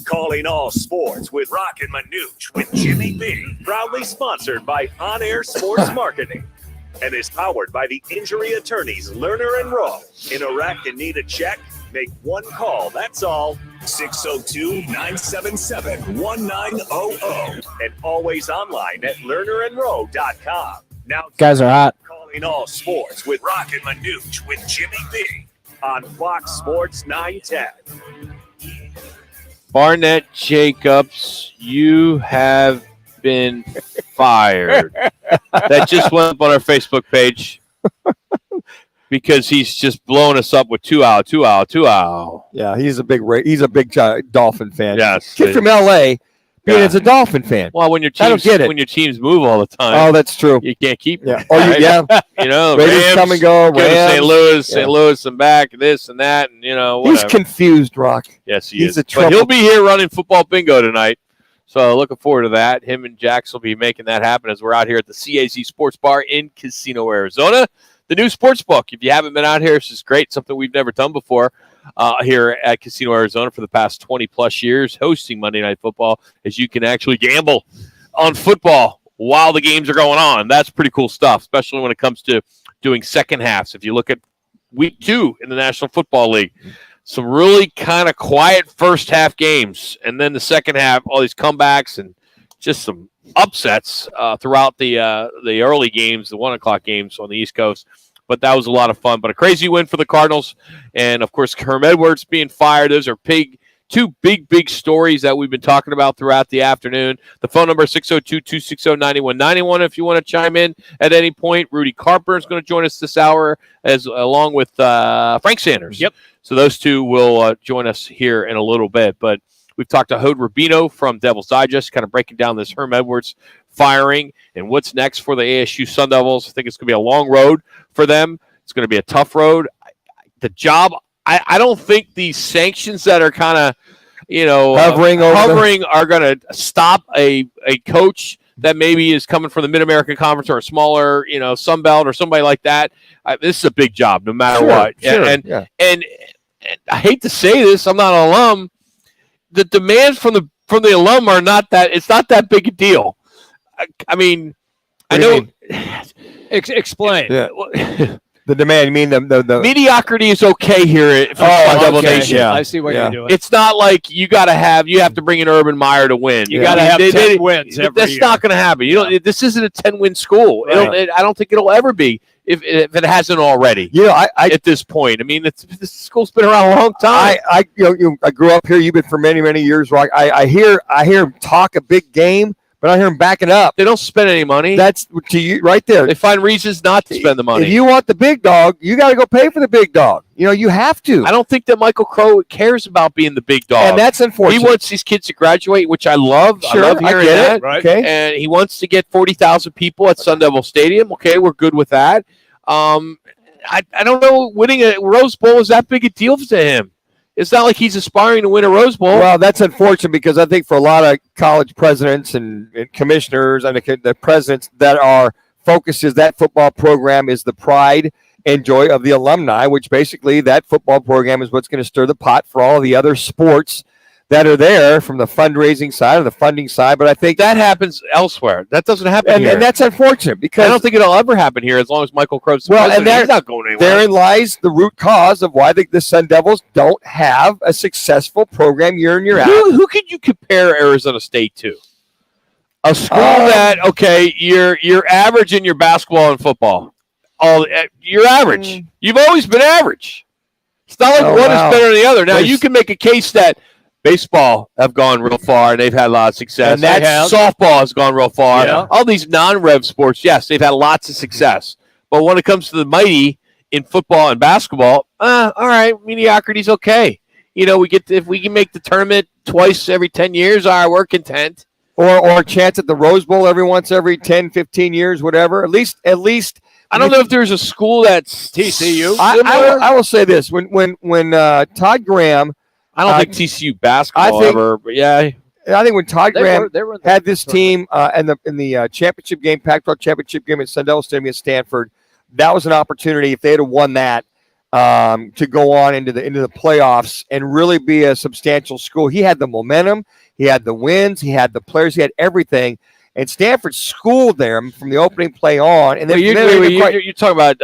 Calling all sports with Roc and Manuch with Jimmy B. Proudly sponsored by On Air Sports Marketing and is powered by the injury attorneys Lerner and Rowe. In a wreck and need a check? Make one call, that's all. 602-977-1900 and always online at lernerandrowe.com. Now, guys are hot. Calling all sports with Roc and Manuch with Jimmy B on Fox Sports 910. Barnett Jacobs, you have been fired. That just went up on our Facebook page because he's just blowing us up with 2 out. Yeah, he's a big Dolphin fan. Yes, kid from L.A. Being as a Dolphin fan. Well, when your teams move all the time. Oh, that's true. You can't keep them. Yeah. Oh, Right? You know, Raiders Rams come and go. to St. Louis and back, this and that, and whatever. He's confused, Rock. Yes, he He's is. But he'll be here running football bingo tonight. So looking forward to that. Him and Jax will be making that happen as we're out here at the CAZ Sports Bar in Casino, Arizona. The new sports book. If you haven't been out here, this is great. Something we've never done before here at Casino, Arizona for the past 20-plus years, hosting Monday Night Football, as you can actually gamble on football while the games are going on. That's pretty cool stuff, especially when it comes to doing second halves. If you look at week 2 in the National Football League, some really kind of quiet first half games, and then the second half, all these comebacks and just some upsets throughout the early games, the 1 o'clock games on the East Coast. But that was a lot of fun. But a crazy win for the Cardinals. And, of course, Herm Edwards being fired. Those are two big stories that we've been talking about throughout the afternoon. The phone number is 602-260-9191 if you want to chime in at any point. Rudy Carper is going to join us this hour along with Frank Sanders. Yep. So those two will join us here in a little bit. But we've talked to Hode Rubino from Devil's Digest, kind of breaking down this Herm Edwards firing and what's next for the ASU Sun Devils. I think it's going to be a long road for them. It's going to be a tough road. The job, I don't think these sanctions that are kind of, hovering are going to stop a coach that maybe is coming from the Mid-American Conference or a smaller, Sun Belt or somebody like that. This is a big job no matter what. Sure, and I hate to say this, I'm not an alum. The demands from the alum are not that. It's not that big a deal. I mean, I know. Explain. Yeah. The demand. You mean the mediocrity is okay here for Devil Nation. Yeah. I see what you're doing. It's not like you have to bring in Urban Meyer to win. You got to have 10 wins every That's year. not going to happen. This isn't a 10-win school. Right. I don't think it'll ever be if it hasn't already. At this point, I mean, this school's been around a long time. I grew up here. You've been for many years, Rock. I hear him talk a big game, but I hear him backing up. They don't spend any money. That's to you right there. They find reasons not to spend the money. If you want the big dog, you got to go pay for the big dog. You have to. I don't think that Michael Crow cares about being the big dog. And that's unfortunate. He wants these kids to graduate, which I love. Sure, I love hearing that. Right. Okay. And he wants to get 40,000 people at Sun Devil Stadium. Okay, we're good with that. I don't know. Winning a Rose Bowl is that big a deal to him. It's not like he's aspiring to win a Rose Bowl. Well, that's unfortunate because I think for a lot of college presidents and commissioners and the presidents that are focuses, that football program is the pride and joy of the alumni, which basically that football program is what's going to stir the pot for all the other sports that are there from the fundraising side or the funding side. But I think that happens elsewhere. That doesn't happen here. And that's unfortunate because I don't think it'll ever happen here as long as Michael Crow's the president. He's not going anywhere. Therein lies the root cause of why the Sun Devils don't have a successful program year in, year out. Who could you compare Arizona State to? A school that, you're average in your basketball and football. You're average. You've always been average. It's not like one is better than the other. Now, you can make a case that baseball have gone real far, and they've had a lot of success. And that's softball has gone real far. Yeah. All these non-rev sports, yes, they've had lots of success. But when it comes to the mighty in football and basketball, all right, mediocrity's okay. If we can make the tournament twice every 10 years, all right, we're content. Or a chance at the Rose Bowl every 10, 15 years, whatever. At least. I don't know if there's a school that's TCU. I will say this: when Todd Graham. I don't think TCU basketball ever, but yeah. I think when Todd Graham had this tournament. team in the championship game, Pac-12 championship game at Sun Devil Stadium at Stanford, that was an opportunity. If they had won that, to go on into the playoffs and really be a substantial school. He had the momentum, he had the wins, he had the players, he had everything. And Stanford schooled them from the opening play on. And then you're talking about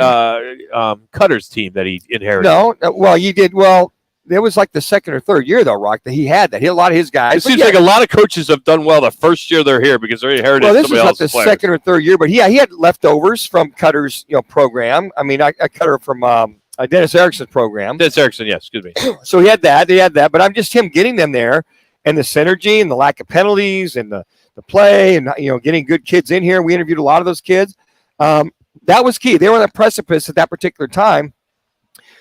Cutter's team that he inherited. No, well, you did well. It was like the second or third year, though, Rock, that he had that. He had a lot of his guys. It seems like a lot of coaches have done well the first year they're here because they inherited this somebody was like else's the players. second or third year, but he had leftovers from Cutter's program. I mean, I Cutter from Dennis Erickson's program. Dennis Erickson, yes, excuse me. So he had that, but I'm just him getting them there and the synergy and the lack of penalties and the play and getting good kids in here. We interviewed a lot of those kids. That was key. They were on the precipice at that particular time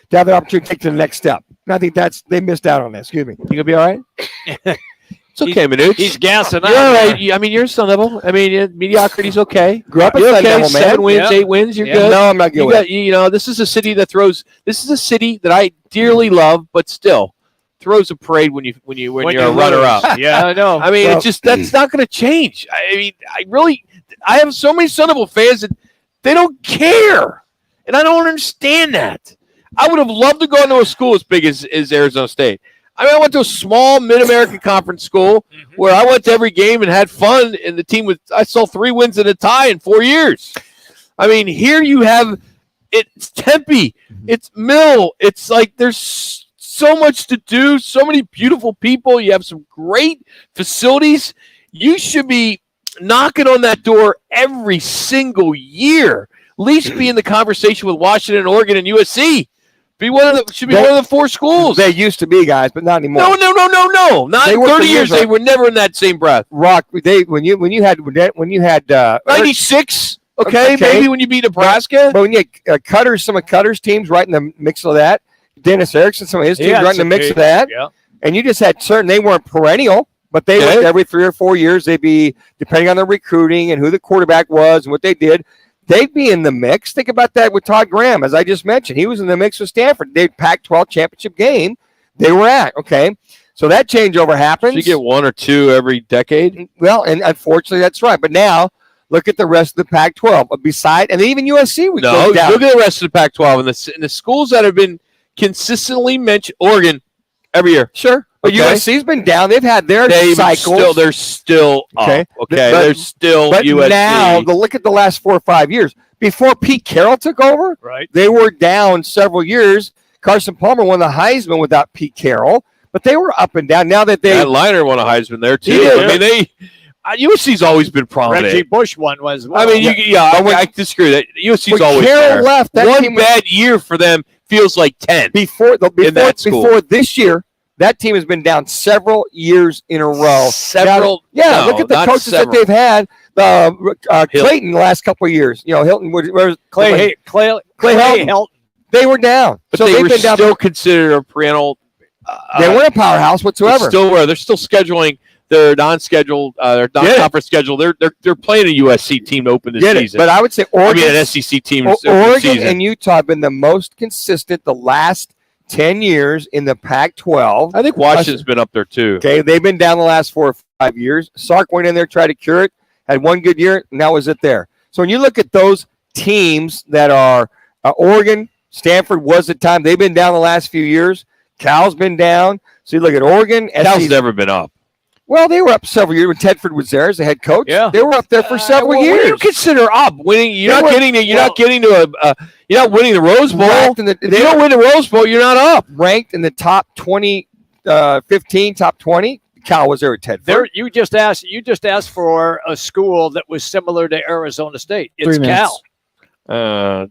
to have the opportunity to take to the next step. And I think they missed out on that. Excuse me. You gonna be all right? It's okay, Manuch. He's gassing out. You're all right. I mean, you're Sun Devil. I mean, mediocrity's okay. Grew up you're in okay. Sun Devil, 7 wins, 8 wins. You're good. No, I'm not good with it. This is a city that throws. This is a city that I dearly love, but still throws a parade when you're a runner-up. Yeah, I know. I mean, that's not going to change. I mean, I have so many Sun Devil fans that they don't care, and I don't understand that. I would have loved to go into a school as big as Arizona State. I mean, I went to a small Mid-American Conference school where I went to every game and had fun, and the team I saw 3 wins and a tie in 4 years. I mean, here you have it's Tempe, it's Mill, it's like there's so much to do, so many beautiful people. You have some great facilities. You should be knocking on that door every single year. At least be in the conversation with Washington, Oregon, and USC. Should be one of the 4 schools. They used to be, guys, but not anymore. No. Not in 30 years. They were never in that same breath. Rock, when you had 96. Okay, maybe when you beat Nebraska. But when you had some of Cutter's teams right in the mix of that, Dennis Erickson, some of his teams right in the mix of that. Yeah. And you just had they weren't perennial, but they would every 3 or 4 years, they'd be, depending on their recruiting and who the quarterback was and what they did, they'd be in the mix. Think about that with Todd Graham, as I just mentioned. He was in the mix with Stanford. They Pac-12 championship game they were at, okay? So that changeover happens. So you get 1 or 2 every decade? Well, and unfortunately, that's right. But now, look at the rest of the Pac-12. And even USC would go down. Look at the rest of the Pac-12. And the schools that have been consistently mentioned, Oregon, every year. Sure. But USC's been down. They've had their cycles. They're still up. Okay. They're still but USC. Now, look at the last 4 or 5 years. Before Pete Carroll took over, they were down several years. Carson Palmer won the Heisman without Pete Carroll, but they were up and down. Now that Matt Leinart won a Heisman there, too. I mean, USC's always been prominent. Reggie Bush won was well. I mean, I disagree. That USC's always Carroll left, that one bad year for them feels like 10. Before this year, that team has been down several years in a row. Look at the coaches that they've had. Clayton the last couple of years. Hilton, where's Clay Hilton. They were down. But so they were still considered a perennial. They weren't a powerhouse whatsoever. They're still scheduling their non-scheduled, their non-conference schedule. They're playing a USC team to open this season. But I would say an SEC team. Oregon and Utah have been the most consistent the last 10 years in the Pac-12. I think Washington's been up there too. Okay, they've been down the last 4 or 5 years. Sark went in there, tried to cure it, had one good year, and that was it there. So when you look at those teams that are Oregon, Stanford was at time. They've been down the last few years. Cal's been down. So you look at Oregon. Cal's never been up. Well, they were up several years when Tedford was there as the head coach. Yeah. They were up there for several years. What do you consider up? Winning? You're not winning the Rose Bowl. If you don't win the Rose Bowl, you're not up. Ranked in the top 20, 15, top 20. Cal was there at Tedford. You just asked for a school that was similar to Arizona State. It's Cal.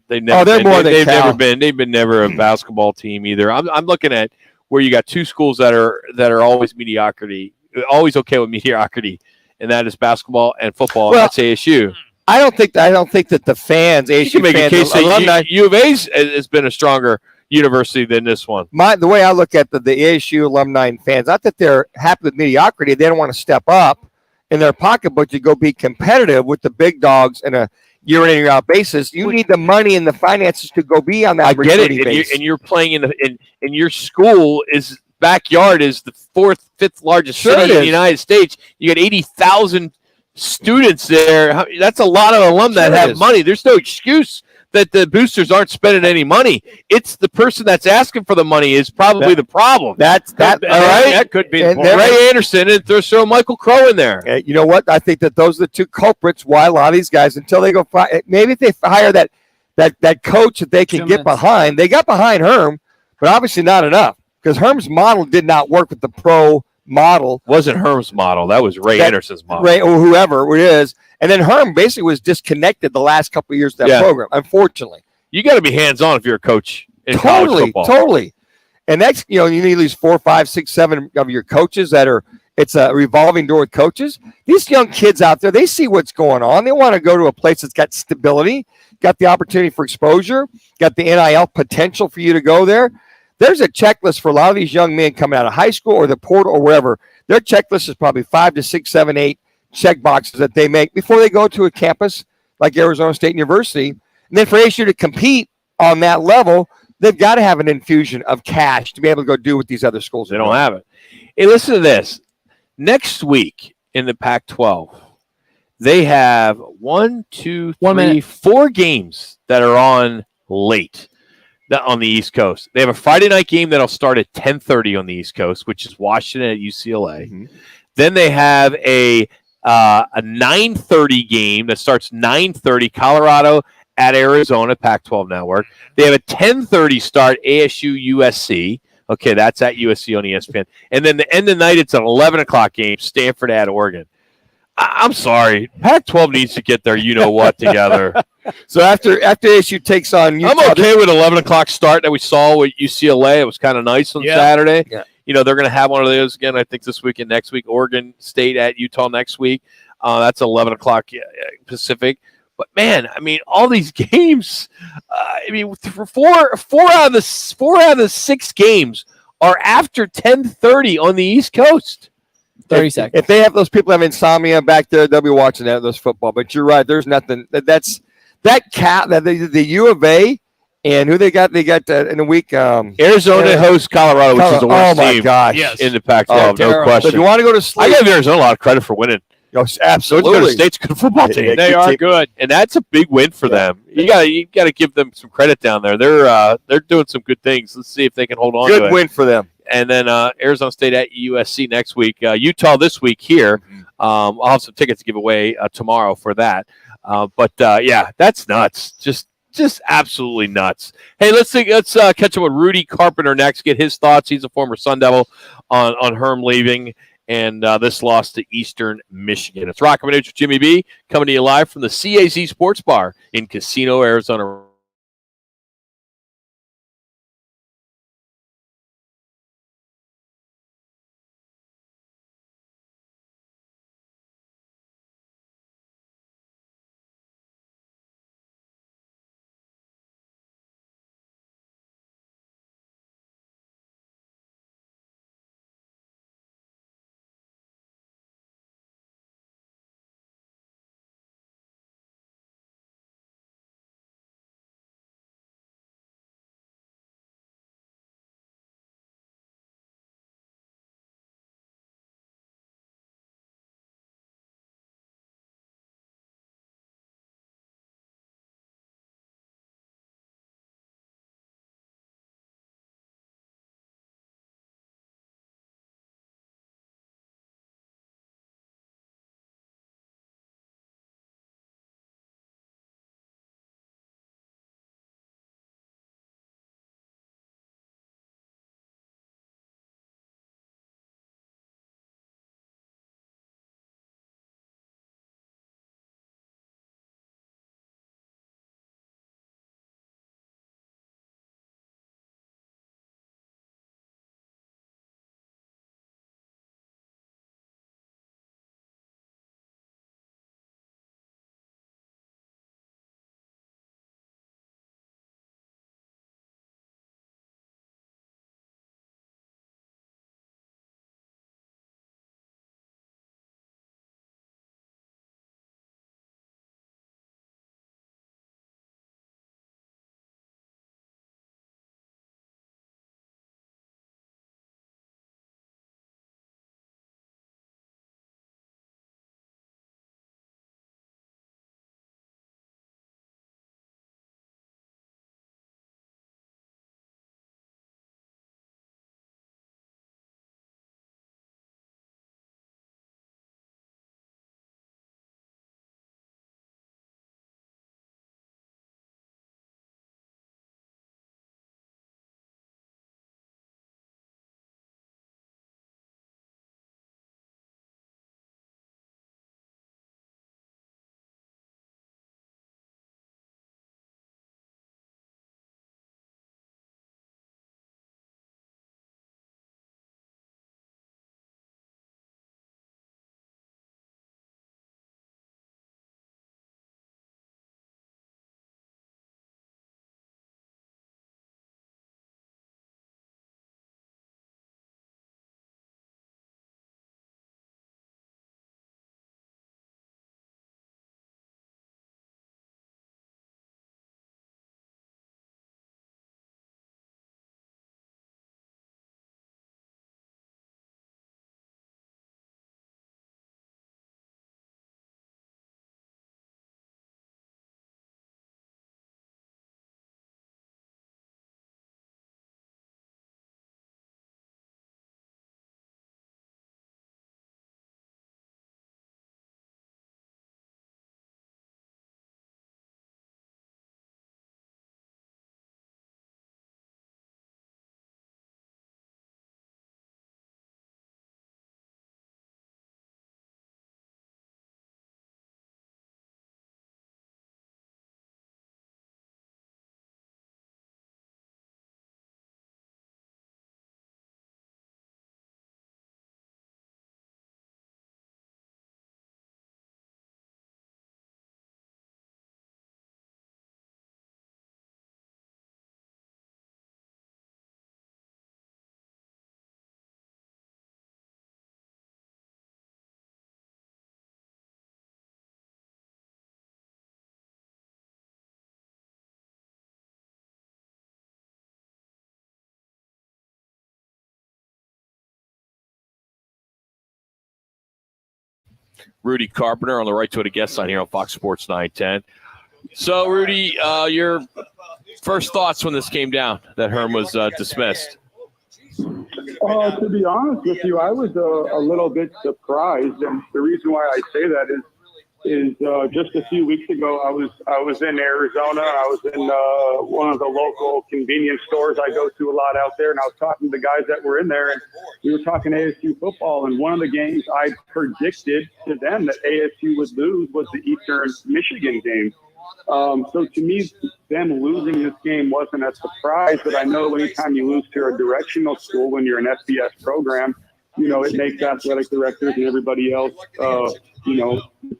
They've never been a basketball team either. I'm looking at where you got 2 schools that are always mediocrity, always okay with mediocrity, and that is basketball and football. Well, that's ASU. I don't think that the fans, ASU you make fans, a case that U of A has been a stronger university than this one. The way I look at the ASU alumni and fans, not that they're happy with mediocrity, they don't want to step up in their pocketbook to go be competitive with the big dogs in a year in and year out basis. You need the money and the finances to go be on that. I get it, and you're playing in your school is backyard is the 4th, 5th largest city in the United States. You got 80,000 students there. That's a lot of alumni that have money. There's no excuse that the boosters aren't spending any money. It's the person that's asking for the money is probably the problem. That all right. That could be and Ray Anderson and throw Michael Crow in there. You know what? I think that those are the two culprits why a lot of these guys, until they go, maybe if they hire that coach that they can get behind. They got behind Herm, but obviously not enough because Herm's model did not work with the pro model. Wasn't Herm's model. That was Ray Anderson's model. Ray or whoever it is. And then Herm basically was disconnected the last couple of years of that program, unfortunately. You got to be hands-on if you're a coach in college football. Totally. And that's, you need at least 4, 5, 6, 7 of your coaches that are, it's a revolving door with coaches. These young kids out there, they see what's going on. They want to go to a place that's got stability, got the opportunity for exposure, got the NIL potential for you to go there. There's a checklist for a lot of these young men coming out of high school or the portal or wherever. Their checklist is probably 5 to 6, 7, 8 check boxes that they make before they go to a campus like Arizona State University. And then for ASU to compete on that level, they've got to have an infusion of cash to be able to go do what these other schools They don't have it. Hey, listen to this. Next week in the Pac-12, they have 4 games that are on late on the East Coast. They have a Friday night game that'll start at 10:30 on the East Coast, which is Washington at UCLA. Mm-hmm. Then they have a 9:30 game that starts 9:30 Colorado at Arizona, Pac-12 Network. They have a 10:30 start ASU USC. Okay, that's at USC on ESPN. And then the end of the night, it's an 11 o'clock game, Stanford at Oregon. I'm sorry. Pac-12 needs to get their you-know-what together. So after ASU takes on Utah, I'm okay with 11 o'clock start that we saw with UCLA. It was kind of nice on Saturday. Yeah. They're going to have one of those again, I think, this week and next week. Oregon State at Utah next week. That's 11 o'clock Pacific. But, man, I mean, all these games, for four out of the 6 games are after 10:30 on the East Coast. 30 seconds. If they have those people have insomnia back there, they'll be watching those football. But you're right. There's nothing. The U of A and who they got in a week. Arizona hosts Colorado, which is the worst team in the Pac-12, no question. So if you want to go to sleep, I give Arizona a lot of credit for winning. Absolutely. Arizona State's a good football team. They are good, and that's a big win for them. You got to give them some credit down there. They're doing some good things. Let's see if they can hold on. Good win for them. And then Arizona State at USC next week. Utah this week here. I'll have some tickets to give away tomorrow for that. But that's nuts. Just absolutely nuts. Hey, let's catch up with Rudy Carpenter next. Get his thoughts. He's a former Sun Devil on Herm leaving and this loss to Eastern Michigan. It's Roc and Manuch with Jimmy B coming to you live from the CAZ Sports Bar in Casino, Arizona. Rudy Carpenter on the Right to It guest line here on Fox Sports 910. So, Rudy, your first thoughts when this came down that Herm was dismissed? To be honest with you, I was a little bit surprised, and the reason why I say that is just a few weeks ago I was in Arizona. I was in one of the local convenience stores I go to a lot out there, and I was talking to the guys that were in there, and we were talking ASU football. And one of the games I predicted to them that ASU would lose was the Eastern Michigan game. So to me, them losing this game wasn't a surprise, but I know anytime you lose to a directional school when you're an FBS program, it makes athletic directors and everybody else,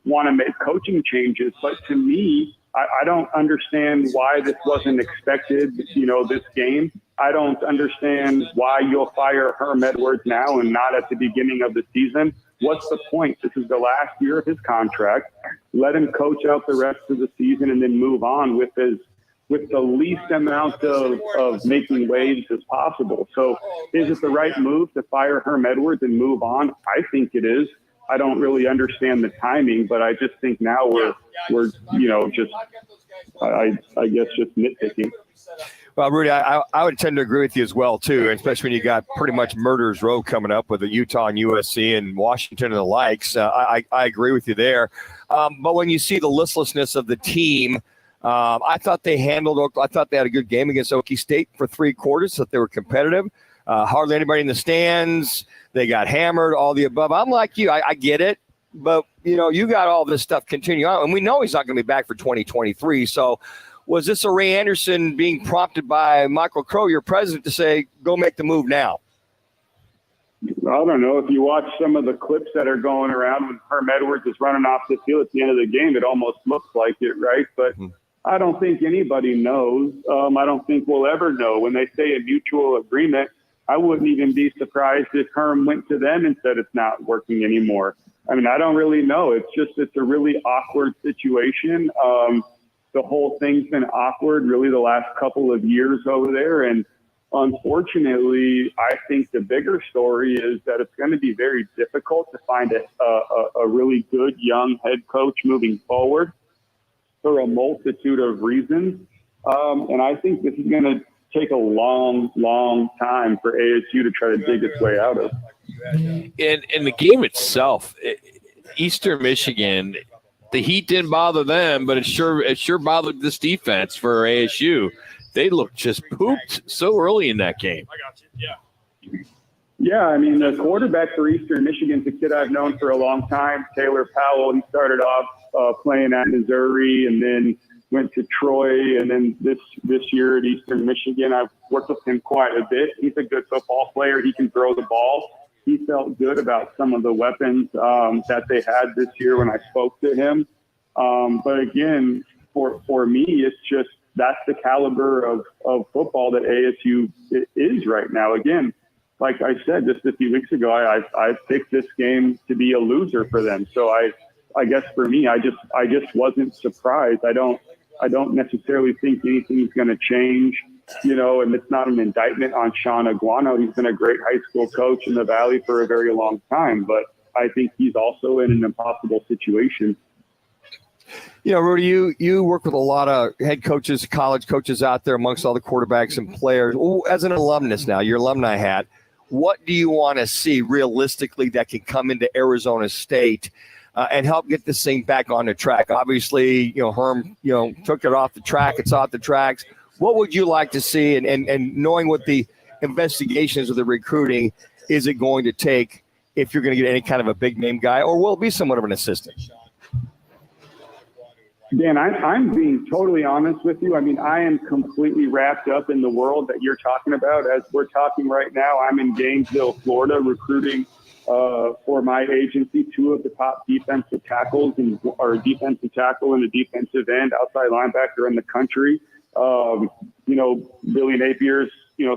want to make coaching changes. But to me, I don't understand why this wasn't expected, this game. I don't understand why you'll fire Herm Edwards now and not at the beginning of the season. What's the point? This is the last year of his contract. Let him coach out the rest of the season and then move on with the least amount of making waves as possible. So is it the right move to fire Herm Edwards and move on? I think it is. I don't really understand the timing, but I just think now we're just nitpicking. Well, Rudy, I would tend to agree with you as well, too, especially when you got pretty much murderer's row coming up with the Utah and USC and Washington and the likes. I agree with you there. But when you see the listlessness of the team, I thought they had a good game against Okie State for 3 quarters, so they were competitive. Hardly anybody in the stands. They got hammered, all the above. I'm like you. I get it. But, you got all this stuff continue on. And we know he's not going to be back for 2023. So was this a Ray Anderson being prompted by Michael Crow, your president, to say, go make the move now? I don't know. If you watch some of the clips that are going around when Herm Edwards is running off the field at the end of the game, it almost looks like it, right? But I don't think anybody knows. I don't think we'll ever know. When they say a mutual agreement, I wouldn't even be surprised if Herm went to them and said it's not working anymore. I mean, I don't really know. It's a really awkward situation. The whole thing's been awkward really the last couple of years over there. And unfortunately, I think the bigger story is that it's going to be very difficult to find a really good young head coach moving forward for a multitude of reasons. And I think this is going to take a long, long time for ASU to try to dig its way out of. In the game itself, Eastern Michigan, the heat didn't bother them, but it sure bothered this defense for ASU. They looked just pooped so early in that game. I got you. Yeah. Yeah, I mean, the quarterback for Eastern Michigan's a kid I've known for a long time, Taylor Powell. He started off playing at Missouri and then went to Troy, and then this year at Eastern Michigan. I've worked with him quite a bit. He's a good football player. He can throw the ball. He felt good about some of the weapons that they had this year when I spoke to him. But again, for me, it's just that's the caliber of football that ASU is right now. Again, like I said just a few weeks ago, I picked this game to be a loser for them. So I guess for me, I just wasn't surprised. I don't necessarily think anything's going to change, and it's not an indictment on Sean Aguano. He's been a great high school coach in the Valley for a very long time, but I think he's also in an impossible situation. Rudy, you work with a lot of head coaches, college coaches out there amongst all the quarterbacks and players. As an alumnus now, your alumni hat, what do you want to see realistically that can come into Arizona State and help get this thing back on the track? Obviously, Herm, took it off the track. It's off the tracks. What would you like to see? And knowing what the investigations of the recruiting is it going to take if you're going to get any kind of a big name guy, or will it be somewhat of an assistant? Dan, I'm being totally honest with you. I mean, I am completely wrapped up in the world that you're talking about. As we're talking right now, I'm in Gainesville, Florida, recruiting for my agency 2 of the top defensive tackles or defensive tackle and the defensive end, outside linebacker in the country. Billy Napier's,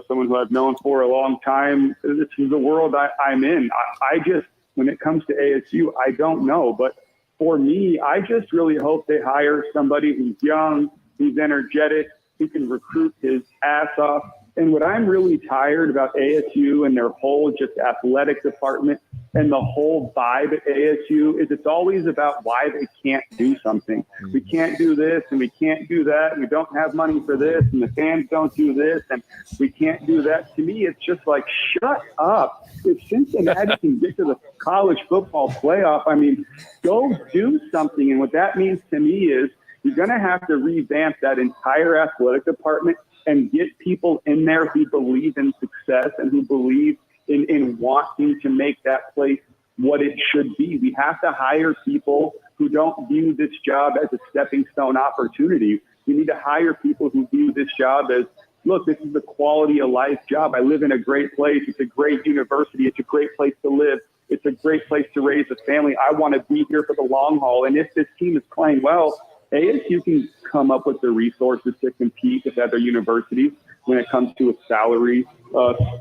someone who I've known for a long time. This is the world I'm in. I just, when it comes to ASU, I don't know. But for me, I just really hope they hire somebody who's young, who's energetic, who can recruit his ass off. And what I'm really tired about ASU and their whole just athletic department and the whole vibe at ASU is it's always about why they can't do something. We can't do this and we can't do that. And we don't have money for this and the fans don't do this and we can't do that. To me, it's just like, shut up. If Cincinnati can get to the college football playoff, I mean, go do something. And what that means to me is you're going to have to revamp that entire athletic department and get people in there who believe in success and who believe in wanting to make that place what it should be. We have to hire people who don't view this job as a stepping stone opportunity. We need to hire people who view this job as, look, this is a quality of life job. I live in a great place. It's a great university. It's a great place to live. It's a great place to raise a family. I want to be here for the long haul. And if this team is playing well, ASU can come up with the resources to compete with other universities when it comes to a salary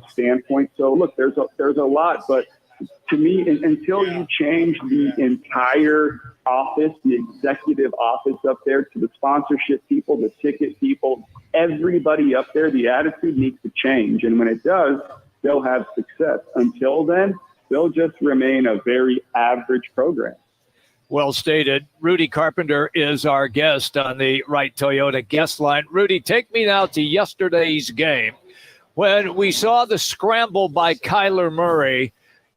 standpoint. So look, there's a lot, but to me, until you change the entire office, the executive office up there, to the sponsorship people, the ticket people, everybody up there, the attitude needs to change. And when it does, they'll have success. Until then, they'll just remain a very average program. Well stated. Rudy Carpenter is our guest on the Wright Toyota guest line. Rudy, take me now to yesterday's game. When we saw the scramble by Kyler Murray,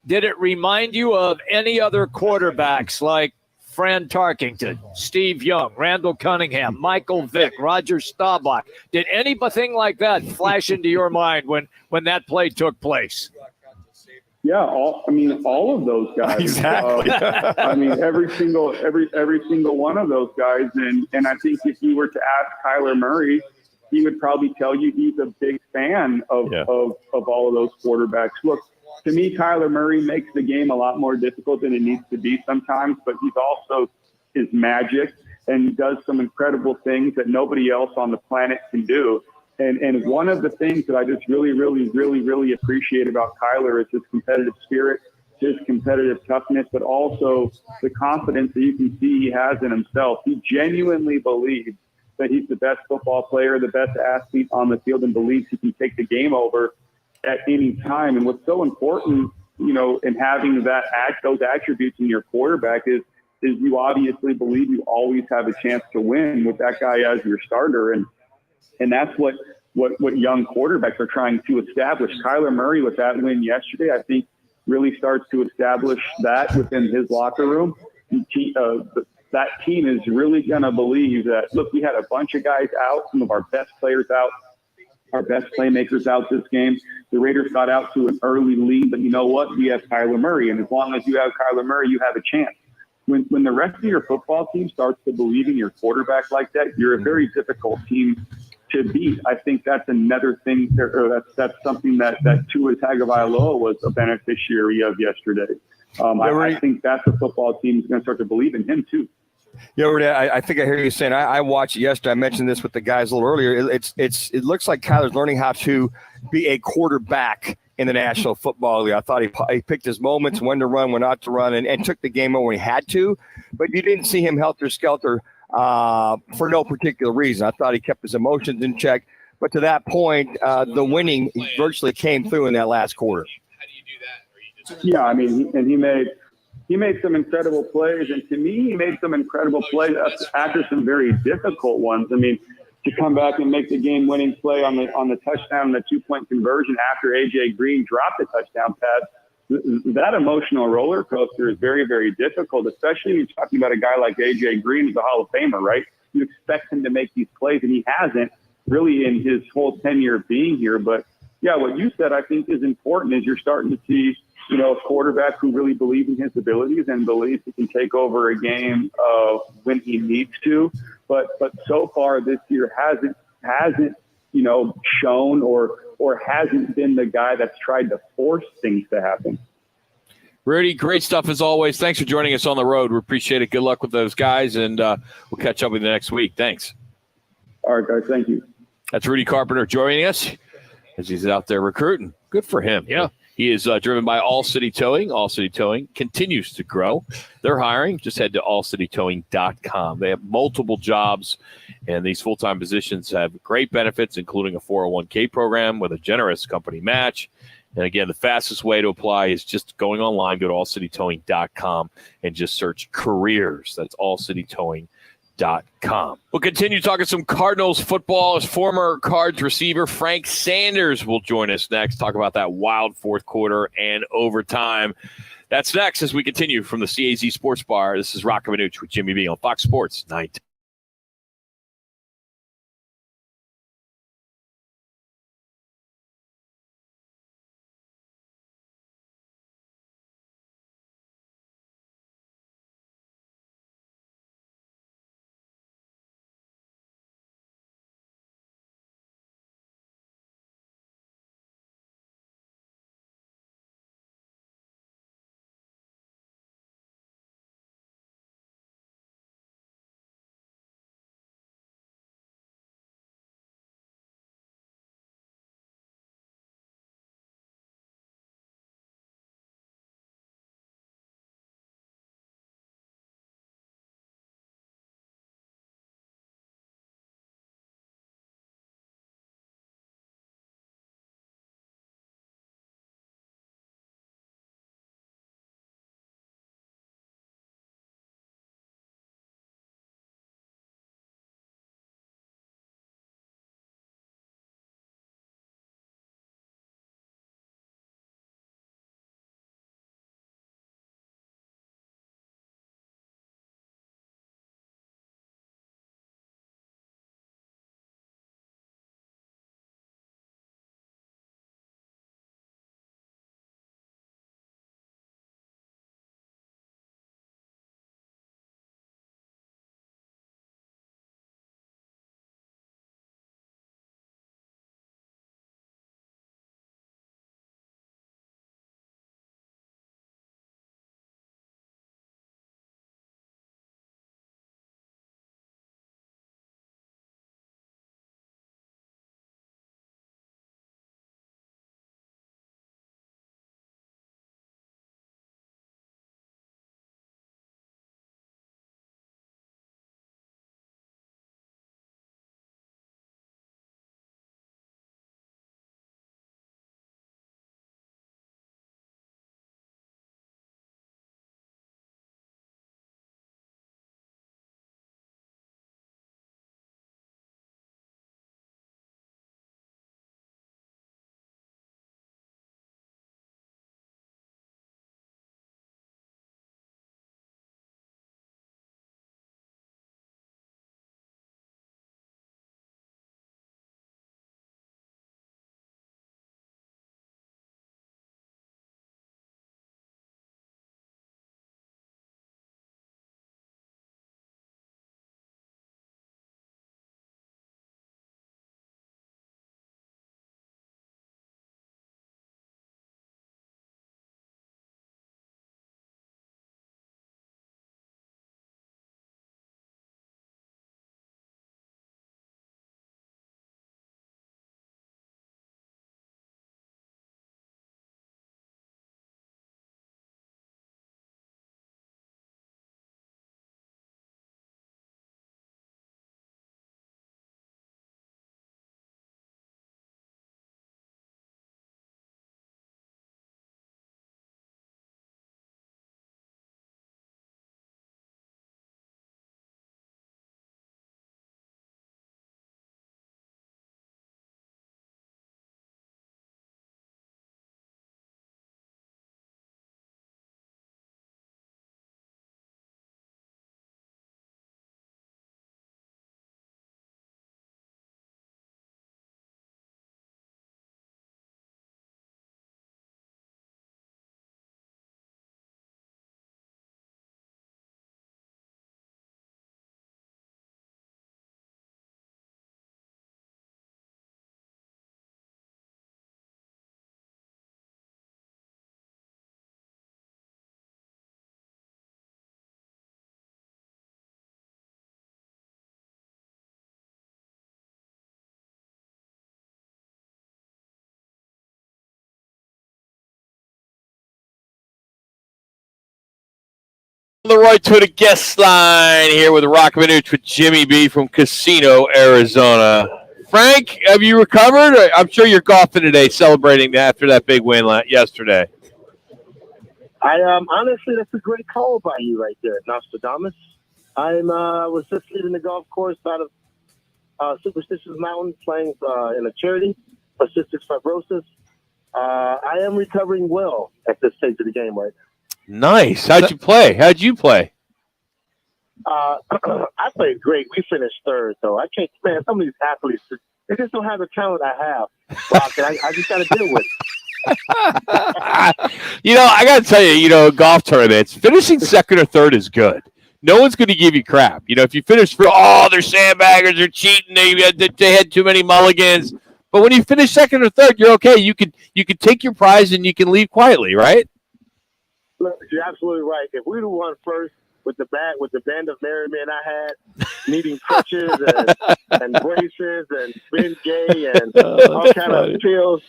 did it remind you of any other quarterbacks like Fran Tarkington, Steve Young, Randall Cunningham, Michael Vick, Roger Staubach? Did anything like that flash into your mind when that play took place? Yeah, all of those guys. Exactly. Every single one of those guys. And I think if you were to ask Kyler Murray, he would probably tell you he's a big fan of all of those quarterbacks. Look, to me, Kyler Murray makes the game a lot more difficult than it needs to be sometimes, but he's also is magic and does some incredible things that nobody else on the planet can do. And one of the things that I just really appreciate about Kyler is his competitive spirit, his competitive toughness, but also the confidence that you can see he has in himself. He genuinely believes that he's the best football player, the best athlete on the field, and believes he can take the game over at any time. And what's so important, in having those attributes in your quarterback is you obviously believe you always have a chance to win with that guy as your starter. And that's what young quarterbacks are trying to establish. Kyler Murray, with that win yesterday, I think really starts to establish that within his locker room. That team is really going to believe that, look, we had a bunch of guys out, some of our best players out, our best playmakers out this game. The Raiders got out to an early lead, but you know what? We have Kyler Murray, and as long as you have Kyler Murray, you have a chance. When the rest of your football team starts to believe in your quarterback like that, you're a very difficult team to beat. I think that's another thing, or that's something that Tua Tagovailoa was a beneficiary of yesterday. I think that's a football team is going to start to believe in him too. Yeah, I think I hear you saying. I watched it yesterday. I mentioned this with the guys a little earlier. It looks like Kyler's learning how to be a quarterback in the National Football League. I thought he picked his moments, when to run, when not to run, and took the game over when he had to. But you didn't see him helter-skelter for no particular reason. I thought he kept his emotions in check. But to that point, the winning virtually came through in that last quarter. Yeah, he made some incredible plays, and to me, he made some incredible plays after some very difficult ones. To come back and make the game-winning play on the touchdown, the 2-point conversion after A.J. Green dropped the touchdown pass, that emotional roller coaster is very, very difficult, especially when you're talking about a guy like A.J. Green, who's a Hall of Famer, right? You expect him to make these plays, and he hasn't really in his whole tenure of being here. But, yeah, what you said I think is important is you're starting to see a quarterback who really believes in his abilities and believes he can take over a game when he needs to. But so far this year hasn't shown or hasn't been the guy that's tried to force things to happen. Rudy, great stuff as always. Thanks for joining us on the road. We appreciate it. Good luck with those guys, and we'll catch up with you next week. Thanks. All right, guys. Thank you. That's Rudy Carpenter joining us as he's out there recruiting. Good for him. Yeah. He is driven by All City Towing. All City Towing continues to grow. They're hiring. Just head to allcitytowing.com. They have multiple jobs, and these full-time positions have great benefits, including a 401k program with a generous company match And again, the fastest way to apply is just going online, go to allcitytowing.com and just search careers. That's allcitytowing.com. We'll continue talking some Cardinals football as former Cards receiver Frank Sanders will join us next, talk about that wild fourth quarter and overtime. That's next as we continue from the CAZ Sports Bar. This is Roc and Manuch with Jimmy B on Fox Sports 910. The right to the guest line here with Roc and Manuch with Jimmy B from Casino, Arizona. Frank, have you recovered? I'm sure you're golfing today, celebrating after that big win yesterday. I honestly, that's a great call by you right there, Nostradamus. I was just leaving the golf course out of Superstitious Mountain, playing in a charity for cystic fibrosis. I am recovering well at this stage of the game right now. Nice. How'd you play? I played great. We finished third, though. I can't, man, some of these athletes, they just don't have the talent I have. Rock, and I just got to deal with it. I got to tell you, golf tournaments, finishing second or third is good. No one's going to give you crap. If you finish they're sandbaggers, they're cheating, they had too many mulligans. But when you finish second or third, you're okay. You could take your prize and you can leave quietly, right? Look, you're absolutely right. If we'd have won first with the band of merry men I had, needing crutches and braces and Ben Gay and all kind of pills,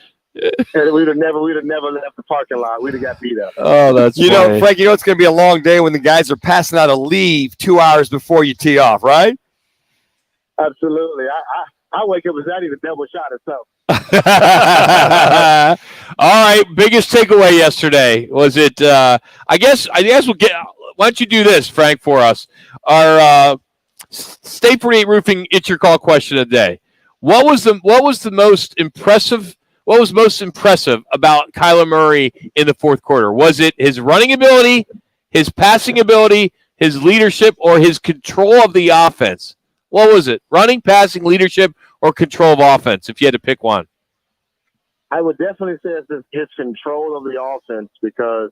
and we'd have never left the parking lot. We'd have got beat up. Oh, that's funny. Frank. It's going to be a long day when the guys are passing out a leave 2 hours before you tee off, right? Absolutely. I wake up, is that even double shot itself? All right. Biggest takeaway yesterday was it? I guess we'll get. Why don't you do this, Frank, for us? Our State 48 Roofing It's Your Call question of the day. What was the most impressive? What was most impressive about Kyler Murray in the fourth quarter? Was it his running ability, his passing ability, his leadership, or his control of the offense? What was it? Running, passing, leadership, or control of offense, if you had to pick one? I would definitely say it's his control of the offense, because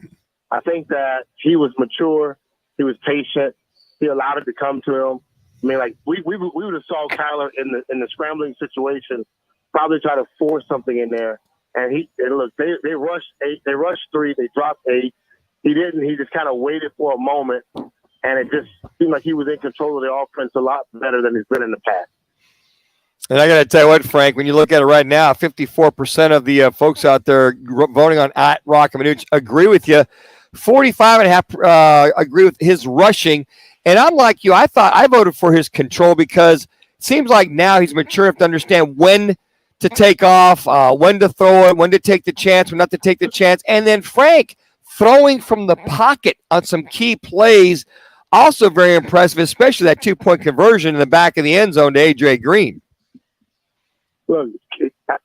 I think that he was mature, he was patient, he allowed it to come to him. I mean, like we would have saw Kyler in the scrambling situation, probably try to force something in there, and look, they rushed 8, they rushed 3, they dropped 8. He didn't. He just kind of waited for a moment, and it just seemed like he was in control of the offense a lot better than he's been in the past. And I got to tell you what, Frank, when you look at it right now, 54% of the folks out there voting on at Roc and Manuch agree with you. 45.5% agree with his rushing. And unlike you, I voted for his control, because it seems like now he's mature enough to understand when to take off, when to throw it, when to take the chance, when not to take the chance. And then Frank throwing from the pocket on some key plays, also very impressive, especially that 2-point conversion in the back of the end zone to A.J. Green. Look,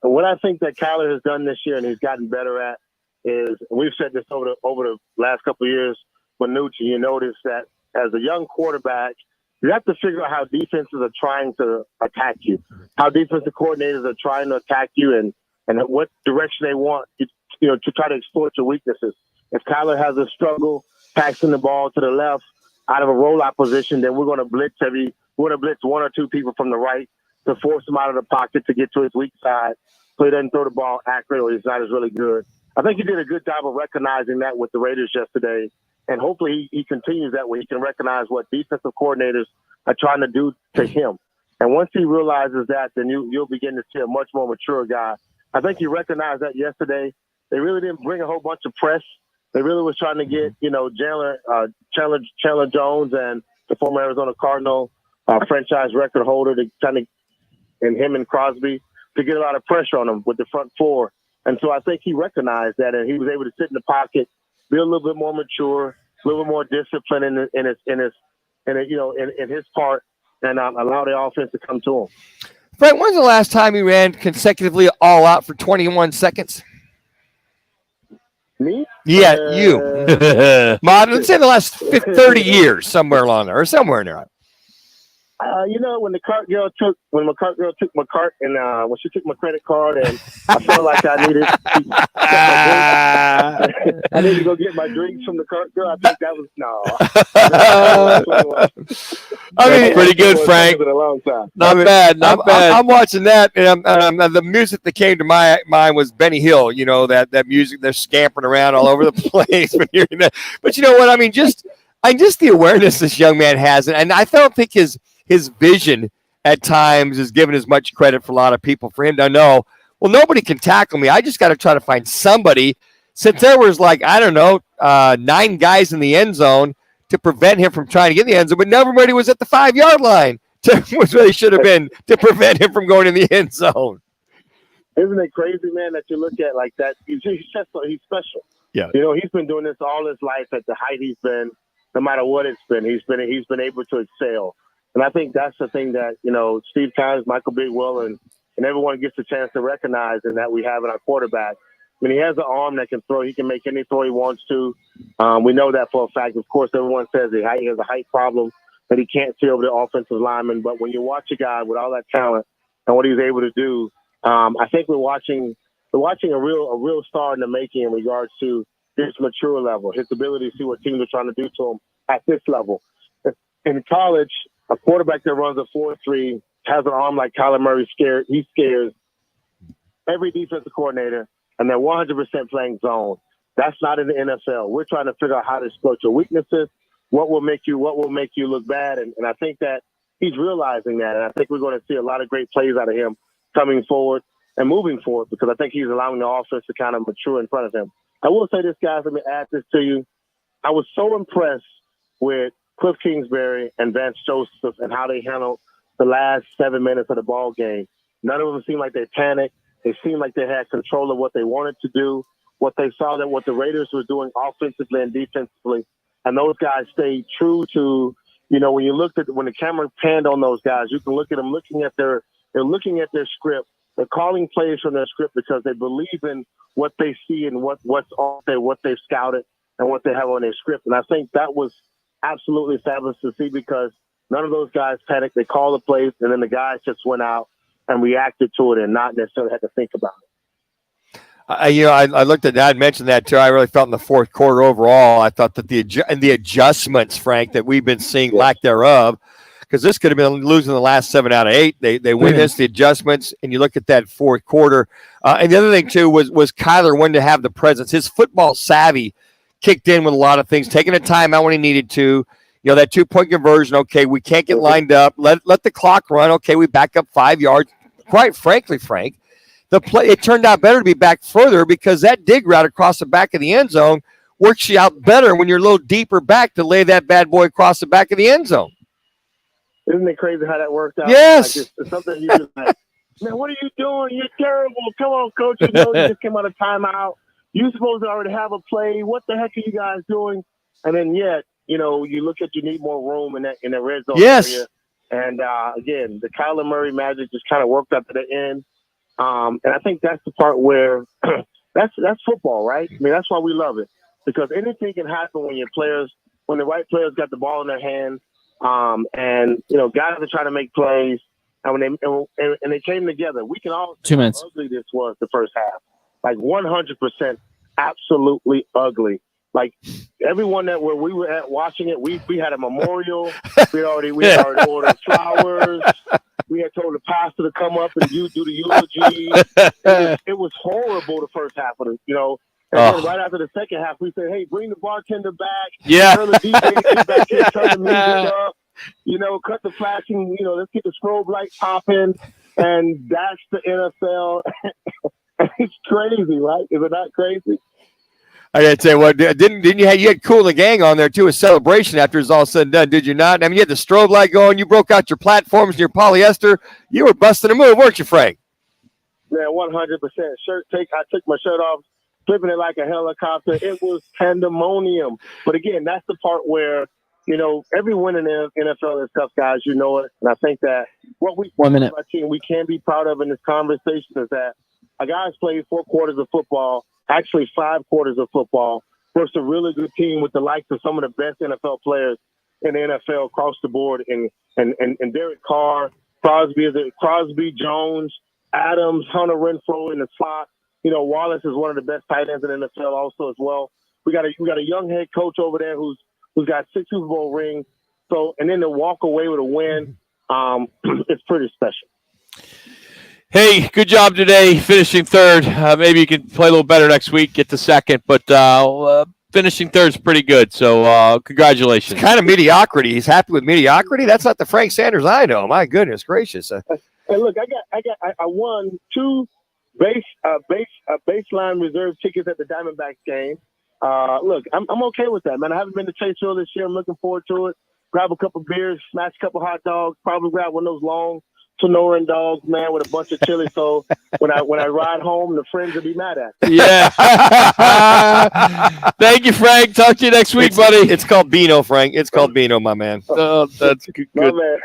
what I think that Kyler has done this year and he's gotten better at is, we've said this over the last couple of years, Manuch, you notice that as a young quarterback, you have to figure out how defenses are trying to attack you, how defensive coordinators are trying to attack you, and what direction they want to try to exploit your weaknesses. If Kyler has a struggle passing the ball to the left out of a rollout position, then we're going to blitz 1 or 2 people from the right to force him out of the pocket to get to his weak side, so he doesn't throw the ball accurate or he's not as really good. I think he did a good job of recognizing that with the Raiders yesterday, and hopefully he continues that way. He can recognize what defensive coordinators are trying to do to him. And once he realizes that, then you'll begin to see a much more mature guy. I think he recognized that yesterday. They really didn't bring a whole bunch of press. They really was trying to get, Chandler Jones and the former Arizona Cardinal franchise record holder and him and Crosby to get a lot of pressure on him with the front four. And so I think he recognized that, and he was able to sit in the pocket, be a little bit more mature, a little bit more disciplined in his part, and allow the offense to come to him. Frank, when's the last time you ran consecutively all out for 21 seconds? Me? Yeah, you. Let's say the last 30 years, somewhere along there, or somewhere in there. When when my cart girl took my cart, and when she took my credit card, and I felt like I needed to go get my drinks from the cart girl. I think that was pretty good, Frank. Not bad. I'm watching that, and the music that came to my mind was Benny Hill. That music, they're scampering around all over the place when hearing that. But you know what? I mean, just the awareness this young man has, and I don't think his vision at times is given as much credit for a lot of people. For him to know, well, nobody can tackle me. I just got to try to find somebody. Since there was 9 guys in the end zone to prevent him from trying to get in the end zone, but nobody was at the 5-yard line was where they should have been to prevent him from going in the end zone. Isn't it crazy, man, that you look at like that? He's special. Yeah. He's been doing this all his life at the height he's been, no matter what it's been. He's been able to excel. And I think that's the thing that, Steve Keim, Michael Bigwell, and everyone gets a chance to recognize and that we have in our quarterback. I mean, he has an arm that can throw. He can make any throw he wants to. We know that for a fact. Of course, everyone says he has a height problem, that he can't see over the offensive lineman. But when you watch a guy with all that talent and what he's able to do, I think we're watching a real star in the making in regards to his mature level, his ability to see what teams are trying to do to him at this level. In college, a quarterback that runs a 4.3 has an arm like Kyler Murray. He scares every defensive coordinator, and they're 100% playing zone. That's not in the NFL. We're trying to figure out how to exploit your weaknesses, what will make you look bad, and I think that he's realizing that, and I think we're going to see a lot of great plays out of him coming forward and moving forward, because I think he's allowing the offense to kind of mature in front of him. I will say this, guys, let me add this to you. I was so impressed with Cliff Kingsbury and Vance Joseph and how they handled the last 7 minutes of the ball game. None of them seemed like they panicked. They seemed like they had control of what they wanted to do, what they saw that what the Raiders were doing offensively and defensively. And those guys stayed true to, when you looked at when the camera panned on those guys, you can look at them they're looking at their script. They're calling plays from their script because they believe in what they see and what's on there, what they've scouted and what they have on their script. And I think that was absolutely fabulous to see, because none of those guys panicked. They called the plays, and then the guys just went out and reacted to it and not necessarily had to think about it. I looked at that. I mentioned that too. I really felt in the fourth quarter overall, I thought that the adjustments, Frank, that we've been seeing lack thereof, because this could have been losing the last 7 out of 8. They win this, the adjustments, and you look at that fourth quarter. And the other thing too was Kyler wanted to have the presence. His football savvy kicked in with a lot of things, taking a timeout when he needed to. That 2-point conversion, okay, we can't get lined up. Let the clock run. Okay, we back up 5 yards. Quite frankly, Frank, it turned out better to be back further, because that dig route across the back of the end zone works you out better when you're a little deeper back to lay that bad boy across the back of the end zone. Isn't it crazy how that worked out? Yes. Like it's something you just like, man, what are you doing? You're terrible. Come on, coach. You just came out of timeout. You're supposed to already have a play. What the heck are you guys doing? And then yet, you look at you need more room in the red zone area. And again, the Kyler Murray magic just kind of worked up to the end. And I think that's the part where that's football, right? I mean, that's why we love it, because anything can happen when the right players got the ball in their hands, and guys are trying to make plays, and when they came together, we can all see how ugly this was the first half, like 100% absolutely ugly. Like everyone that where we were at watching it, we had a memorial. We had already ordered flowers. We had told the pastor to come up and do the eulogy. It was horrible the first half of it, And then right after the second half, we said, "Hey, bring the bartender back. Yeah, turn the DJ back here, turn the music up. Cut the flashing. Let's get the strobe light popping." And that's the NFL. It's crazy, right? Is it not crazy? I gotta tell you what, didn't you had Cool and the Gang on there too, a celebration after it's all said and done, did you not? I mean, you had the strobe light going, you broke out your platforms and your polyester, you were busting a move, weren't you, Frank? Yeah, 100%. I took my shirt off, flipping it like a helicopter. It was pandemonium. But again, that's the part where, every win in the NFL is tough, guys. You know it. And I think that what we can be proud of in this conversation is that our guys played 4 quarters of football, actually 5 quarters of football, versus a really good team with the likes of some of the best NFL players in the NFL across the board, and Derek Carr, Crosby, Jones, Adams, Hunter Renfrow in the slot. Wallace is one of the best tight ends in the NFL also as well. We got a young head coach over there who's got 6 Super Bowl rings. So, and then to walk away with a win, it's pretty special. Hey, good job today, finishing third. Maybe you can play a little better next week, get to second, but finishing third is pretty good. So congratulations. It's kind of mediocrity. He's happy with mediocrity. That's not the Frank Sanders I know. My goodness gracious. Hey, look, I won 2 baseline reserve tickets at the Diamondbacks game. Look, I'm okay with that, man. I haven't been to Chase Field this year. I'm looking forward to it. grab a couple beers, smash a couple hot dogs, probably grab one of those long Sonoran dogs, man, with a bunch of chili. So when I ride home, the friends will be mad at me. Yeah. Thank you, Frank. Talk to you next week, buddy. It's called Beano, Frank. It's called Beano, my man. Oh, that's good. My man.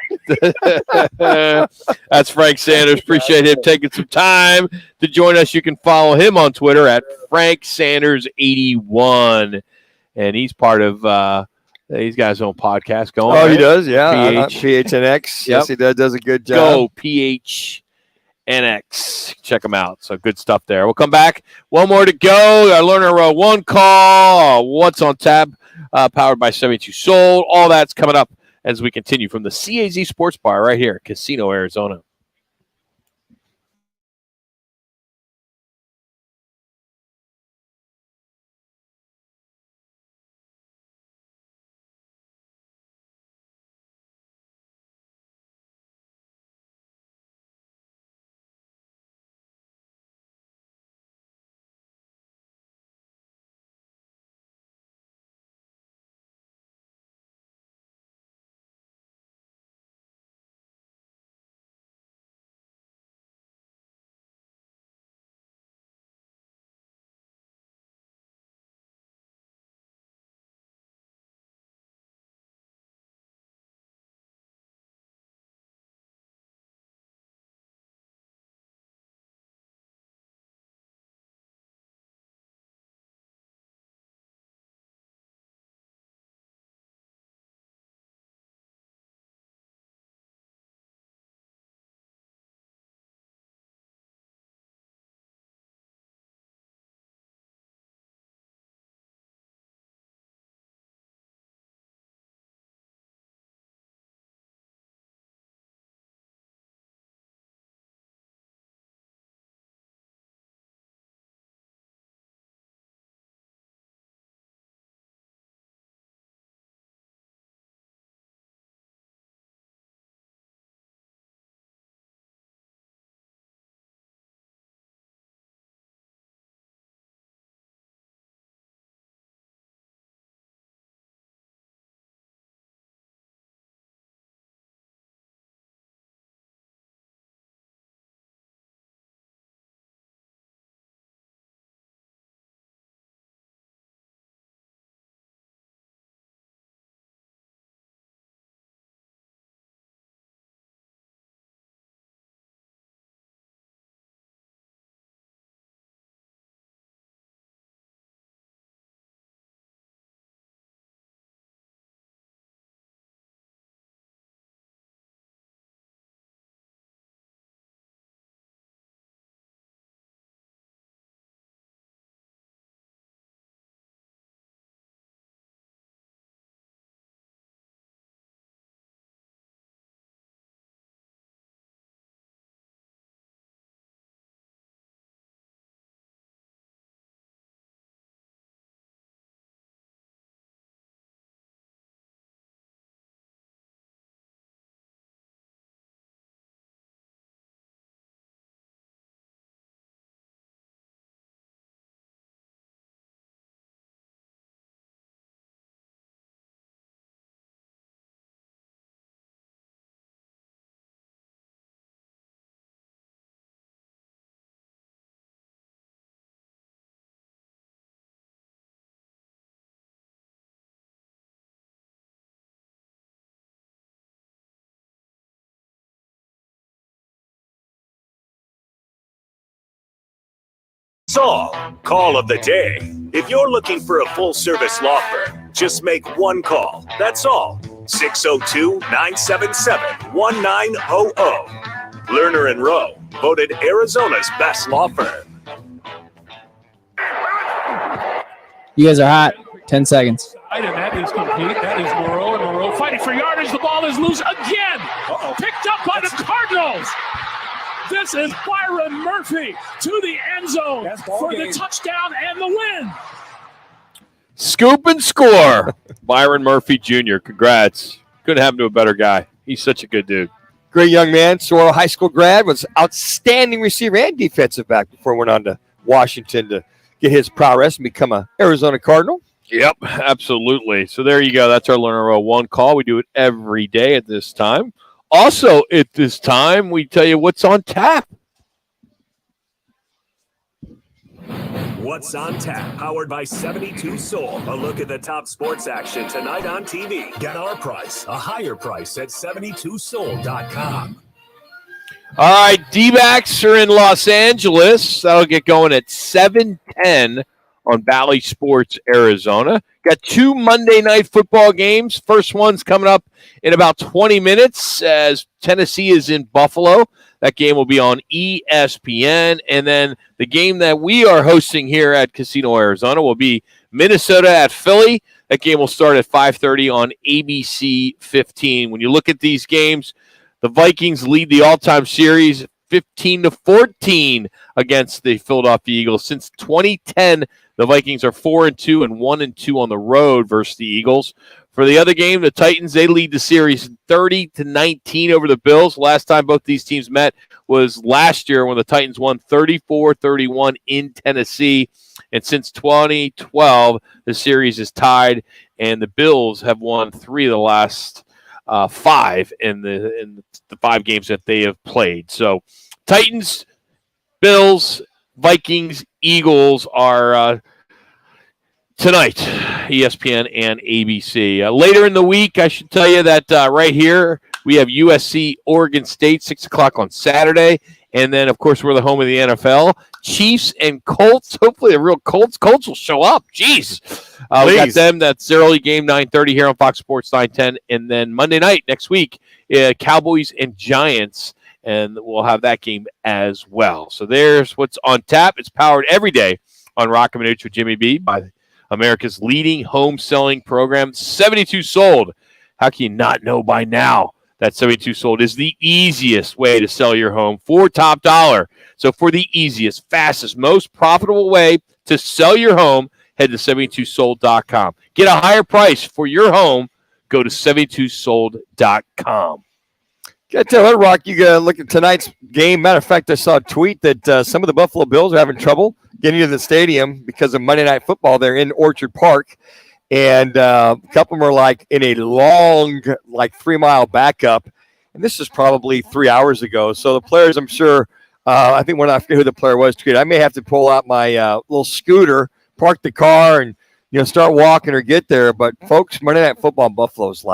That's Frank Sanders. Appreciate him taking some time to join us. You can follow him on Twitter at FrankSanders81. And he's part of he's got his own podcast going. Oh, right? he does? Yeah. PH. PHNX. Yep. Yes, he does a good job. Go PHNX. Check him out. So good stuff there. We'll come back. One more to go. Our Learner Row one call. What's on tab? Powered by 72 Sold. All that's coming up as we continue from the CAZ Sports Bar right here, Casino, Arizona. Saul, call of the day. If you're looking for a full-service law firm, just make one call. That's all. 602-977-1900. Lerner and Rowe, voted Arizona's best law firm. You guys are hot. 10 seconds. And that is complete. That is Moreau, and Moreau fighting for yardage. The ball is loose again. Picked up by the Cardinals. This is Byron Murphy to the end zone for the touchdown and the win. Scoop and score. Byron Murphy Jr. Congrats. Couldn't happen to a better guy. He's such a good dude. Great young man. Sorrel High School grad, was outstanding receiver and defensive back before he went on to Washington to get his prowess and become an Arizona Cardinal. Yep, absolutely. So there you go. That's our Learner Row 1 call. We do it every day at this time. Also, at this time, we tell you what's on tap. What's on tap? Powered by 72 Soul. A look at the top sports action tonight on TV. Get our price, a higher price at 72soul.com. All right, D-backs are in Los Angeles. That'll get going at 7:10 on Valley Sports, Arizona. Got 2 Monday night football games. First one's coming up in about 20 minutes as Tennessee is in Buffalo. That game will be on ESPN. And then the game that we are hosting here at Casino Arizona will be Minnesota at Philly. That game will start at 5:30 on ABC 15. When you look at these games, the Vikings lead the all-time series 15-14 against the Philadelphia Eagles. Since 2010, the Vikings are 4-2 and 1-2 on the road versus the Eagles. For the other game, the Titans, they lead the series 30-19 over the Bills. Last time both these teams met was last year when the Titans won 34-31 in Tennessee. And since 2012, the series is tied, and the Bills have won 3 of the last 5 in the 5 games that they have played. So Titans, Bills, Vikings, Eagles are tonight, ESPN and ABC. Later in the week, I should tell you that right here, we have USC, Oregon State, 6 o'clock on Saturday. And then, of course, we're the home of the NFL. Chiefs and Colts. Hopefully, the real Colts. Colts will show up. Jeez. We got them. That's their early game, 9:30 here on Fox Sports 910. And then Monday night next week, Cowboys and Giants. And we'll have that game as well. So there's what's on tap. It's powered every day on Roc and Manuch with Jimmy B by America's leading home selling program, 72 Sold. How can you not know by now that 72 Sold is the easiest way to sell your home for top dollar? So for the easiest, fastest, most profitable way to sell your home, head to 72sold.com. Get a higher price for your home. Go to 72sold.com. Got to tell you, Rock, you got to look at tonight's game. Matter of fact, I saw a tweet that some of the Buffalo Bills are having trouble getting to the stadium because of Monday Night Football. They're in Orchard Park, and a couple of them are like in a long, like 3-mile backup. And this is probably 3 hours ago. So the players, I'm sure, I think I forget who the player was, tweeted, I may have to pull out my little scooter, park the car, and start walking or get there. But folks, Monday Night Football in Buffalo is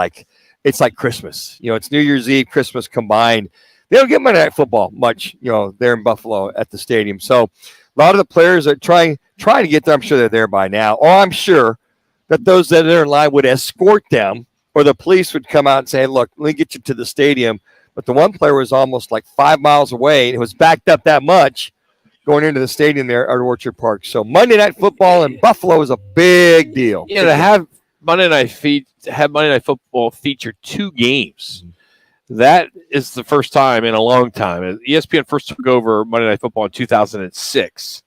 it's like Christmas. It's New Year's Eve, Christmas combined. They don't get Monday Night Football much, there in Buffalo at the stadium. So a lot of the players are trying to get there. I'm sure they're there by now. Or I'm sure that those that are in line would escort them, or the police would come out and say, look, let me get you to the stadium. But the one player was almost like 5 miles away, and it was backed up that much going into the stadium there at Orchard Park. So Monday Night Football in Buffalo is a big deal. Yeah, to have Monday Night Football feature 2 games. That is the first time in a long time. ESPN first took over Monday Night Football in 2006,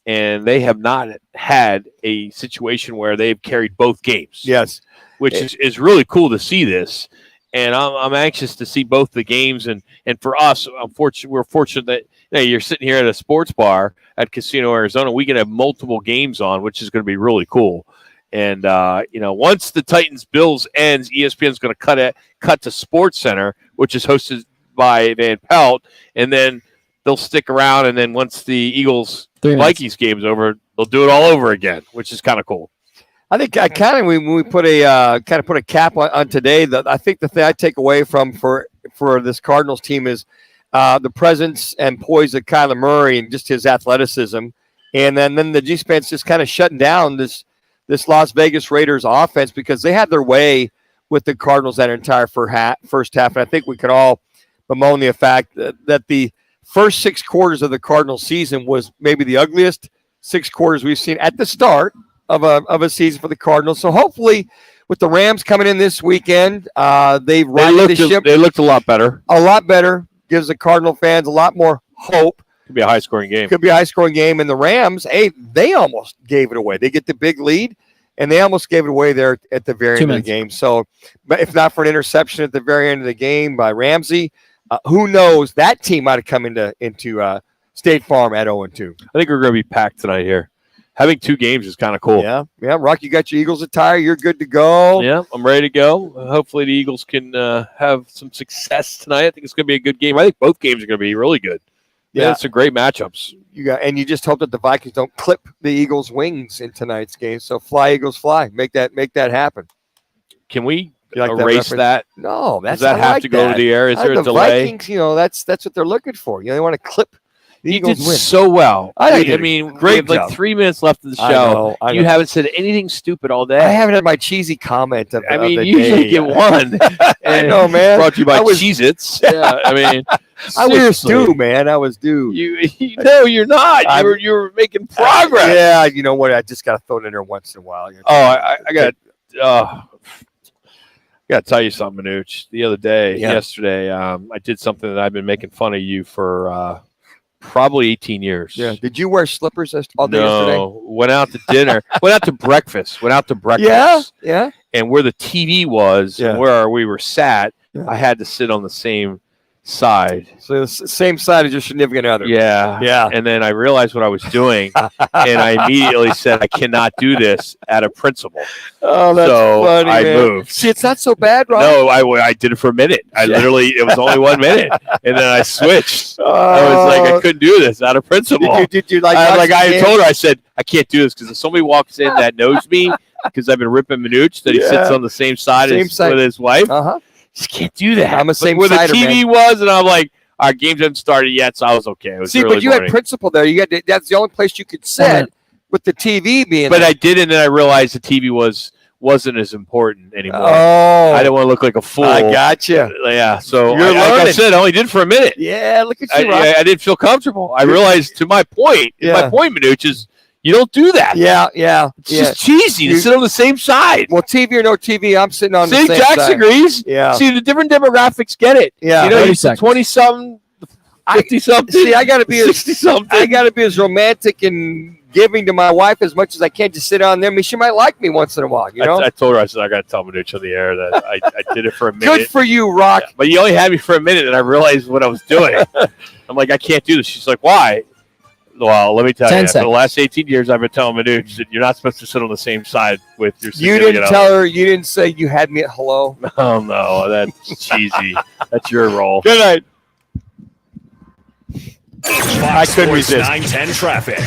and they have not had a situation where they've carried both games. Yes. Which is really cool to see this. And I'm anxious to see both the games. And for us, we're fortunate that you're sitting here at a sports bar at Casino Arizona. We can have multiple games on, which is going to be really cool. And, once the Titans-Bills ends, ESPN is going to cut to Sports Center, which is hosted by Van Pelt. And then they'll stick around. And then once the Eagles-Vikings game's over, they'll do it all over again, which is kind of cool. I think when we put a put a cap on today, I think the thing I take away from for this Cardinals team is the presence and poise of Kyler Murray and just his athleticism, and then the G-Span's just kind of shutting down this Las Vegas Raiders offense because they had their way with the Cardinals that entire first half, and I think we can all bemoan the fact that the first 6 quarters of the Cardinals season was maybe the ugliest 6 quarters we've seen at the start of a season for the Cardinals. So hopefully with the Rams coming in this weekend, they righted the ship. They looked a lot better. A lot better. Gives the Cardinal fans a lot more hope. Could be a high-scoring game. And the Rams, they almost gave it away. They get the big lead, and they almost gave it away there at the very end of the game. So if not for an interception at the very end of the game by Ramsey, who knows? That team might have come into State Farm at 0-2. I think we're going to be packed tonight here. having 2 games is kind of cool. Yeah. Rock, you got your Eagles attire. You're good to go. Yeah, I'm ready to go. Hopefully the Eagles can have some success tonight. I think it's going to be a good game. I think both games are going to be really good. Yeah, it's some great matchups. You just hope that the Vikings don't clip the Eagles' wings in tonight's game. So fly, Eagles, fly. Make that happen. Can we erase that? No, does that have to go to the air? Is there a delay? Vikings, that's what they're looking for. They want to clip the Eagles' did wins. So well. I mean, great. We have like 3 minutes left of the show. I know. You haven't said anything stupid all day. I haven't had my cheesy comment of the you usually get one. I know, man. Brought to you by Cheez-Its. Yeah, I mean, I was due, man. I was due. No, you're not. You're making progress. Yeah, you know what? I just got to throw it in there once in a while. I got to tell you something, Manuch. The other day, yesterday, I did something that I've been making fun of you for probably 18 years. Yeah. Did you wear slippers all day yesterday? No. Went out to dinner. Went out to breakfast. Yeah. And where the TV was and where we were sat, I had to sit on the same side. So the same side as your significant other. Yeah. And then I realized what I was doing, and I immediately said, I cannot do this out of principle. Oh, that's funny, I man. moved. See, it's not so bad, Rob. No, I did it for a minute. It was only 1 minute, and then I switched. I was like, I couldn't do this out of principle. Did you I told her, I said, I can't do this because if somebody walks in that knows me, because I've been ripping Manuch, that he sits on the same side with his wife. Just can't do that. I'm a same where the sider, TV was, and I'm like, our games haven't started yet, so I was okay. But you had principle there. That's the only place you could sit with the TV being. But I did, and then I realized the TV wasn't as important anymore. Oh, I didn't want to look like a fool. I gotcha. Yeah, so You're like I said, I only did it for a minute. Yeah, look at you. I didn't feel comfortable. I realized, to my point, Manuch, is you don't do that. Yeah. It's just cheesy to sit on the same side. Well, TV or no TV, I'm sitting on the same Jax side. agrees. Yeah. See, the different demographics get it. Yeah. 20-something, 50-something. See, I got to be 60-something. I got to be as romantic and giving to my wife as much as I can. Just sit on there. I mean, she might like me once in a while. You know. I told her, I said, I got to tell Manuch on the air that I did it for a minute. Good for you, Rock. Yeah, but you only had me for a minute, and I realized what I was doing. I'm like, I can't do this. She's like, why? Well, let me tell you, for the last 18 years, I've been telling Manuch that you're not supposed to sit on the same side with your significant You didn't tell her. You didn't say you had me at hello. Oh, no, that's cheesy. That's your role. Good night. I couldn't resist. 910 traffic.